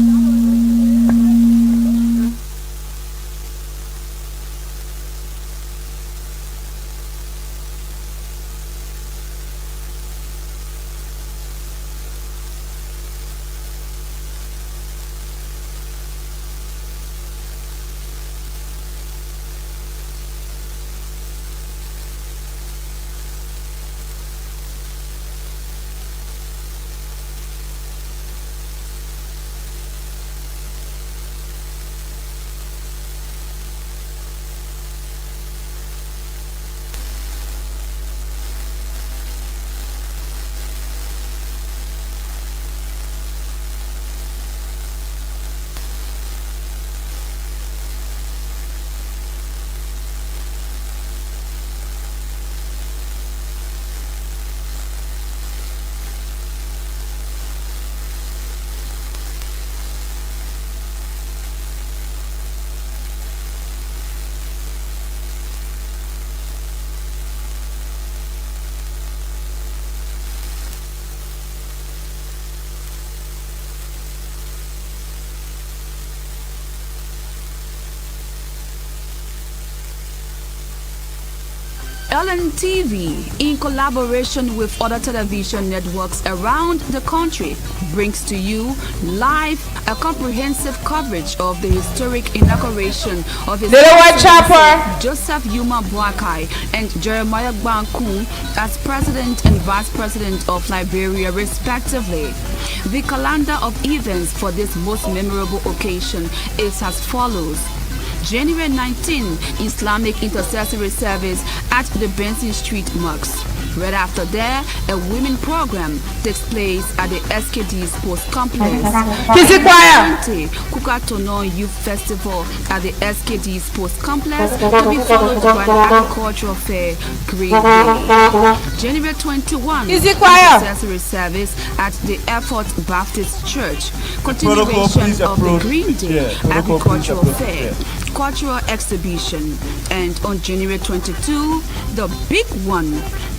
LNTV, in collaboration with other television networks around the country, brings to you live a comprehensive coverage of the historic inauguration of His Excellency Joseph Yuma Boakai and Jeremiah Gbankun as President and Vice President of Liberia, respectively. The calendar of events for this most memorable occasion is as follows. January 19, Islamic Intercessory Service at the Benson Street Mosque. Right after there, a women program takes place at the SKD Sports Complex. Kukatono Youth Festival at the SKD Sports Complex to be followed by the agricultural fair Green Day. January 21, Intercessory Service at the Airport Baptist Church. Continuation of the Green Day agricultural fair. Cultural exhibition, and on January 22, the big one,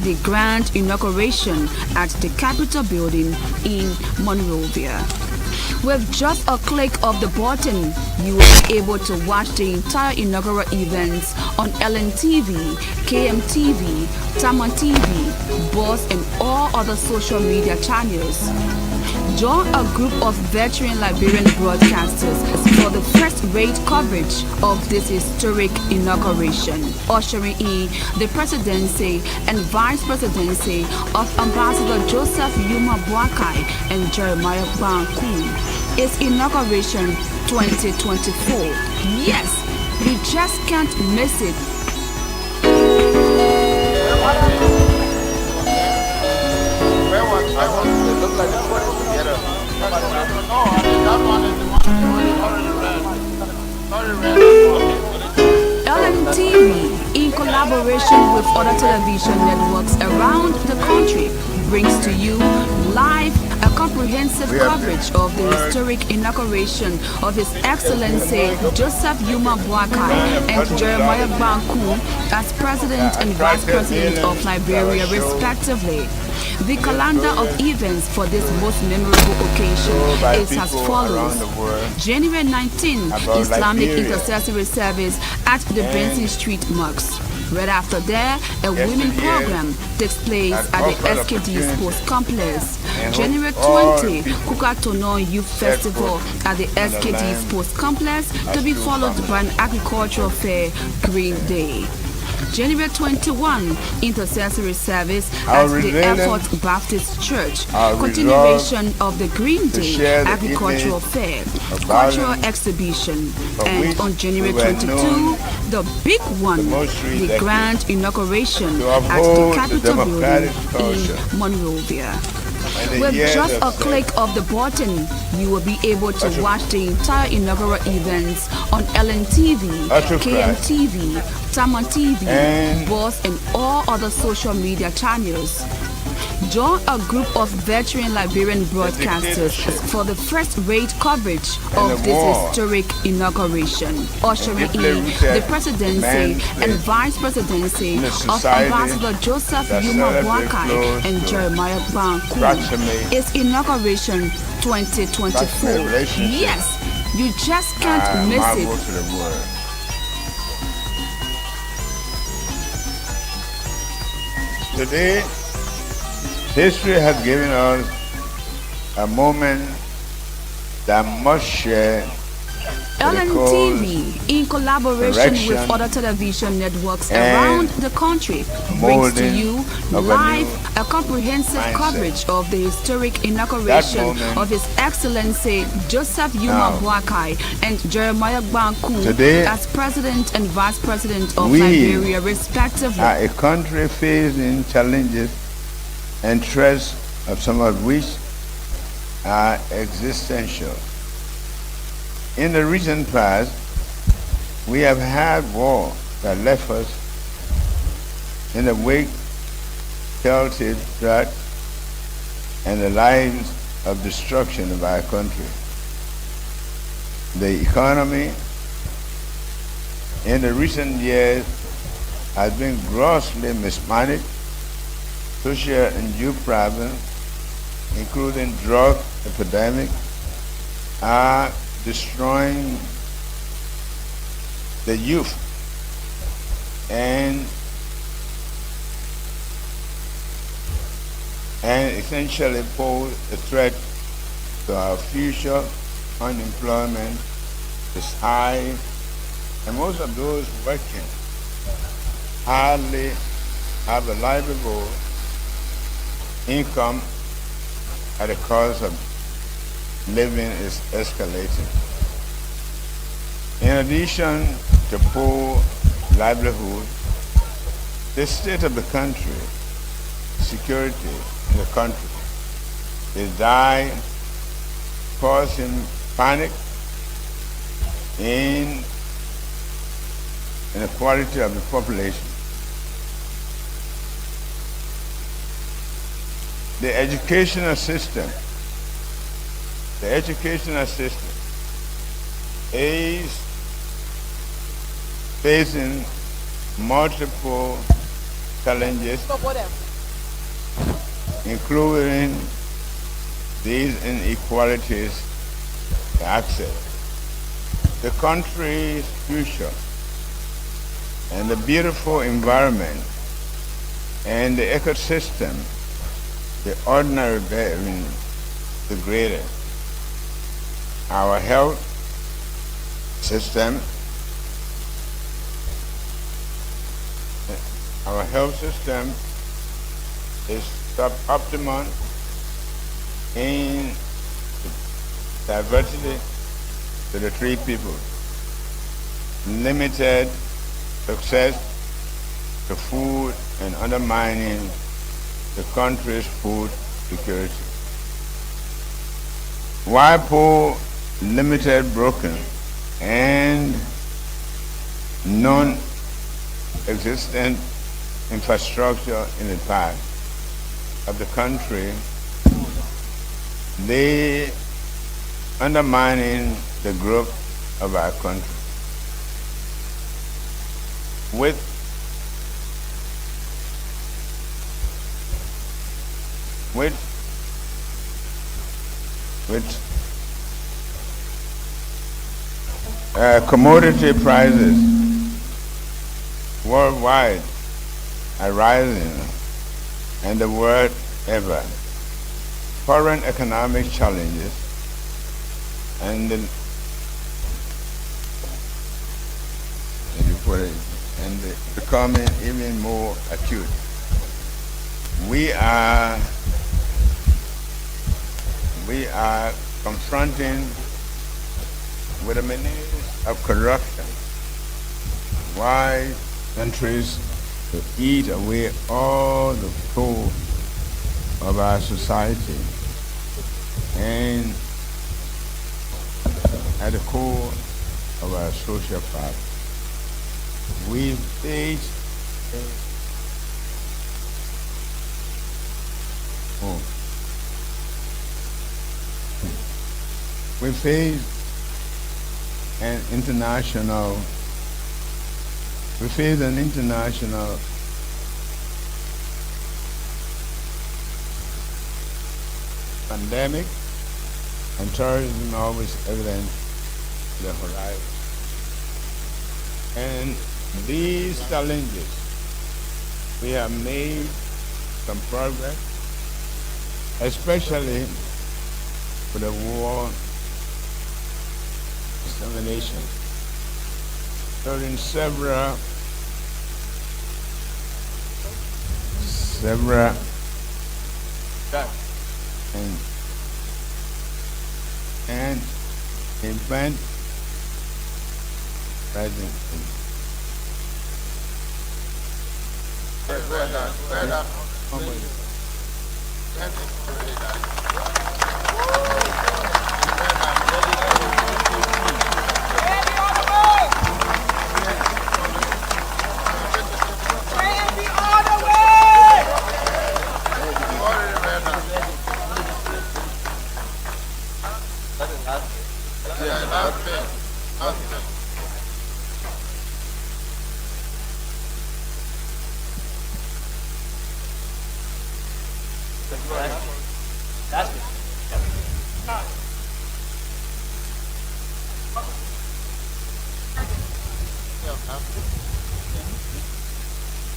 the grand inauguration at the Capitol building in Monrovia. With just a click of the button, you will be able to watch the entire inaugural events on LNTV, KMTV, Tama TV, Boss, and all other social media channels. Join a group of veteran Liberian broadcasters for the first-rate coverage of this historic inauguration, ushering in the presidency and vice presidency of Ambassador Joseph Yuma Boakai and Jeremiah Gbankun. It's Inauguration 2024. Yes, you just can't miss it. I want to look LNTV, in collaboration with other television networks around the country, brings to you live a comprehensive coverage of the historic inauguration of His Excellency Joseph Yuma Boakai and Jeremiah Banku as President and Vice President of Liberia, respectively. The calendar of events for this most memorable occasion is as follows. January 19, Islamic Intercessory Service at the Benson Street Mosque. Right after that, a women program takes place at the SKD Sports Complex. January 20, Kukatono Youth Festival at the SKD Sports Complex, to be followed by an agricultural fair, Green Day. January 21, intercessory service at the Airport Baptist Church, continuation of the Green Day Agricultural Fair, cultural exhibition, and on January 22, the big one, the grand inauguration at the Capitol building in Monrovia. With just a click of the button, you will be able to watch the entire inaugural events on LNTV, KMTV, Tama TV, Boss, and all other social media channels. Join a group of veteran Liberian broadcasters for the first-rate coverage of this historic inauguration, ushering in the presidency and vice presidency of Ambassador Joseph Yuma Boakai and Jeremiah Banku. It's Inauguration 2024. Yes, you just can't miss it. Today, history has given us a moment that must share LNTV, in collaboration with other television networks around the country, brings to you live a comprehensive coverage of the historic inauguration of His Excellency Joseph Yuma Boakai and Jeremiah Banku as President and Vice President of Liberia, respectively. We are a country facing challenges and threats of some of which are existential. In the recent past, we have had war that left us in the wake of drought and the lives of destruction of our country. The economy in the recent years has been grossly mismanaged. Social and youth problems, including drug epidemic, are destroying the youth and essentially pose a threat to our future. Unemployment is high, and most of those working hardly have a livable income at the cost of living is escalating. In addition to poor livelihood, the state of the country, security in the country is dying, causing panic in the quality of the population. The educational system is facing multiple challenges, including these inequalities to access. The country's future and the beautiful environment and the ecosystem, the ordinary being degraded. Our health system is suboptimal in diversity to the three people, limited access to food and undermining the country's food security. While poor, limited, broken, and non-existent infrastructure in the past of the country, they undermining the growth of our country. With commodity prices worldwide are rising and the worst ever, current economic challenges and becoming even more acute. We are confronting with a menace of corruption. Why countries to eat away all the core of our society and at the core of our social fabric. We face an international pandemic, and terrorism always evident in the horizon. And these challenges, we have made some progress, especially for the war extermination. During several and event present.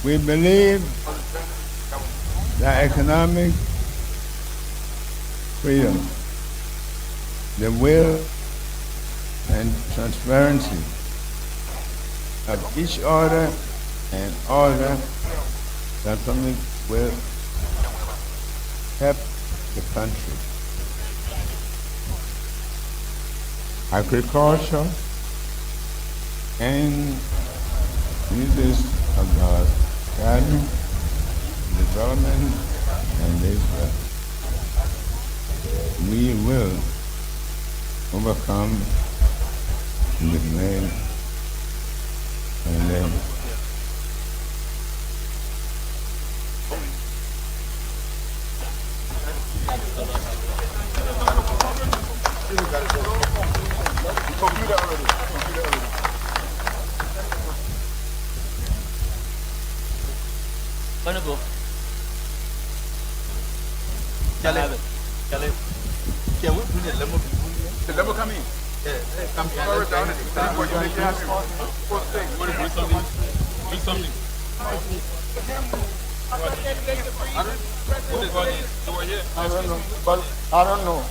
We believe that economic freedom, the will and transparency of each order and order that something will help the country. Agriculture and uses of gardening, development, and labor. We will overcome the demand and then Wanna go? Caleb. Can we bring the lemon? The lemon come in. Yeah, come here. Down and what you make happy. Bring something. Bring something. I don't know, but I don't know.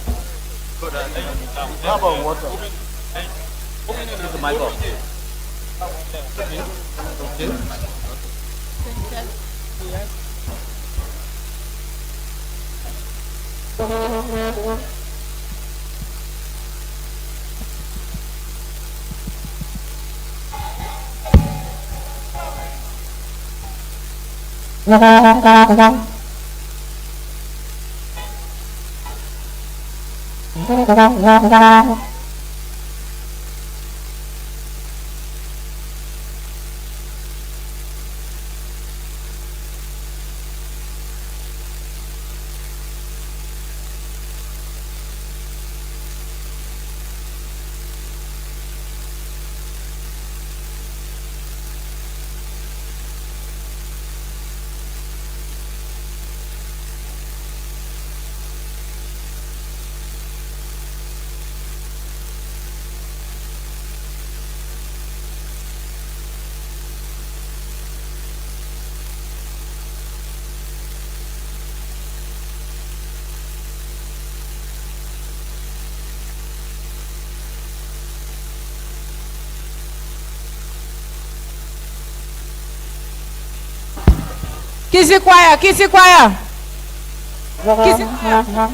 How about water? This is my box. Okay. Kissy choir, Kissy choir. Kissy choir.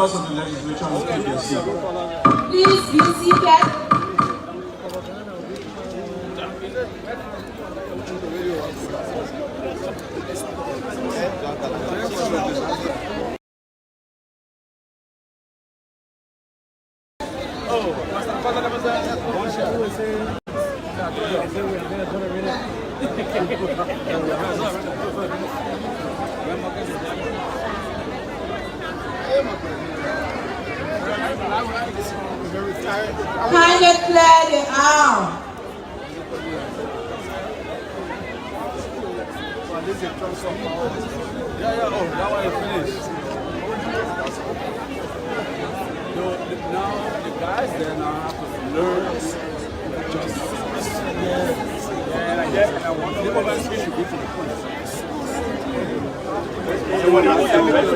members of the legislature will take their seat. Please be seated. Kindly clear the aisle. Oh, that one is finished. Now the guys then now have to learn just and I want to should go to the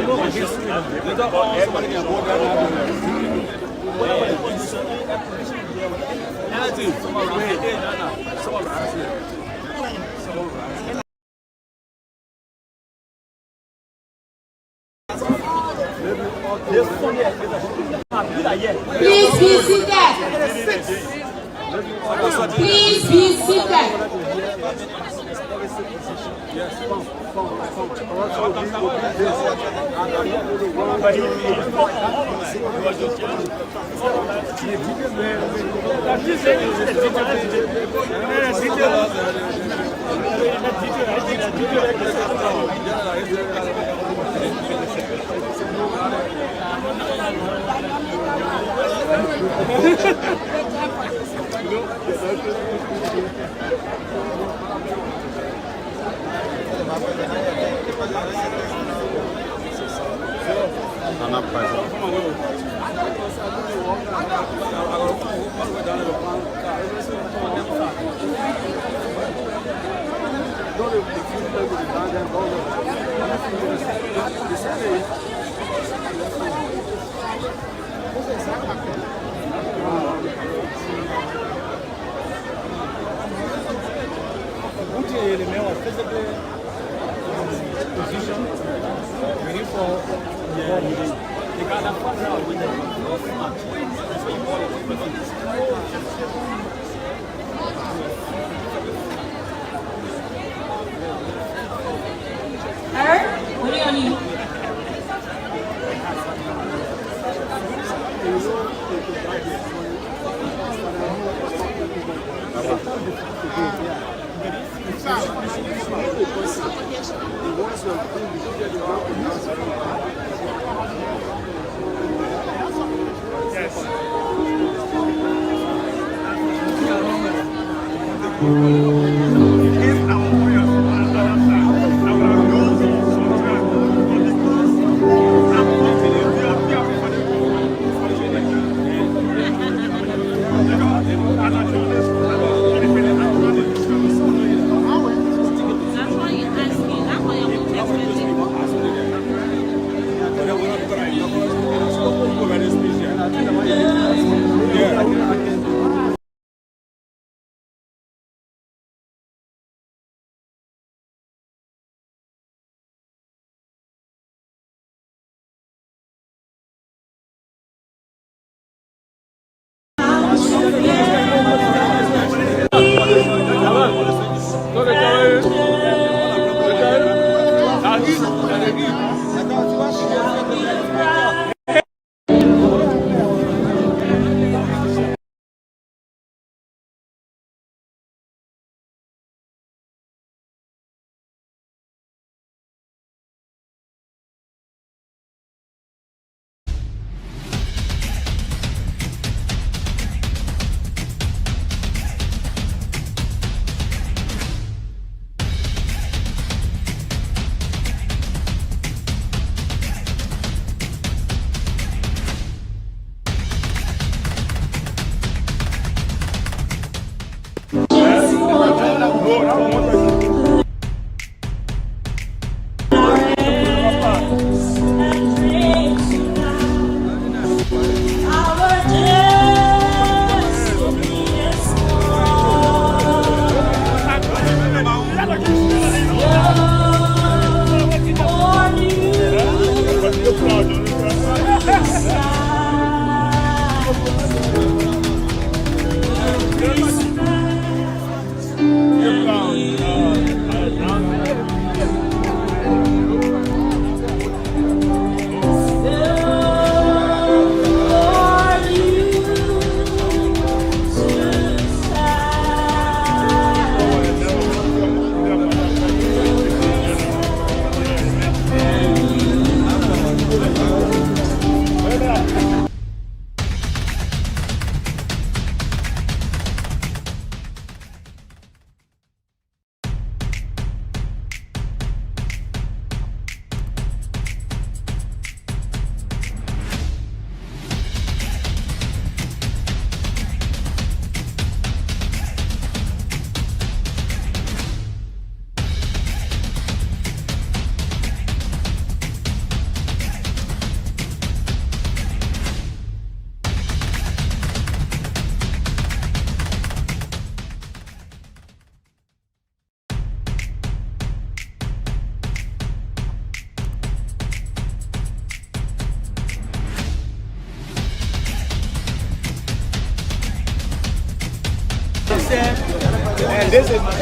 police. Please be seated. Please be seated.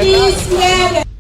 Please clear the